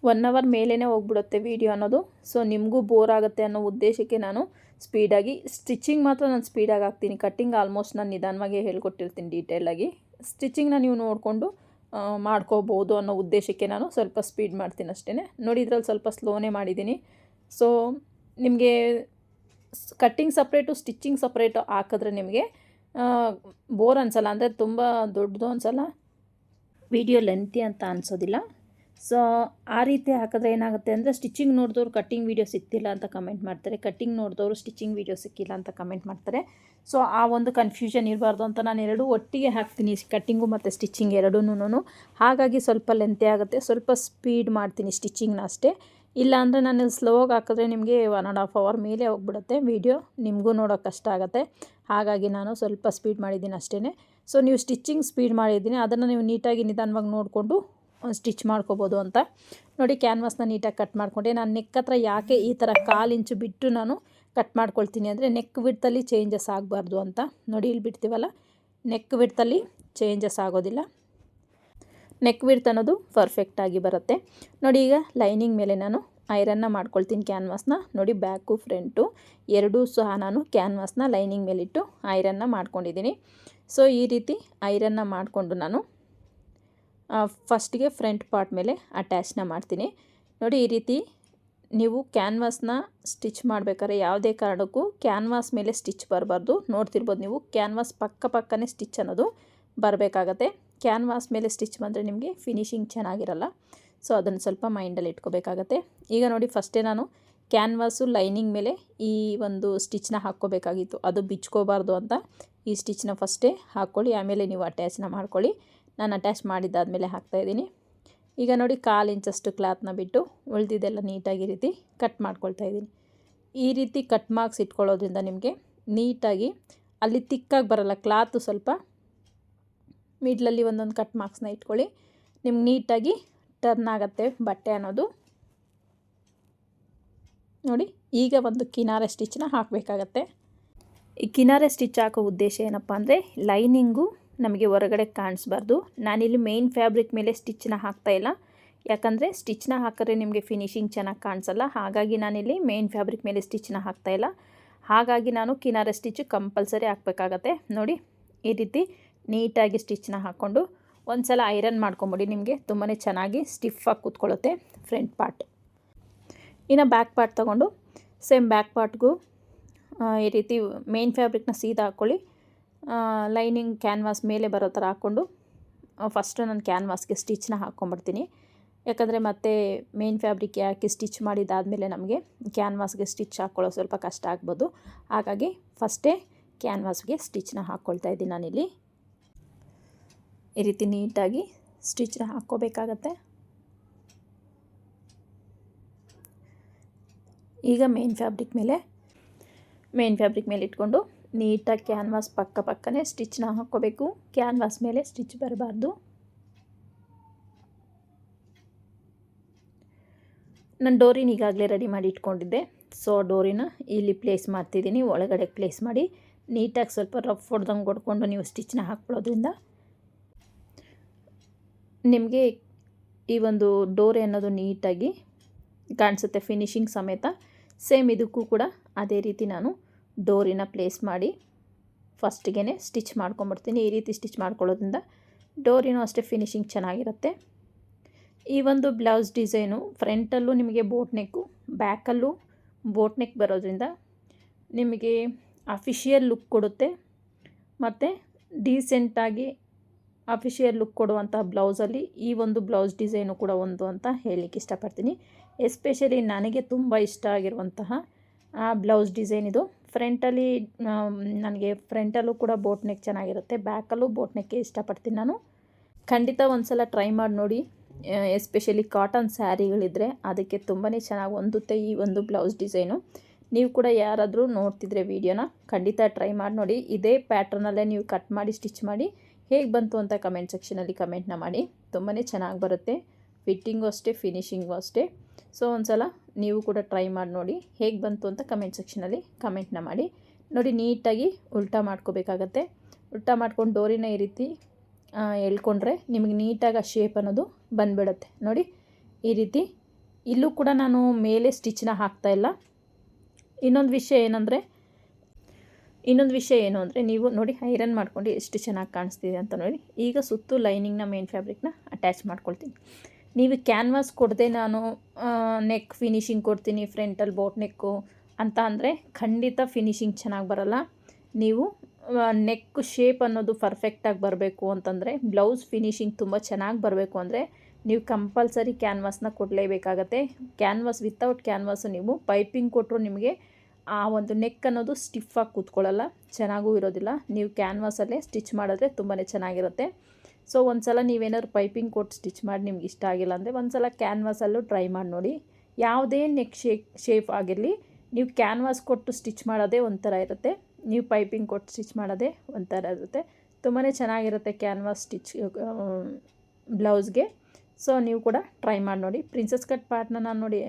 1 ಅವರ್ ಮೇಲೇ ಹೋಗ್ಬಿಡುತ್ತೆ ವಿಡಿಯೋ ಅನ್ನೋದು. ಸೊ ನಿಮಗೂ ಬೋರ್ ಆಗುತ್ತೆ ಅನ್ನೋ ಉದ್ದೇಶಕ್ಕೆ ನಾನು ಸ್ಪೀಡಾಗಿ, ಸ್ಟಿಚಿಂಗ್ ಮಾತ್ರ ನಾನು ಸ್ಪೀಡಾಗಿ ಹಾಕ್ತೀನಿ. ಕಟ್ಟಿಂಗ್ ಆಲ್ಮೋಸ್ಟ್ ನಾನು ನಿಧಾನವಾಗಿ ಹೇಳ್ಕೊಟ್ಟಿರ್ತೀನಿ ಡೀಟೇಲಾಗಿ. ಸ್ಟಿಚಿಂಗ್ನ ನೀವು ನೋಡಿಕೊಂಡು ಮಾಡ್ಕೋಬೋದು ಅನ್ನೋ ಉದ್ದೇಶಕ್ಕೆ ನಾನು ಸ್ವಲ್ಪ ಸ್ಪೀಡ್ ಮಾಡ್ತೀನಿ ಅಷ್ಟೇ. ನೋಡಿ ಇದರಲ್ಲಿ ಸ್ವಲ್ಪ ಸ್ಲೋನೇ ಮಾಡಿದ್ದೀನಿ. ಸೊ ನಿಮಗೆ ಕಟ್ಟಿಂಗ್ ಸಪ್ರೇಟು ಸ್ಟಿಚಿಂಗ್ ಸಪ್ರೇಟು ಹಾಕಿದ್ರೆ ನಿಮಗೆ ಬೋರ್ ಅನಿಸಲ್ಲ, ಅಂದರೆ ತುಂಬ ದೊಡ್ಡದು ಅನಿಸಲ್ಲ, ವಿಡಿಯೋ ಲೆಂತಿ ಅಂತ ಅನಿಸೋದಿಲ್ಲ. ಸೊ ಆ ರೀತಿ ಹಾಕಿದ್ರೆ ಏನಾಗುತ್ತೆ ಅಂದರೆ ಸ್ಟಿಚಿಂಗ್ ನೋಡಿದವ್ರು ಕಟ್ಟಿಂಗ್ ವೀಡಿಯೋ ಸಿಕ್ತಿಲ್ಲ ಅಂತ ಕಮೆಂಟ್ ಮಾಡ್ತಾರೆ, ಕಟ್ಟಿಂಗ್ ನೋಡಿದವರು ಸ್ಟಿಚಿಂಗ್ ವೀಡಿಯೋ ಸಿಕ್ಕಿಲ್ಲ ಅಂತ ಕಮೆಂಟ್ ಮಾಡ್ತಾರೆ. ಸೊ ಆ ಒಂದು ಕನ್ಫ್ಯೂಷನ್ ಇರಬಾರ್ದು ಅಂತ ನಾನು ಎರಡೂ ಒಟ್ಟಿಗೆ ಹಾಕ್ತೀನಿ, ಕಟ್ಟಿಂಗು ಮತ್ತು ಸ್ಟಿಚಿಂಗ್ ಎರಡೂ. ಹಾಗಾಗಿ ಸ್ವಲ್ಪ ಲೆಂತಿ ಆಗುತ್ತೆ, ಸ್ವಲ್ಪ ಸ್ಪೀಡ್ ಮಾಡ್ತೀನಿ ಸ್ಟಿಚಿಂಗ್ನ ಅಷ್ಟೇ. ಇಲ್ಲಾಂದರೆ ನಾನು ಸ್ಲೋಗಿ ಹಾಕಿದ್ರೆ ನಿಮಗೆ 1.5 ಅವರ್ ಮೇಲೆ ಹೋಗ್ಬಿಡುತ್ತೆ ವಿಡಿಯೋ, ನಿಮಗೂ ನೋಡೋಕ್ಕೆ ಕಷ್ಟ ಆಗುತ್ತೆ. ಹಾಗಾಗಿ ನಾನು ಸ್ವಲ್ಪ ಸ್ಪೀಡ್ ಮಾಡಿದ್ದೀನಿ ಅಷ್ಟೇ. ಸೊ ನೀವು ಸ್ಟಿಚಿಂಗ್ ಸ್ಪೀಡ್ ಮಾಡಿದ್ದೀನಿ, ಅದನ್ನು ನೀವು ನೀಟಾಗಿ ನಿಧಾನವಾಗಿ ನೋಡಿಕೊಂಡು ಸ್ಟಿಚ್ ಮಾಡ್ಕೋಬೋದು ಅಂತ. ನೋಡಿ ಕ್ಯಾನ್ವಾಸ್ನ ನೀಟಾಗಿ ಕಟ್ ಮಾಡಿಕೊಂಡೆ. ನಾನು ನೆಕ್ ಹತ್ರ ಯಾಕೆ ಈ ಥರ 1/4 ಇಂಚು ಬಿಟ್ಟು ನಾನು ಕಟ್ ಮಾಡ್ಕೊಳ್ತೀನಿ ಅಂದರೆ ನೆಕ್ ವಿಡ್ತಲ್ಲಿ ಚೇಂಜಸ್ ಆಗಬಾರ್ದು ಅಂತ. ನೋಡಿ ಇಲ್ಲಿ ಬಿಡ್ತೀವಲ್ಲ, ನೆಕ್ ವಿಡ್ತಲ್ಲಿ ಚೇಂಜಸ್ ಆಗೋದಿಲ್ಲ, ನೆಕ್ ವಿಡ್ತ್ ಅನ್ನೋದು ಪರ್ಫೆಕ್ಟಾಗಿ ಬರುತ್ತೆ. ನೋಡಿ ಈಗ ಲೈನಿಂಗ್ ಮೇಲೆ ನಾನು ಐರನ್ನ ಮಾಡ್ಕೊಳ್ತೀನಿ ಕ್ಯಾನ್ವಾಸ್ನ. ನೋಡಿ ಬ್ಯಾಕು ಫ್ರಂಟು ಎರಡೂ ಸಹ ನಾನು ಕ್ಯಾನ್ವಾಸ್ನ ಲೈನಿಂಗ್ ಮೇಲಿಟ್ಟು ಐರನ್ನ ಮಾಡ್ಕೊಂಡಿದ್ದೀನಿ. ಸೊ ಈ ರೀತಿ ಐರನ್ನ ಮಾಡಿಕೊಂಡು ನಾನು ಫಸ್ಟಿಗೆ ಫ್ರಂಟ್ ಪಾರ್ಟ್ ಮೇಲೆ ಅಟ್ಯಾಚ್ನ ಮಾಡ್ತೀನಿ. ನೋಡಿ ಈ ರೀತಿ ನೀವು ಕ್ಯಾನ್ವಾಸ್ನ ಸ್ಟಿಚ್ ಮಾಡಬೇಕಾದ್ರೆ ಯಾವುದೇ ಕಾರಣಕ್ಕೂ ಕ್ಯಾನ್ವಾಸ್ ಮೇಲೆ ಸ್ಟಿಚ್ ಬರಬಾರ್ದು. ನೋಡ್ತಿರ್ಬೋದು ನೀವು, ಕ್ಯಾನ್ವಾಸ್ ಪಕ್ಕನೇ ಸ್ಟಿಚ್ ಅನ್ನೋದು ಬರಬೇಕಾಗತ್ತೆ. ಕ್ಯಾನ್ವಾಸ್ ಮೇಲೆ ಸ್ಟಿಚ್ ಬಂದರೆ ನಿಮಗೆ ಫಿನಿಶಿಂಗ್ ಚೆನ್ನಾಗಿರಲ್ಲ. ಸೊ ಅದನ್ನು ಸ್ವಲ್ಪ ಮೈಂಡಲ್ಲಿ ಇಟ್ಕೋಬೇಕಾಗತ್ತೆ. ಈಗ ನೋಡಿ ಫಸ್ಟೇ ನಾನು ಕ್ಯಾನ್ವಾಸು ಲೈನಿಂಗ್ ಮೇಲೆ ಈ ಒಂದು ಸ್ಟಿಚ್ನ ಹಾಕ್ಕೋಬೇಕಾಗಿತ್ತು, ಅದು ಬಿಚ್ಕೋಬಾರ್ದು ಅಂತ ಈ ಸ್ಟಿಚ್ನ ಫಸ್ಟೇ ಹಾಕ್ಕೊಳ್ಳಿ, ಆಮೇಲೆ ನೀವು ಅಟ್ಯಾಚ್ನ ಮಾಡ್ಕೊಳ್ಳಿ. ನಾನು ಅಟ್ಯಾಚ್ ಮಾಡಿದ್ದಾದಮೇಲೆ ಹಾಕ್ತಾಯಿದ್ದೀನಿ. ಈಗ ನೋಡಿ 1/4 ಇಂಚಷ್ಟು ಕ್ಲಾತ್ನ ಬಿಟ್ಟು ಉಳಿದಿದ್ದೆಲ್ಲ ನೀಟಾಗಿ ರೀತಿ ಕಟ್ ಮಾಡ್ಕೊಳ್ತಾ ಇದ್ದೀನಿ. ಈ ರೀತಿ ಕಟ್ ಮಾರ್ಕ್ಸ್ ಇಟ್ಕೊಳ್ಳೋದ್ರಿಂದ ನಿಮಗೆ ನೀಟಾಗಿ ಅಲ್ಲಿ ತಿಕ್ಕಾಗಿ ಬರಲ್ಲ, ಕ್ಲಾತು ಸ್ವಲ್ಪ ಮಿಡ್ಲಲ್ಲಿ ಒಂದೊಂದು ಕಟ್ ಮಾರ್ಕ್ಸ್ನ ಇಟ್ಕೊಳ್ಳಿ, ನಿಮ್ಗೆ ನೀಟಾಗಿ ಟರ್ನ್ ಆಗುತ್ತೆ ಬಟ್ಟೆ ಅನ್ನೋದು. ನೋಡಿ ಈಗ ಒಂದು ಕಿನಾರೆ ಸ್ಟಿಚ್ನ ಹಾಕಬೇಕಾಗತ್ತೆ. ಈ ಕಿನಾರೆ ಸ್ಟಿಚ್ ಹಾಕೋ ಉದ್ದೇಶ ಏನಪ್ಪ ಅಂದರೆ ಲೈನಿಂಗು ನಮಗೆ ಹೊರಗಡೆ ಕಾಣಿಸ್ಬಾರ್ದು. ನಾನಿಲ್ಲಿ ಮೇನ್ ಫ್ಯಾಬ್ರಿಕ್ ಮೇಲೆ ಸ್ಟಿಚ್ನ ಹಾಕ್ತಾಯಿಲ್ಲ, ಯಾಕಂದರೆ ಸ್ಟಿಚ್ನ ಹಾಕಿದ್ರೆ ನಿಮಗೆ ಫಿನಿಶಿಂಗ್ ಚೆನ್ನಾಗಿ ಕಾಣಿಸಲ್ಲ. ಹಾಗಾಗಿ ನಾನಿಲ್ಲಿ ಮೇನ್ ಫ್ಯಾಬ್ರಿಕ್ ಮೇಲೆ ಸ್ಟಿಚ್ನ ಹಾಕ್ತಾಯಿಲ್ಲ. ಹಾಗಾಗಿ ನಾನು ಕಿನಾರೆ ಸ್ಟಿಚ್ ಕಂಪಲ್ಸರಿ ಹಾಕಬೇಕಾಗತ್ತೆ. ನೋಡಿ ಈ ರೀತಿ ನೀಟಾಗಿ ಸ್ಟಿಚ್ನ ಹಾಕ್ಕೊಂಡು ಒಂದು ಸಲ ಐರನ್ ಮಾಡ್ಕೊಂಬಿಡಿ, ನಿಮಗೆ ತುಂಬಾ ಚೆನ್ನಾಗಿ ಸ್ಟಿಫಾಗಿ ಕೂತ್ಕೊಳ್ಳುತ್ತೆ ಫ್ರಂಟ್ ಪಾರ್ಟ್. ಇನ್ನು ಬ್ಯಾಕ್ ಪಾರ್ಟ್ ತೊಗೊಂಡು ಸೇಮ್ ಬ್ಯಾಕ್ ಪಾರ್ಟ್ಗೂ ಈ ರೀತಿ ಮೇನ್ ಫ್ಯಾಬ್ರಿಕ್ನ ಸೀದಾ ಹಾಕ್ಕೊಳ್ಳಿ, ಲೈನಿಂಗ್ ಕ್ಯಾನ್ವಾಸ್ ಮೇಲೆ ಬರೋ ಥರ ಹಾಕ್ಕೊಂಡು ಫಸ್ಟು ನಾನು ಕ್ಯಾನ್ವಾಸ್ಗೆ ಸ್ಟಿಚ್ನ ಹಾಕ್ಕೊಂಬಿಡ್ತೀನಿ. ಯಾಕಂದರೆ ಮತ್ತೆ ಮೇನ್ ಫ್ಯಾಬ್ರಿಕ್ ಯಾಕೆ ಸ್ಟಿಚ್ ಮಾಡಿದ್ದಾದಮೇಲೆ ನಮಗೆ ಕ್ಯಾನ್ವಾಸ್ಗೆ ಸ್ಟಿಚ್ ಹಾಕ್ಕೊಳ್ಳೋ ಸ್ವಲ್ಪ ಕಷ್ಟ ಆಗ್ಬೋದು. ಹಾಗಾಗಿ ಫಸ್ಟೇ ಕ್ಯಾನ್ವಾಸ್ಗೆ ಸ್ಟಿಚ್ನ ಹಾಕ್ಕೊಳ್ತಾ ಇದ್ದೀನಿ ನಾನಿಲ್ಲಿ. ಈ ರೀತಿ ನೀಟಾಗಿ ಸ್ಟಿಚ್ನ ಹಾಕ್ಕೋಬೇಕಾಗತ್ತೆ. ಈಗ ಮೇನ್ ಫ್ಯಾಬ್ರಿಕ್ ಮೇಲೆ ಇಟ್ಕೊಂಡು ನೀಟಾಗಿ ಕ್ಯಾನ್ವಾಸ್ ಪಕ್ಕನೇ ಸ್ಟಿಚ್ನ ಹಾಕ್ಕೋಬೇಕು. ಕ್ಯಾನ್ವಾಸ್ ಮೇಲೆ ಸ್ಟಿಚ್ ಬರಬಾರ್ದು. ನಾನು ಡೋರಿನ ಈಗಾಗಲೇ ರೆಡಿ ಮಾಡಿ ಇಟ್ಕೊಂಡಿದ್ದೆ. ಸೊ ಡೋರಿನ ಇಲ್ಲಿ ಪ್ಲೇಸ್ ಮಾಡ್ತಿದ್ದೀನಿ, ಒಳಗಡೆ ಪ್ಲೇಸ್ ಮಾಡಿ ನೀಟಾಗಿ ಸ್ವಲ್ಪ ರಫ್ ಹೊಡೆದಂಗೆ ಹೊಡ್ಕೊಂಡು ನೀವು ಸ್ಟಿಚ್ನ ಹಾಕ್ಕೊಳ್ಳೋದ್ರಿಂದ ನಿಮಗೆ ಈ ಒಂದು ಡೋರೆ ಅನ್ನೋದು ನೀಟಾಗಿ ಕಾಣಿಸುತ್ತೆ ಫಿನಿಶಿಂಗ್ ಸಮೇತ. ಸೇಮ್ ಇದಕ್ಕೂ ಕೂಡ ಅದೇ ರೀತಿ ನಾನು ಡೋರಿನ ಪ್ಲೇಸ್ ಮಾಡಿ ಫಸ್ಟಿಗೆ ಸ್ಟಿಚ್ ಮಾಡ್ಕೊಂಬಿಡ್ತೀನಿ. ಈ ರೀತಿ ಸ್ಟಿಚ್ ಮಾಡ್ಕೊಳ್ಳೋದ್ರಿಂದ ಡೋರಿನೂ ಅಷ್ಟೇ ಫಿನಿಶಿಂಗ್ ಚೆನ್ನಾಗಿರುತ್ತೆ. ಈ ಒಂದು ಬ್ಲೌಸ್ ಡಿಸೈನು ಫ್ರಂಟಲ್ಲೂ ನಿಮಗೆ ಬೋಟ್ ನೆಕ್ಕು, ಬ್ಯಾಕಲ್ಲೂ ಬೋಟ್ ನೆಕ್ ಬರೋದ್ರಿಂದ ನಿಮಗೆ ಅಫಿಷಿಯಲ್ ಲುಕ್ ಕೊಡುತ್ತೆ ಮತ್ತು ಡೀಸೆಂಟಾಗಿ ಅಫಿಷಿಯಲ್ ಲುಕ್ ಕೊಡುವಂತಹ ಬ್ಲೌಸಲ್ಲಿ ಈ ಒಂದು ಬ್ಲೌಸ್ ಡಿಸೈನು ಕೂಡ ಒಂದು ಅಂತ ಹೇಳಲಿಕ್ಕೆ ಇಷ್ಟಪಡ್ತೀನಿ. ಎಸ್ಪೆಷಲಿ ನನಗೆ ತುಂಬ ಇಷ್ಟ ಆಗಿರುವಂತಹ ಬ್ಲೌಸ್ ಡಿಸೈನ್ ಇದು. ಫ್ರಂಟಲ್ಲಿ ನನಗೆ ಫ್ರಂಟಲ್ಲೂ ಕೂಡ ಬೋಟ್ ನೆಕ್ ಚೆನ್ನಾಗಿರುತ್ತೆ, ಬ್ಯಾಕಲ್ಲೂ ಬೋಟ್ ನೆಕ್ಕೆ ಇಷ್ಟಪಡ್ತೀನಿ ನಾನು. ಖಂಡಿತ ಒಂದು ಸಲ ಟ್ರೈ ಮಾಡಿ ನೋಡಿ. ಎಸ್ಪೆಷಲಿ ಕಾಟನ್ ಸ್ಯಾರಿಗಳಿದ್ದರೆ ಅದಕ್ಕೆ ತುಂಬಾ ಚೆನ್ನಾಗಿ ಹೊಂದುತ್ತೆ ಈ ಒಂದು ಬ್ಲೌಸ್ ಡಿಸೈನು. ನೀವು ಕೂಡ ಯಾರಾದರೂ ನೋಡ್ತಿದ್ರೆ ವಿಡಿಯೋನ ಖಂಡಿತ ಟ್ರೈ ಮಾಡಿ ನೋಡಿ. ಇದೇ ಪ್ಯಾಟ್ರನಲ್ಲೇ ನೀವು ಕಟ್ ಮಾಡಿ ಸ್ಟಿಚ್ ಮಾಡಿ ಹೇಗೆ ಬಂತು ಅಂತ ಕಮೆಂಟ್ ಸೆಕ್ಷನಲ್ಲಿ ಕಮೆಂಟ್ನ ಮಾಡಿ. ತುಂಬಾ ಚೆನ್ನಾಗಿ ಬರುತ್ತೆ, ಫಿಟ್ಟಿಂಗು ಅಷ್ಟೇ, ಫಿನಿಶಿಂಗು ಅಷ್ಟೇ. ಸೊ ಒಂದು ಸಲ ನೀವು ಕೂಡ ಟ್ರೈ ಮಾಡಿ ನೋಡಿ, ಹೇಗೆ ಬಂತು ಅಂತ ಕಮೆಂಟ್ ಸೆಕ್ಷನಲ್ಲಿ ಕಮೆಂಟ್ನ ಮಾಡಿ. ನೋಡಿ, ನೀಟಾಗಿ ಉಲ್ಟಾ ಮಾಡ್ಕೋಬೇಕಾಗತ್ತೆ. ಉಲ್ಟಾ ಮಾಡ್ಕೊಂಡು ಡೋರಿನ ಈ ರೀತಿ ಎಳ್ಕೊಂಡ್ರೆ ನಿಮಗೆ ನೀಟಾಗಿ ಆ ಶೇಪ್ ಅನ್ನೋದು ಬಂದುಬಿಡುತ್ತೆ. ನೋಡಿ ಈ ರೀತಿ. ಇಲ್ಲೂ ಕೂಡ ನಾನು ಮೇಲೆ ಸ್ಟಿಚ್ನ ಹಾಕ್ತಾಯಿಲ್ಲ. ಇನ್ನೊಂದು ವಿಷಯ ಏನು ಅಂದರೆ ನೀವು ನೋಡಿ ಐರನ್ ಮಾಡ್ಕೊಂಡು ಎಷ್ಟು ಚೆನ್ನಾಗಿ ಕಾಣಿಸ್ತಿದೆ ಅಂತ ನೋಡಿ. ಈಗ ಸುತ್ತು ಲೈನಿಂಗ್ನ ಮೇನ್ ಫ್ಯಾಬ್ರಿಕ್ನ ಅಟ್ಯಾಚ್ ಮಾಡ್ಕೊಳ್ತೀನಿ. ನೀವು ಕ್ಯಾನ್ವಾಸ್ ಕೊಡದೆ ನಾನು ನೆಕ್ ಫಿನಿಶಿಂಗ್ ಕೊಡ್ತೀನಿ, ಫ್ರಂಟಲ್ಲಿ ಬೋಟ್ ನೆಕ್ಕು ಅಂತ ಅಂದರೆ ಖಂಡಿತ ಫಿನಿಶಿಂಗ್ ಚೆನ್ನಾಗಿ ಬರಲ್ಲ. ನೀವು ನೆಕ್ ಶೇಪ್ ಅನ್ನೋದು ಪರ್ಫೆಕ್ಟಾಗಿ ಬರಬೇಕು ಅಂತಂದರೆ, ಬ್ಲೌಸ್ ಫಿನಿಶಿಂಗ್ ತುಂಬ ಚೆನ್ನಾಗಿ ಬರಬೇಕು ಅಂದರೆ ನೀವು ಕಂಪಲ್ಸರಿ ಕ್ಯಾನ್ವಾಸ್ನ ಕೊಡಲೇಬೇಕಾಗತ್ತೆ. ಕ್ಯಾನ್ವಾಸ್ ವಿತೌಟ್ ಕ್ಯಾನ್ವಾಸು ನೀವು ಪೈಪಿಂಗ್ ಕೊಟ್ಟರು ನಿಮಗೆ ಆ ಒಂದು ನೆಕ್ ಅನ್ನೋದು ಸ್ಟಿಫಾಗಿ ಕೂತ್ಕೊಳ್ಳಲ್ಲ, ಚೆನ್ನಾಗೂ ಇರೋದಿಲ್ಲ. ನೀವು ಕ್ಯಾನ್ವಾಸಲ್ಲೇ ಸ್ಟಿಚ್ ಮಾಡಿದ್ರೆ ತುಂಬಾ ಚೆನ್ನಾಗಿರುತ್ತೆ. ಸೊ ಒಂದು ಸಲ ನೀವೇನಾದ್ರು ಪೈಪಿಂಗ್ ಕೊಟ್ಟು ಸ್ಟಿಚ್ ಮಾಡಿ ನಿಮ್ಗೆ ಇಷ್ಟ ಆಗಿಲ್ಲ ಅಂದರೆ ಒಂದು ಸಲ ಕ್ಯಾನ್ವಾಸಲ್ಲೂ ಟ್ರೈ ಮಾಡಿ ನೋಡಿ. ಯಾವುದೇ ನೆಕ್ ಶೇಪ್ ಆಗಿರಲಿ, ನೀವು ಕ್ಯಾನ್ವಾಸ್ ಕೊಟ್ಟು ಸ್ಟಿಚ್ ಮಾಡೋದೇ ಒಂಥರ ಇರುತ್ತೆ, ನೀವು ಪೈಪಿಂಗ್ ಕೊಟ್ಟು ಸ್ಟಿಚ್ ಮಾಡೋದೇ ಒಂಥರ ಇರುತ್ತೆ. ತುಂಬಾ ಚೆನ್ನಾಗಿರುತ್ತೆ ಕ್ಯಾನ್ವಾಸ್ ಸ್ಟಿಚ್ ಬ್ಲೌಸ್ಗೆ. ಸೊ ನೀವು ಕೂಡ ಟ್ರೈ ಮಾಡಿ ನೋಡಿ. ಪ್ರಿನ್ಸಸ್ ಕಟ್ ಪಾರ್ಟ್ನ ನಾನು ನೋಡಿ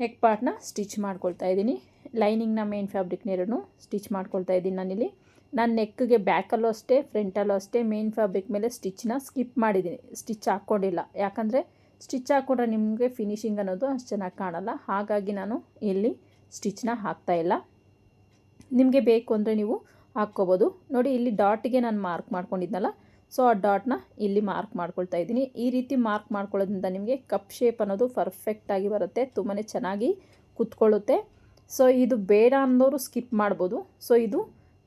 ನೆಕ್ ಪಾರ್ಟ್ನ ಸ್ಟಿಚ್ ಮಾಡ್ಕೊಳ್ತಾ ಇದ್ದೀನಿ. ಲೈನಿಂಗ್ನ ಮೇನ್ ಫ್ಯಾಬ್ರಿಕ್ನೆರಡೂ ಸ್ಟಿಚ್ ಮಾಡ್ಕೊಳ್ತಾ ಇದ್ದೀನಿ ನಾನಿಲ್ಲಿ. ನಾನು ನೆಕ್ಗೆ ಬ್ಯಾಕಲ್ಲೂ ಅಷ್ಟೇ, ಫ್ರಂಟಲ್ಲೂ ಅಷ್ಟೇ ಮೇನ್ ಫ್ಯಾಬ್ರಿಕ್ ಮೇಲೆ ಸ್ಟಿಚ್ನ ಸ್ಕಿಪ್ ಮಾಡಿದ್ದೀನಿ, ಸ್ಟಿಚ್ ಹಾಕ್ಕೊಂಡಿಲ್ಲ. ಯಾಕಂದರೆ ಸ್ಟಿಚ್ ಹಾಕ್ಕೊಂಡ್ರೆ ನಿಮಗೆ ಫಿನಿಶಿಂಗ್ ಅನ್ನೋದು ಅಷ್ಟು ಚೆನ್ನಾಗಿ ಕಾಣಲ್ಲ. ಹಾಗಾಗಿ ನಾನು ಇಲ್ಲಿ ಸ್ಟಿಚ್ನ ಹಾಕ್ತಾಯಿಲ್ಲ. ನಿಮಗೆ ಬೇಕು ಅಂದರೆ ನೀವು ಹಾಕ್ಕೋಬೋದು. ನೋಡಿ, ಇಲ್ಲಿ ಡಾಟಿಗೆ ನಾನು ಮಾರ್ಕ್ ಮಾಡ್ಕೊಂಡಿದ್ನಲ್ಲ, ಸೊ ಆ ಡಾಟ್ನ ಇಲ್ಲಿ ಮಾರ್ಕ್ ಮಾಡ್ಕೊಳ್ತಾ ಇದ್ದೀನಿ. ಈ ರೀತಿ ಮಾರ್ಕ್ ಮಾಡ್ಕೊಳ್ಳೋದ್ರಿಂದ ನಿಮಗೆ ಕಪ್ ಶೇಪ್ ಅನ್ನೋದು ಪರ್ಫೆಕ್ಟಾಗಿ ಬರುತ್ತೆ, ತುಂಬಾ ಚೆನ್ನಾಗಿ ಕೂತ್ಕೊಳ್ಳುತ್ತೆ. ಸೊ ಇದು ಬೇಡ ಅನ್ನೋರು ಸ್ಕಿಪ್ ಮಾಡ್ಬೋದು. ಸೊ ಇದು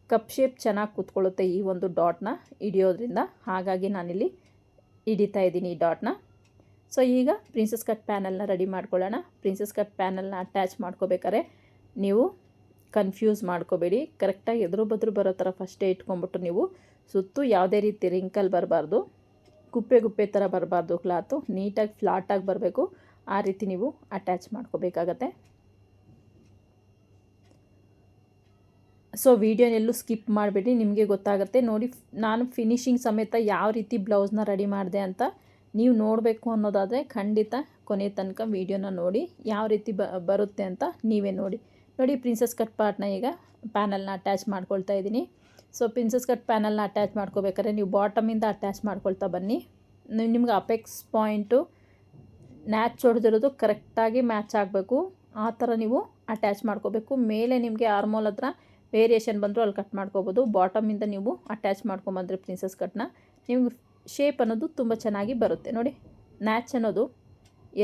ಕಪ್ ಶೇಪ್ ಚೆನ್ನಾಗಿ ಕೂತ್ಕೊಳ್ಳುತ್ತೆ ಈ ಒಂದು ಡಾಟ್ನ ಹಿಡಿಯೋದ್ರಿಂದ. ಹಾಗಾಗಿ ನಾನಿಲ್ಲಿ ಹಿಡಿತಾ ಇದ್ದೀನಿ ಈ ಡಾಟ್ನ. ಸೊ ಈಗ ಪ್ರಿನ್ಸಸ್ ಕಟ್ ಪ್ಯಾನಲ್ನ ರೆಡಿ ಮಾಡ್ಕೊಳ್ಳೋಣ. ಪ್ರಿನ್ಸಸ್ ಕಟ್ ಪ್ಯಾನಲ್ನ ಅಟ್ಯಾಚ್ ಮಾಡ್ಕೋಬೇಕಾದ್ರೆ ನೀವು ಕನ್ಫ್ಯೂಸ್ ಮಾಡ್ಕೋಬೇಡಿ. ಕರೆಕ್ಟಾಗಿ ಎದುರು ಬದ್ರು ಬರೋ ಥರ ಫಸ್ಟೇ ಇಟ್ಕೊಂಡ್ಬಿಟ್ಟು ನೀವು ಸುತ್ತು ಯಾವುದೇ ರೀತಿ ರಿಂಕಲ್ ಬರಬಾರ್ದು, ಗುಪ್ಪೆ ಥರ ಬರಬಾರ್ದು. ಕ್ಲಾತು ನೀಟಾಗಿ ಫ್ಲಾಟಾಗಿ ಬರಬೇಕು. ಆ ರೀತಿ ನೀವು ಅಟ್ಯಾಚ್ ಮಾಡ್ಕೋಬೇಕಾಗತ್ತೆ. ಸೊ ವಿಡಿಯೋನೆಲ್ಲೂ ಸ್ಕಿಪ್ ಮಾಡಬೇಡಿ, ನಿಮಗೆ ಗೊತ್ತಾಗುತ್ತೆ. ನೋಡಿ, ನಾನು ಫಿನಿಶಿಂಗ್ ಸಮೇತ ಯಾವ ರೀತಿ ಬ್ಲೌಸ್ನ ರೆಡಿ ಮಾಡಿದೆ ಅಂತ ನೀವು ನೋಡಬೇಕು ಅನ್ನೋದಾದರೆ ಖಂಡಿತ ಕೊನೆ ತನಕ ವಿಡಿಯೋನ ನೋಡಿ, ಯಾವ ರೀತಿ ಬರುತ್ತೆ ಅಂತ ನೀವೇ ನೋಡಿ. ನೋಡಿ, ಪ್ರಿನ್ಸಸ್ ಕಟ್ ಪಾರ್ಟ್ನ ಈಗ ಪ್ಯಾನಲ್ನ ಅಟ್ಯಾಚ್ ಮಾಡ್ಕೊಳ್ತಾ ಇದ್ದೀನಿ. ಸೊ ಪ್ರಿನ್ಸಸ್ ಕಟ್ ಪ್ಯಾನಲ್ನ ಅಟ್ಯಾಚ್ ಮಾಡ್ಕೋಬೇಕಾದ್ರೆ ನೀವು ಬಾಟಮಿಂದ ಅಟ್ಯಾಚ್ ಮಾಡ್ಕೊಳ್ತಾ ಬನ್ನಿ. ನಿಮ್ಗೆ ಅಪೆಕ್ಸ್ ಪಾಯಿಂಟು ನ್ಯಾಚ್ ಹೊಡೆದಿರೋದು ಕರೆಕ್ಟಾಗಿ ಮ್ಯಾಚ್ ಆಗಬೇಕು, ಆ ಥರ ನೀವು ಅಟ್ಯಾಚ್ ಮಾಡ್ಕೋಬೇಕು. ಮೇಲೆ ನಿಮಗೆ ಆರ್ಮೋಲ್ ಹತ್ರ ವೇರಿಯೇಷನ್ ಬಂದರೂ ಅಲ್ಲಿ ಕಟ್ ಮಾಡ್ಕೋಬೋದು. ಬಾಟಮಿಂದ ನೀವು ಅಟ್ಯಾಚ್ ಮಾಡ್ಕೊಂಬಂದರೆ ಪ್ರಿನ್ಸಸ್ ಕಟ್ನ ನಿಮ್ಗೆ ಶೇಪ್ ಅನ್ನೋದು ತುಂಬ ಚೆನ್ನಾಗಿ ಬರುತ್ತೆ. ನೋಡಿ, ನ್ಯಾಚ್ ಅನ್ನೋದು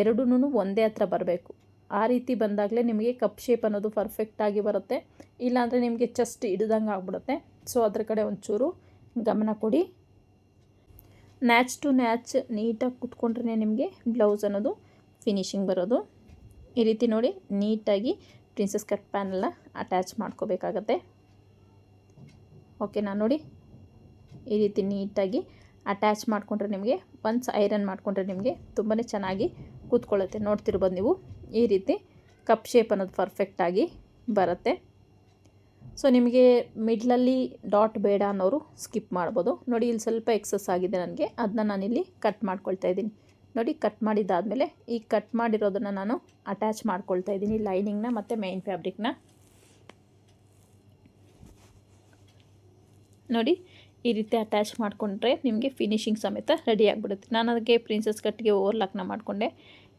ಎರಡೂ ಒಂದೇ ಹತ್ರ ಬರಬೇಕು. ಆ ರೀತಿ ಬಂದಾಗಲೇ ನಿಮಗೆ ಕಪ್ ಶೇಪ್ ಅನ್ನೋದು ಪರ್ಫೆಕ್ಟಾಗಿ ಬರುತ್ತೆ. ಇಲ್ಲಾಂದರೆ ನಿಮಗೆ ಚೆಸ್ಟ್ ಹಿಡ್ದಂಗೆ ಆಗ್ಬಿಡುತ್ತೆ. ಸೊ ಅದ್ರ ಕಡೆ ಒಂಚೂರು ಗಮನ ಕೊಡಿ. ನ್ಯಾಚ್ ಟು ನ್ಯಾಚ್ ನೀಟಾಗಿ ಕುತ್ಕೊಂಡ್ರೆ ನಿಮಗೆ ಬ್ಲೌಸ್ ಅನ್ನೋದು ಫಿನಿಶಿಂಗ್ ಬರೋದು. ಈ ರೀತಿ ನೋಡಿ, ನೀಟಾಗಿ ಪ್ರಿನ್ಸಸ್ ಕಟ್ ಪ್ಯಾನಲ್ನ ಅಟ್ಯಾಚ್ ಮಾಡ್ಕೋಬೇಕಾಗತ್ತೆ. ಓಕೆನಾ? ನೋಡಿ, ಈ ರೀತಿ ನೀಟಾಗಿ ಅಟ್ಯಾಚ್ ಮಾಡಿಕೊಂಡ್ರೆ ನಿಮಗೆ ಒನ್ಸ್ ಐರನ್ ಮಾಡಿಕೊಂಡ್ರೆ ನಿಮಗೆ ತುಂಬಾ ಚೆನ್ನಾಗಿ ಕೂತ್ಕೊಳ್ಳುತ್ತೆ. ನೋಡ್ತಿರ್ಬೋದು ನೀವು, ಈ ರೀತಿ ಕಪ್ ಶೇಪ್ ಅನ್ನೋದು ಪರ್ಫೆಕ್ಟಾಗಿ ಬರುತ್ತೆ. ಸೊ ನಿಮಗೆ ಮಿಡ್ಲಲ್ಲಿ ಡಾಟ್ ಬೇಡ ಅನ್ನೋರು ಸ್ಕಿಪ್ ಮಾಡ್ಬೋದು. ನೋಡಿ, ಇಲ್ಲಿ ಸ್ವಲ್ಪ ಎಕ್ಸಸ್ ಆಗಿದೆ ನನಗೆ, ಅದನ್ನ ನಾನಿಲ್ಲಿ ಕಟ್ ಮಾಡ್ಕೊಳ್ತಾ ಇದ್ದೀನಿ. ನೋಡಿ, ಕಟ್ ಮಾಡಿದ್ದಾದಮೇಲೆ ಈ ಕಟ್ ಮಾಡಿರೋದನ್ನು ನಾನು ಅಟ್ಯಾಚ್ ಮಾಡ್ಕೊಳ್ತಾ ಇದ್ದೀನಿ, ಲೈನಿಂಗ್ನ ಮತ್ತು ಮೇನ್ ಫ್ಯಾಬ್ರಿಕ್ನ. ನೋಡಿ, ಈ ರೀತಿ ಅಟ್ಯಾಚ್ ಮಾಡಿಕೊಂಡ್ರೆ ನಿಮಗೆ ಫಿನಿಶಿಂಗ್ ಸಮೇತ ರೆಡಿ ಆಗಿಬಿಡುತ್ತೆ. ನಾನು ಅದಕ್ಕೆ ಪ್ರಿನ್ಸಸ್ ಕಟ್ಗೆ ಓವರ್ಲಾಕ್ನ ಮಾಡಿಕೊಂಡೆ.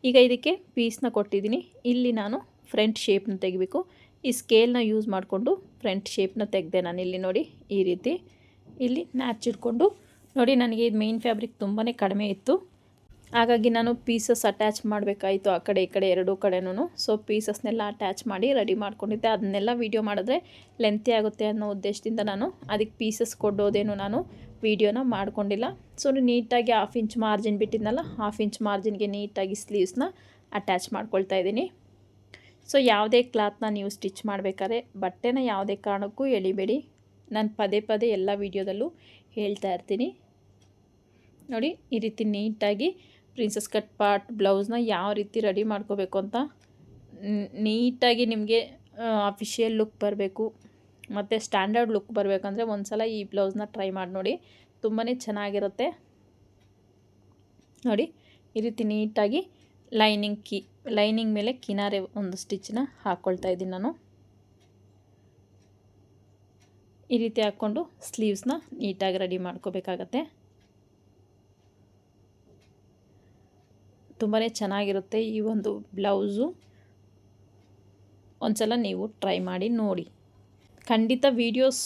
ಈಗ ಇದಕ್ಕೆ ಪೀಸ್ನ ಕೊಟ್ಟಿದ್ದೀನಿ. ಇಲ್ಲಿ ನಾನು ಫ್ರಂಟ್ ಶೇಪ್ನ ತೆಗಿಬೇಕು. ಈ ಸ್ಕೇಲ್ನ ಯೂಸ್ ಮಾಡಿಕೊಂಡು ಫ್ರಂಟ್ ಶೇಪ್ನ ತೆಗೆದೆ ನಾನಿಲ್ಲಿ. ನೋಡಿ, ಈ ರೀತಿ ಇಲ್ಲಿ ನ್ಯಾಚ್ ಇಟ್ಕೊಂಡು ನೋಡಿ, ನನಗೆ ಇದು ಮೇನ್ ಫ್ಯಾಬ್ರಿಕ್ ತುಂಬಾ ಕಡಿಮೆ ಇತ್ತು, ಹಾಗಾಗಿ ನಾನು ಪೀಸಸ್ ಅಟ್ಯಾಚ್ ಮಾಡಬೇಕಾಯಿತು ಆ ಕಡೆ ಈ ಕಡೆ ಎರಡೂ ಕಡೆನೂ. ಸೊ ಪೀಸಸ್ನೆಲ್ಲ ಅಟ್ಯಾಚ್ ಮಾಡಿ ರೆಡಿ ಮಾಡ್ಕೊಂಡಿದ್ದೆ. ಅದನ್ನೆಲ್ಲ ವೀಡಿಯೋ ಮಾಡಿದ್ರೆ ಲೆಂತಿ ಆಗುತ್ತೆ ಅನ್ನೋ ಉದ್ದೇಶದಿಂದ ನಾನು ಅದಕ್ಕೆ ಪೀಸಸ್ ಕೊಡೋದೇನು ನಾನು ವೀಡಿಯೋನ ಮಾಡ್ಕೊಂಡಿಲ್ಲ. ಸೊ ನೀಟಾಗಿ 1/2 ಇಂಚ್ ಮಾರ್ಜಿನ್ ಬಿಟ್ಟಿದ್ನಲ್ಲ, 1/2 ಇಂಚ್ ಮಾರ್ಜಿನ್ಗೆ ನೀಟಾಗಿ ಸ್ಲೀವ್ಸ್ನ ಅಟ್ಯಾಚ್ ಮಾಡ್ಕೊಳ್ತಾ ಇದ್ದೀನಿ. ಸೊ ಯಾವುದೇ ಕ್ಲಾತ್ನ ನೀವು ಸ್ಟಿಚ್ ಮಾಡಬೇಕಾದ್ರೆ ಬಟ್ಟೆನ ಯಾವುದೇ ಕಾರಣಕ್ಕೂ ಎಳಿಬೇಡಿ. ನಾನು ಪದೇ ಪದೇ ಎಲ್ಲ ವೀಡಿಯೋದಲ್ಲೂ ಹೇಳ್ತಾ ಇರ್ತೀನಿ. ನೋಡಿ ಈ ರೀತಿ ನೀಟಾಗಿ ಪ್ರಿನ್ಸಸ್ ಕಟ್ ಪಾರ್ಟ್ ಬ್ಲೌಸ್ನ ಯಾವ ರೀತಿ ರೆಡಿ ಮಾಡ್ಕೋಬೇಕು ಅಂತ ನೀಟಾಗಿ ನಿಮಗೆ ಅಫಿಷಿಯಲ್ ಲುಕ್ ಬರಬೇಕು ಮತ್ತು ಸ್ಟ್ಯಾಂಡರ್ಡ್ ಲುಕ್ ಬರಬೇಕಂದ್ರೆ ಒಂದು ಸಲ ಈ ಬ್ಲೌಸ್ನ ಟ್ರೈ ಮಾಡಿ ನೋಡಿ, ತುಂಬಾ ಚೆನ್ನಾಗಿರುತ್ತೆ. ನೋಡಿ ಈ ರೀತಿ ನೀಟಾಗಿ ಲೈನಿಂಗ್ ಮೇಲೆ ಕಿನಾರೆ ಒಂದು ಸ್ಟಿಚ್ನ ಹಾಕ್ಕೊಳ್ತಾ ಇದ್ದೀನಿ ನಾನು. ಈ ರೀತಿ ಹಾಕ್ಕೊಂಡು ಸ್ಲೀವ್ಸ್ನ ನೀಟಾಗಿ ರೆಡಿ ಮಾಡ್ಕೋಬೇಕಾಗತ್ತೆ. ತುಂಬಾ ಚೆನ್ನಾಗಿರುತ್ತೆ ಈ ಒಂದು ಬ್ಲೌಸು. ಒಂದ್ಸಲ ನೀವು ಟ್ರೈ ಮಾಡಿ ನೋಡಿ. ಖಂಡಿತ ವೀಡಿಯೋಸ್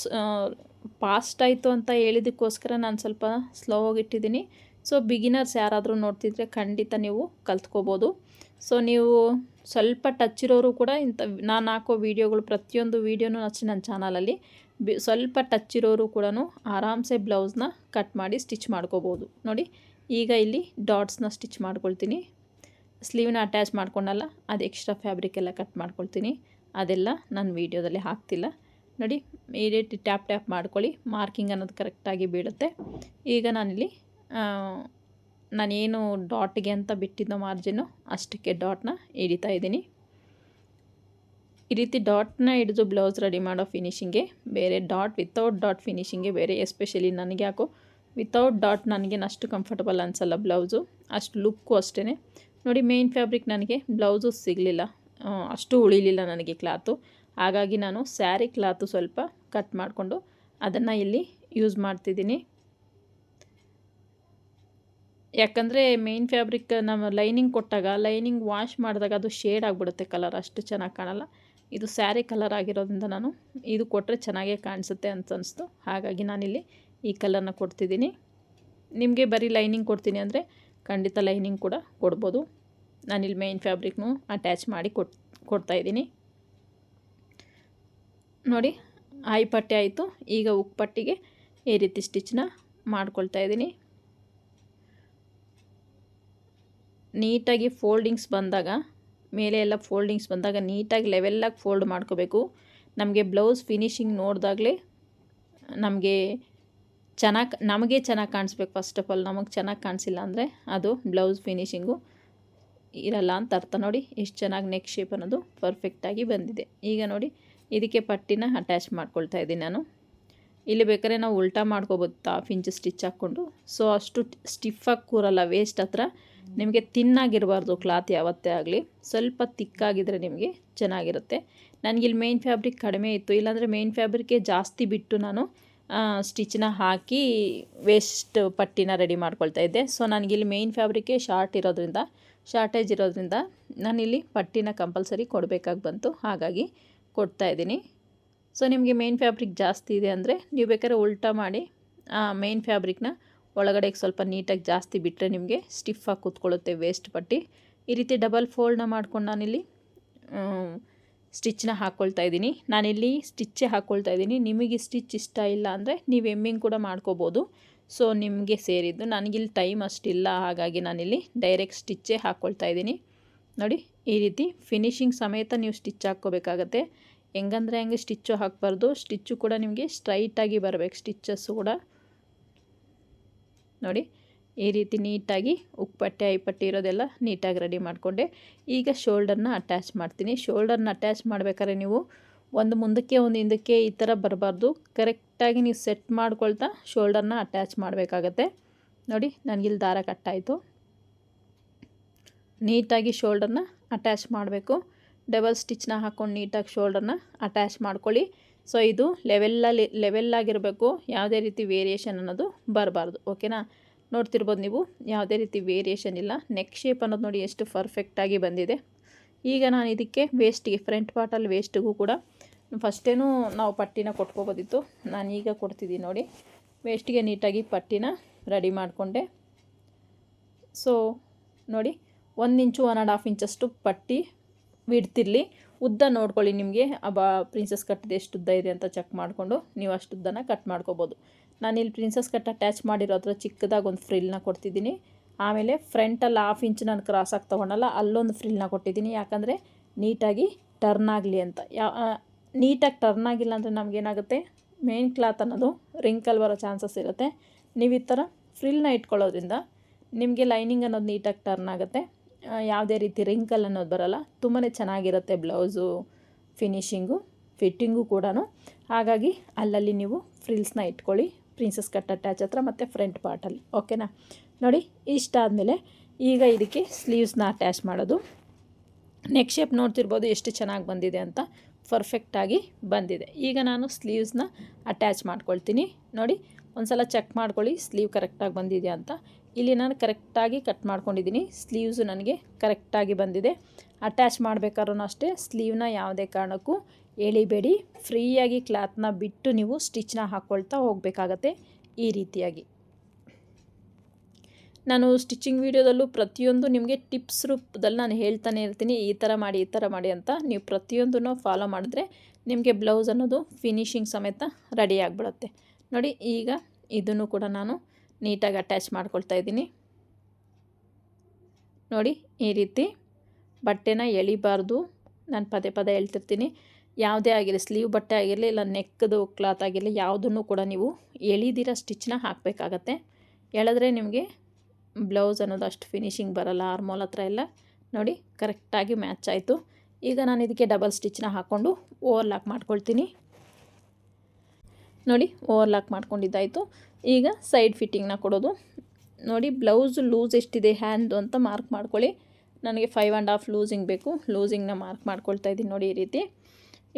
ಫಾಸ್ಟ್ ಆಯಿತು ಅಂತ ಹೇಳಿದ್ದಕ್ಕೋಸ್ಕರ ನಾನು ಸ್ವಲ್ಪ ಸ್ಲೋ ಆಗಿಟ್ಟಿದ್ದೀನಿ. ಸೊ ಬಿಗಿನರ್ಸ್ ಯಾರಾದರೂ ನೋಡ್ತಿದ್ರೆ ಖಂಡಿತ ನೀವು ಕಲ್ತ್ಕೋಬೋದು. ಸೊ ನೀವು ಸ್ವಲ್ಪ ಟಚ್ ಇರೋರು ಕೂಡ ನಾನು ಹಾಕೋ ವೀಡಿಯೋಗಳು ಪ್ರತಿಯೊಂದು ವೀಡಿಯೋನೂ ಅಷ್ಟೇ ನನ್ನ ಚಾನಲಲ್ಲಿ ಸ್ವಲ್ಪ ಟಚ್ ಇರೋರು ಕೂಡ ಆರಾಮ್ಸೆ ಬ್ಲೌಸ್ನ ಕಟ್ ಮಾಡಿ ಸ್ಟಿಚ್ ಮಾಡ್ಕೋಬೋದು. ನೋಡಿ ಈಗ ಇಲ್ಲಿ ಡಾಟ್ಸ್ನ ಸ್ಟಿಚ್ ಮಾಡ್ಕೊಳ್ತೀನಿ. ಸ್ಲೀವ್ನ ಅಟ್ಯಾಚ್ ಮಾಡ್ಕೊಂಡಲ್ಲ, ಅದು ಎಕ್ಸ್ಟ್ರಾ ಫ್ಯಾಬ್ರಿಕ್ ಎಲ್ಲ ಕಟ್ ಮಾಡ್ಕೊಳ್ತೀನಿ. ಅದೆಲ್ಲ ನಾನು ವೀಡಿಯೋದಲ್ಲಿ ಹಾಕ್ತಿಲ್ಲ. ನೋಡಿ ಈ ರೀತಿ ಟ್ಯಾಪ್ ಮಾಡ್ಕೊಳ್ಳಿ, ಮಾರ್ಕಿಂಗ್ ಅನ್ನೋದು ಕರೆಕ್ಟಾಗಿ ಬೀಳುತ್ತೆ. ಈಗ ನಾನಿಲ್ಲಿ ನಾನೇನು ಡಾಟ್ಗೆ ಅಂತ ಬಿಟ್ಟಿದ್ದೋ ಮಾರ್ಜಿನ್ನು ಅಷ್ಟಕ್ಕೆ ಡಾಟ್ನ ಹಿಡಿತಾ ಇದ್ದೀನಿ. ಈ ರೀತಿ ಡಾಟ್ನ ಹಿಡಿದು ಬ್ಲೌಸ್ ರೆಡಿ ಮಾಡೋ ಫಿನಿಶಿಂಗೆ ಬೇರೆ, ಡಾಟ್ ವಿತೌಟ್ ಡಾಟ್ ಫಿನಿಶಿಂಗೆ ಬೇರೆ. ಎಸ್ಪೆಷಲಿ ನನಗೆ ಯಾಕೋ ವಿತೌಟ್ ಡಾಟ್ ನನಗೇನು ಅಷ್ಟು ಕಂಫರ್ಟಬಲ್ ಅನಿಸಲ್ಲ ಬ್ಲೌಸು, ಅಷ್ಟು ಲುಕ್ಕು ಅಷ್ಟೇ. ನೋಡಿ ಮೇನ್ ಫ್ಯಾಬ್ರಿಕ್ ನನಗೆ ಬ್ಲೌಸು ಸಿಗಲಿಲ್ಲ, ಅಷ್ಟು ಉಳಿಲಿಲ್ಲ ನನಗೆ ಕ್ಲಾತು. ಹಾಗಾಗಿ ನಾನು ಸ್ಯಾರಿ ಕ್ಲಾತು ಸ್ವಲ್ಪ ಕಟ್ ಮಾಡಿಕೊಂಡು ಅದನ್ನು ಇಲ್ಲಿ ಯೂಸ್ ಮಾಡ್ತಿದ್ದೀನಿ. ಯಾಕಂದರೆ ಮೇನ್ ಫ್ಯಾಬ್ರಿಕ್ ನಮ್ಮ ಲೈನಿಂಗ್ ಕೊಟ್ಟಾಗ ಲೈನಿಂಗ್ ವಾಶ್ ಮಾಡಿದಾಗ ಅದು ಶೇಡ್ ಆಗಿಬಿಡುತ್ತೆ, ಕಲರ್ ಅಷ್ಟು ಚೆನ್ನಾಗಿ ಕಾಣಲ್ಲ. ಇದು ಸ್ಯಾರಿ ಕಲರ್ ಆಗಿರೋದ್ರಿಂದ ನಾನು ಇದು ಕೊಟ್ಟರೆ ಚೆನ್ನಾಗೇ ಕಾಣಿಸುತ್ತೆ ಅಂತ ಅನಿಸ್ತು. ಹಾಗಾಗಿ ನಾನಿಲ್ಲಿ ಈ ಕಲರ್ನ ಕೊಡ್ತಿದ್ದೀನಿ. ನಿಮಗೆ ಬರೀ ಲೈನಿಂಗ್ ಕೊಡ್ತೀನಿ ಅಂದರೆ ಖಂಡಿತ ಲೈನಿಂಗ್ ಕೂಡ ಕೊಡ್ಬೋದು. ನಾನಿಲ್ಲಿ ಮೇನ್ ಫ್ಯಾಬ್ರಿಕ್ನು ಅಟ್ಯಾಚ್ ಮಾಡಿ ಕೊಡ್ತಾಯಿದ್ದೀನಿ. ನೋಡಿ ಪಟ್ಟಿ ಆಯಿತು. ಈಗ ಉಕ್ಪಟ್ಟಿಗೆ ಈ ರೀತಿ ಸ್ಟಿಚ್ನ ಮಾಡ್ಕೊಳ್ತಾ ಇದ್ದೀನಿ. ನೀಟಾಗಿ ಫೋಲ್ಡಿಂಗ್ಸ್ ಬಂದಾಗ, ಮೇಲೆ ಎಲ್ಲ ಫೋಲ್ಡಿಂಗ್ಸ್ ಬಂದಾಗ ನೀಟಾಗಿ ಲೆವೆಲ್ಲಾಗಿ ಫೋಲ್ಡ್ ಮಾಡ್ಕೋಬೇಕು. ನಮಗೆ ಬ್ಲೌಸ್ ಫಿನಿಶಿಂಗ್ ನೋಡಿದಾಗಲೇ ನಮಗೆ ಚೆನ್ನಾಗಿ ಕಾಣಿಸ್ಬೇಕು. ಫಸ್ಟ್ ಆಫ್ ಆಲ್ ನಮಗೆ ಚೆನ್ನಾಗಿ ಕಾಣಿಸಿಲ್ಲ ಅಂದರೆ ಅದು ಬ್ಲೌಸ್ ಫಿನಿಶಿಂಗು ಇರಲ್ಲ ಅಂತ ಅರ್ಥ. ನೋಡಿ ಎಷ್ಟು ಚೆನ್ನಾಗಿ ನೆಕ್ ಶೇಪ್ ಅನ್ನೋದು ಪರ್ಫೆಕ್ಟಾಗಿ ಬಂದಿದೆ. ಈಗ ನೋಡಿ ಇದಕ್ಕೆ ಪಟ್ಟಿನ ಅಟ್ಯಾಚ್ ಮಾಡ್ಕೊಳ್ತಾ ಇದ್ದೀನಿ ನಾನು. ಇಲ್ಲಿ ಬೇಕಾದ್ರೆ ನಾವು ಉಲ್ಟಾ ಮಾಡ್ಕೋಬೋದು 1/2 ಇಂಚ್ ಸ್ಟಿಚ್ ಹಾಕ್ಕೊಂಡು. ಸೊ ಅಷ್ಟು ಸ್ಟಿಫಾಗಿ ಕೂರಲ್ಲ ವೇಸ್ಟ್ ಹತ್ರ. ನಿಮಗೆ ತಿನ್ನಾಗಿರಬಾರ್ದು ಕ್ಲಾತ್ ಯಾವತ್ತೇ ಆಗಲಿ, ಸ್ವಲ್ಪ ತಿಕ್ಕಾಗಿದ್ದರೆ ನಿಮಗೆ ಚೆನ್ನಾಗಿರುತ್ತೆ. ನನಗಿಲ್ಲಿ ಮೇನ್ ಫ್ಯಾಬ್ರಿಕ್ ಕಡಿಮೆ ಇತ್ತು, ಇಲ್ಲಾಂದರೆ ಮೇನ್ ಫ್ಯಾಬ್ರಿಕ್ಕೆ ಜಾಸ್ತಿ ಬಿಟ್ಟು ನಾನು ಸ್ಟಿಚ್ನ ಹಾಕಿ ವೇಸ್ಟ್ ಪಟ್ಟಿನ ರೆಡಿ ಮಾಡ್ಕೊಳ್ತಾ ಇದ್ದೆ. ಸೊ ನನಗಿಲ್ಲಿ ಮೇನ್ ಫ್ಯಾಬ್ರಿಕ್ಕೆ ಶಾರ್ಟೇಜ್ ಇರೋದ್ರಿಂದ ನಾನಿಲ್ಲಿ ಪಟ್ಟಿನ ಕಂಪಲ್ಸರಿ ಕೊಡಬೇಕಾಗಿ ಬಂತು, ಹಾಗಾಗಿ ಕೊಡ್ತಾಯಿದ್ದೀನಿ. ಸೊ ನಿಮಗೆ ಮೇನ್ ಫ್ಯಾಬ್ರಿಕ್ ಜಾಸ್ತಿ ಇದೆ ಅಂದರೆ ನೀವು ಬೇಕಾದ್ರೆ ಉಲ್ಟಾ ಮಾಡಿ ಮೇನ್ ಫ್ಯಾಬ್ರಿಕ್ನ ಒಳಗಡೆಗೆ ಸ್ವಲ್ಪ ನೀಟಾಗಿ ಜಾಸ್ತಿ ಬಿಟ್ಟರೆ ನಿಮಗೆ ಸ್ಟಿಫಾಗಿ ಕೂತ್ಕೊಳ್ಳುತ್ತೆ ವೇಸ್ಟ್ ಪಟ್ಟಿ. ಈ ರೀತಿ ಡಬಲ್ ಫೋಲ್ಡ್ನ ಮಾಡ್ಕೊಂಡು ನಾನಿಲ್ಲಿ ಸ್ಟಿಚ್ನ ಹಾಕ್ಕೊಳ್ತಾ ಇದ್ದೀನಿ. ನಾನಿಲ್ಲಿ ಸ್ಟಿಚ್ಚೇ ಹಾಕ್ಕೊಳ್ತಾ ಇದ್ದೀನಿ. ನಿಮಗೆ ಸ್ಟಿಚ್ ಇಷ್ಟ ಇಲ್ಲ ಅಂದರೆ ನೀವು ಎಮ್ಮಿಂಗ್ ಕೂಡ ಮಾಡ್ಕೋಬೋದು. ಸೊ ನಿಮಗೆ ಸೇರಿದ್ದು. ನನಗಿಲ್ಲಿ ಟೈಮ್ ಅಷ್ಟಿಲ್ಲ, ಹಾಗಾಗಿ ನಾನಿಲ್ಲಿ ಡೈರೆಕ್ಟ್ ಸ್ಟಿಚ್ಚೇ ಹಾಕ್ಕೊಳ್ತಾ ಇದ್ದೀನಿ. ನೋಡಿ ಈ ರೀತಿ ಫಿನಿಶಿಂಗ್ ಸಮೇತ ನೀವು ಸ್ಟಿಚ್ ಹಾಕ್ಕೋಬೇಕಾಗತ್ತೆ. ಹೆಂಗಂದರೆ ಹಂಗೆ ಸ್ಟಿಚ್ಚು ಹಾಕಬಾರ್ದು, ಸ್ಟಿಚ್ಚು ಕೂಡ ನಿಮಗೆ ಸ್ಟ್ರೈಟಾಗಿ ಬರಬೇಕು. ಸ್ಟಿಚ್ಚಸ್ಸು ಕೂಡ ನೋಡಿ ಈ ರೀತಿ ನೀಟಾಗಿ ಉಕ್ಪಟ್ಟೆ ಐಪಟ್ಟಿ ಇರೋದೆಲ್ಲ ನೀಟಾಗಿ ರೆಡಿ ಮಾಡಿಕೊಂಡೆ. ಈಗ ಶೋಲ್ಡರ್ನ ಅಟ್ಯಾಚ್ ಮಾಡ್ತೀನಿ. ಶೋಲ್ಡರ್ನ ಅಟ್ಯಾಚ್ ಮಾಡಬೇಕಾದ್ರೆ ನೀವು ಒಂದು ಮುಂದಕ್ಕೆ ಒಂದು ಹಿಂದಕ್ಕೆ ಈ ಥರ ಬರಬಾರ್ದು. ಕರೆಕ್ಟಾಗಿ ನೀವು ಸೆಟ್ ಮಾಡ್ಕೊಳ್ತಾ ಶೋಲ್ಡರ್ನ ಅಟ್ಯಾಚ್ ಮಾಡಬೇಕಾಗತ್ತೆ. ನೋಡಿ ನನಗಿಲ್ಲಿ ದಾರ ಕಟ್ಟಾಯಿತು. ನೀಟಾಗಿ ಶೋಲ್ಡರ್ನ ಅಟ್ಯಾಚ್ ಮಾಡಬೇಕು. ಡಬಲ್ ಸ್ಟಿಚ್ನ ಹಾಕ್ಕೊಂಡು ನೀಟಾಗಿ ಶೋಲ್ಡರ್ನ ಅಟ್ಯಾಚ್ ಮಾಡ್ಕೊಳ್ಳಿ. ಸೊ ಇದು ಲೆವೆಲ್ಲಾಗಿರಬೇಕು, ಯಾವುದೇ ರೀತಿ ವೇರಿಯೇಷನ್ ಅನ್ನೋದು ಬರಬಾರ್ದು. ಓಕೆನಾ? ನೋಡ್ತಿರ್ಬೋದು ನೀವು, ಯಾವುದೇ ರೀತಿ ವೇರಿಯೇಷನ್ ಇಲ್ಲ. ನೆಕ್ ಶೇಪ್ ಅನ್ನೋದು ನೋಡಿ ಎಷ್ಟು ಪರ್ಫೆಕ್ಟಾಗಿ ಬಂದಿದೆ. ಈಗ ನಾನು ಇದಕ್ಕೆ ವೇಸ್ಟಿಗೆ, ಫ್ರಂಟ್ ಪಾರ್ಟಲ್ಲಿ ವೇಸ್ಟಿಗೂ ಕೂಡ ಫಸ್ಟೇನು ನಾವು ಪಟ್ಟಿನ ಕೊಟ್ಕೋಬೋದಿತ್ತು, ನಾನೀಗ ಕೊಡ್ತಿದ್ದೀನಿ. ನೋಡಿ ವೇಸ್ಟಿಗೆ ನೀಟಾಗಿ ಪಟ್ಟಿನ ರೆಡಿ ಮಾಡಿಕೊಂಡೆ. ಸೊ ನೋಡಿ 1 ಇಂಚು 1.5 ಇಂಚಷ್ಟು ಪಟ್ಟಿ ಬಿಡ್ತಿರಲಿ. ಉದ್ದ ನೋಡ್ಕೊಳ್ಳಿ, ನಿಮಗೆ ಪ್ರಿನ್ಸಸ್ ಕಟ್ಟಿದೆ ಎಷ್ಟು ಉದ್ದ ಇದೆ ಅಂತ ಚೆಕ್ ಮಾಡಿಕೊಂಡು ನೀವು ಅಷ್ಟು ಉದ್ದನ ಕಟ್ ಮಾಡ್ಕೋಬೋದು. ನಾನಿಲ್ಲಿ ಪ್ರಿನ್ಸಸ್ ಕಟ್ ಅಟ್ಯಾಚ್ ಮಾಡಿರೋದ್ರ ಚಿಕ್ಕದಾಗಿ ಒಂದು ಫ್ರಿಲ್ನ ಕೊಡ್ತಿದ್ದೀನಿ. ಆಮೇಲೆ ಫ್ರಂಟಲ್ಲಿ 1/2 ಇಂಚ್ ನಾನು ಕ್ರಾಸಾಗಿ ತೊಗೊಂಡಲ್ಲ, ಅಲ್ಲೊಂದು ಫ್ರಿಲ್ನ ಕೊಟ್ಟಿದ್ದೀನಿ. ಯಾಕಂದರೆ ನೀಟಾಗಿ ಟರ್ನ್ ಆಗಲಿ ಅಂತ. ನೀಟಾಗಿ ಟರ್ನ್ ಆಗಿಲ್ಲ ಅಂದರೆ ನಮಗೇನಾಗುತ್ತೆ, ಮೇನ್ ಕ್ಲಾತ್ ಅನ್ನೋದು ರಿಂಕಲ್ ಬರೋ ಚಾನ್ಸಸ್ ಇರುತ್ತೆ. ನೀವು ಈ ಥರ ಫ್ರಿಲ್ನ ಇಟ್ಕೊಳ್ಳೋದ್ರಿಂದ ನಿಮಗೆ ಲೈನಿಂಗ್ ಅನ್ನೋದು ನೀಟಾಗಿ ಟರ್ನ್ ಆಗುತ್ತೆ. ಯಾವುದೇ ರೀತಿ ರಿಂಕಲ್ ಅನ್ನೋದು ಬರೋಲ್ಲ. ತುಂಬಾ ಚೆನ್ನಾಗಿರುತ್ತೆ ಬ್ಲೌಸು ಫಿನಿಶಿಂಗು, ಫಿಟ್ಟಿಂಗು ಕೂಡ. ಹಾಗಾಗಿ ಅಲ್ಲಲ್ಲಿ ನೀವು ಫ್ರಿಲ್ಸ್ನ ಇಟ್ಕೊಳ್ಳಿ, ಪ್ರಿನ್ಸಸ್ ಕಟ್ ಅಟ್ಯಾಚ್ ಹತ್ರ ಮತ್ತು ಫ್ರಂಟ್ ಪಾರ್ಟಲ್ಲಿ. ಓಕೆನಾ? ನೋಡಿ, ಇಷ್ಟಾದಮೇಲೆ ಈಗ ಇದಕ್ಕೆ ಸ್ಲೀವ್ಸ್ನ ಅಟ್ಯಾಚ್ ಮಾಡೋದು. ನೆಕ್ ಶೇಪ್ ನೋಡ್ತಿರ್ಬೋದು ಎಷ್ಟು ಚೆನ್ನಾಗಿ ಬಂದಿದೆ ಅಂತ, ಪರ್ಫೆಕ್ಟಾಗಿ ಬಂದಿದೆ. ಈಗ ನಾನು ಸ್ಲೀವ್ಸ್ನ ಅಟ್ಯಾಚ್ ಮಾಡ್ಕೊಳ್ತೀನಿ. ನೋಡಿ, ಒಂದು ಸಲ ಚೆಕ್ ಮಾಡ್ಕೊಳ್ಳಿ ಸ್ಲೀವ್ ಕರೆಕ್ಟಾಗಿ ಬಂದಿದೆಯಾ ಅಂತ. ಇಲ್ಲಿ ನಾನು ಕರೆಕ್ಟಾಗಿ ಕಟ್ ಮಾಡ್ಕೊಂಡಿದ್ದೀನಿ. ಸ್ಲೀವ್ಸು ನನಗೆ ಕರೆಕ್ಟಾಗಿ ಬಂದಿದೆ. ಅಟ್ಯಾಚ್ ಮಾಡಬೇಕಾದ್ರೂ ಅಷ್ಟೇ ಸ್ಲೀವ್ನ ಯಾವುದೇ ಕಾರಣಕ್ಕೂ ಎಳಿಬೇಡಿ. ಫ್ರೀಯಾಗಿ ಕ್ಲಾತ್ನ ಬಿಟ್ಟು ನೀವು ಸ್ಟಿಚ್ನ ಹಾಕ್ಕೊಳ್ತಾ ಹೋಗಬೇಕಾಗತ್ತೆ ಈ ರೀತಿಯಾಗಿ. ನಾನು ಸ್ಟಿಚಿಂಗ್ ವೀಡಿಯೋದಲ್ಲೂ ಪ್ರತಿಯೊಂದು ನಿಮಗೆ ಟಿಪ್ಸ್ ರೂಪದಲ್ಲಿ ನಾನು ಹೇಳ್ತಾನೆ ಇರ್ತೀನಿ, ಈ ಥರ ಮಾಡಿ ಈ ಥರ ಮಾಡಿ ಅಂತ. ನೀವು ಪ್ರತಿಯೊಂದನ್ನು ಫಾಲೋ ಮಾಡಿದ್ರೆ ನಿಮಗೆ ಬ್ಲೌಸ್ ಅನ್ನೋದು ಫಿನಿಶಿಂಗ್ ಸಮೇತ ರೆಡಿ ಆಗಿಬಿಡುತ್ತೆ. ನೋಡಿ, ಈಗ ಇದನ್ನು ಕೂಡ ನಾನು ನೀಟಾಗಿ ಅಟ್ಯಾಚ್ ಮಾಡ್ಕೊಳ್ತಾ ಇದ್ದೀನಿ. ನೋಡಿ, ಈ ರೀತಿ ಬಟ್ಟೆನ ಎಳಿಬಾರ್ದು. ನಾನು ಪದೇ ಪದೇ ಹೇಳ್ತಿರ್ತೀನಿ, ಯಾವುದೇ ಆಗಿರಲಿ, ಸ್ಲೀವ್ ಬಟ್ಟೆ ಆಗಿರಲಿ ಇಲ್ಲ ನೆಕ್ದು ಕ್ಲಾತ್ ಆಗಿರಲಿ, ಯಾವುದನ್ನು ಕೂಡ ನೀವು ಎಳಿದಿರ ಸ್ಟಿಚ್ನ ಹಾಕಬೇಕಾಗತ್ತೆ. ಎಳೆದ್ರೆ ನಿಮಗೆ ಬ್ಲೌಸ್ ಅನ್ನೋದು ಅಷ್ಟು ಫಿನಿಶಿಂಗ್ ಬರೋಲ್ಲ. ಆರ್ಮೋಲ್ ಹತ್ರ ಎಲ್ಲ ನೋಡಿ ಕರೆಕ್ಟಾಗಿ ಮ್ಯಾಚ್ ಆಯಿತು. ಈಗ ನಾನು ಇದಕ್ಕೆ ಡಬಲ್ ಸ್ಟಿಚ್ನ ಹಾಕ್ಕೊಂಡು ಓವರ್ಲಾಕ್ ಮಾಡ್ಕೊಳ್ತೀನಿ. ನೋಡಿ, ಓವರ್ಲಾಕ್ ಮಾಡ್ಕೊಂಡಿದ್ದಾಯಿತು. ಈಗ ಸೈಡ್ ಫಿಟ್ಟಿಂಗ್ನ ಕೊಡೋದು. ನೋಡಿ, ಬ್ಲೌಸ್ ಲೂಸ್ ಎಷ್ಟಿದೆ ಹ್ಯಾಂಡು ಅಂತ ಮಾರ್ಕ್ ಮಾಡ್ಕೊಳ್ಳಿ. ನನಗೆ 5.5 ಲೂಸಿಂಗ್ ಬೇಕು. ಲೂಸಿಂಗ್ನ ಮಾರ್ಕ್ ಮಾಡ್ಕೊಳ್ತಾ ಇದ್ದೀನಿ. ನೋಡಿ,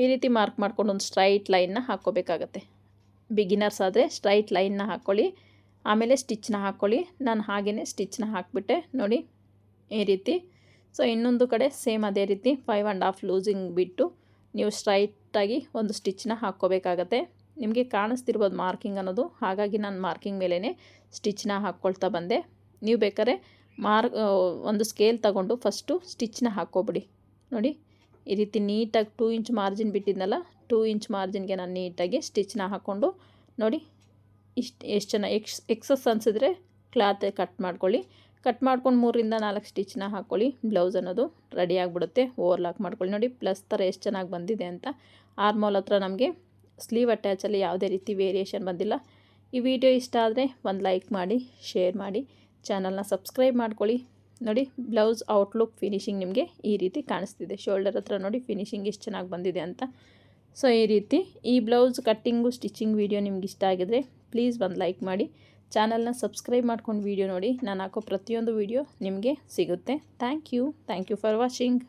ಈ ರೀತಿ ಮಾರ್ಕ್ ಮಾಡ್ಕೊಂಡು ಒಂದು ಸ್ಟ್ರೈಟ್ ಲೈನ್ನ ಹಾಕ್ಕೋಬೇಕಾಗತ್ತೆ. ಬಿಗಿನರ್ಸ್ ಆದರೆ ಸ್ಟ್ರೈಟ್ ಲೈನ್ನ ಹಾಕ್ಕೊಳ್ಳಿ, ಆಮೇಲೆ ಸ್ಟಿಚ್ನ ಹಾಕ್ಕೊಳ್ಳಿ. ನಾನು ಹಾಗೆಯೇ ಸ್ಟಿಚ್ನ ಹಾಕಿಬಿಟ್ಟೆ. ನೋಡಿ, ಈ ರೀತಿ. ಸೊ ಇನ್ನೊಂದು ಕಡೆ ಸೇಮ್ ಅದೇ ರೀತಿ 5.5 ಲೂಸಿಂಗ್ ಬಿಟ್ಟು ನೀವು ಸ್ಟ್ರೈಟಾಗಿ ಒಂದು ಸ್ಟಿಚ್ನ ಹಾಕ್ಕೋಬೇಕಾಗತ್ತೆ. ನಿಮಗೆ ಕಾಣಿಸ್ತಿರ್ಬೋದು ಮಾರ್ಕಿಂಗ್ ಅನ್ನೋದು, ಹಾಗಾಗಿ ನಾನು ಮಾರ್ಕಿಂಗ್ ಮೇಲೇ ಸ್ಟಿಚ್ನ ಹಾಕ್ಕೊಳ್ತಾ ಬಂದೆ. ನೀವು ಬೇಕಾದ್ರೆ ಒಂದು ಸ್ಕೇಲ್ ತಗೊಂಡು ಫಸ್ಟು ಸ್ಟಿಚ್ನ ಹಾಕ್ಕೊಬಿಡಿ. ನೋಡಿ, ಈ ರೀತಿ ನೀಟಾಗಿ 2 ಇಂಚ್ ಮಾರ್ಜಿನ್ ಬಿಟ್ಟಿದ್ನಲ್ಲ, 2 ಇಂಚ್ ಮಾರ್ಜಿನ್ಗೆ ನಾನು ನೀಟಾಗಿ ಸ್ಟಿಚ್ನ ಹಾಕ್ಕೊಂಡು ನೋಡಿ ಎಷ್ಟು ಚೆನ್ನಾಗಿ ಎಕ್ಸಸ್ ಅನಿಸಿದ್ರೆ ಕ್ಲಾತ್ ಕಟ್ ಮಾಡ್ಕೊಳ್ಳಿ. ಕಟ್ ಮಾಡ್ಕೊಂಡು 3ರಿಂದ 4 ಸ್ಟಿಚ್ನ ಹಾಕ್ಕೊಳ್ಳಿ. ಬ್ಲೌಸ್ ಅನ್ನೋದು ರೆಡಿ ಆಗಿಬಿಡುತ್ತೆ. ಓವರ್ಲಾಕ್ ಮಾಡ್ಕೊಳ್ಳಿ. ನೋಡಿ, ಪ್ಲಸ್ ಥರ ಎಷ್ಟು ಚೆನ್ನಾಗಿ ಬಂದಿದೆ ಅಂತ. ಆರ್ಮೋಲ್ ಹತ್ರ ನಮಗೆ ಸ್ಲೀವ್ ಅಟ್ಯಾಚಲ್ಲಿ ಯಾವುದೇ ರೀತಿ ವೇರಿಯೇಷನ್ ಬಂದಿಲ್ಲ. ಈ ವಿಡಿಯೋ ಇಷ್ಟ ಆದರೆ ಒಂದು ಲೈಕ್ ಮಾಡಿ, ಶೇರ್ ಮಾಡಿ, ಚಾನಲ್ನ ಸಬ್ಸ್ಕ್ರೈಬ್ ಮಾಡ್ಕೊಳ್ಳಿ. ನೋಡಿ, ಬ್ಲೌಸ್ ಔಟ್ಲುಕ್ ಫಿನಿಶಿಂಗ್ ನಿಮಗೆ ಈ ರೀತಿ ಕಾಣಿಸ್ತಿದೆ. ಶೋಲ್ಡರ್ ಹತ್ರ ನೋಡಿ ಫಿನಿಶಿಂಗ್ ಎಷ್ಟು ಚೆನ್ನಾಗಿ ಬಂದಿದೆ ಅಂತ. ಸೊ ಈ ರೀತಿ ಈ ಬ್ಲೌಸ್ ಕಟ್ಟಿಂಗು ಸ್ಟಿಚಿಂಗ್ ವಿಡಿಯೋ ನಿಮ್ಗೆ ಇಷ್ಟ ಆಗಿದ್ರೆ ಪ್ಲೀಸ್ ಒಂದು ಲೈಕ್ ಮಾಡಿ, ಚಾನಲ್ನ ಸಬ್ಸ್ಕ್ರೈಬ್ ಮಾಡ್ಕೊಂಡು ವಿಡಿಯೋ ನೋಡಿ. ನಾನು ಹಾಕೋ ಪ್ರತಿಯೊಂದು ವಿಡಿಯೋ ನಿಮಗೆ ಸಿಗುತ್ತೆ. Thank you for watching.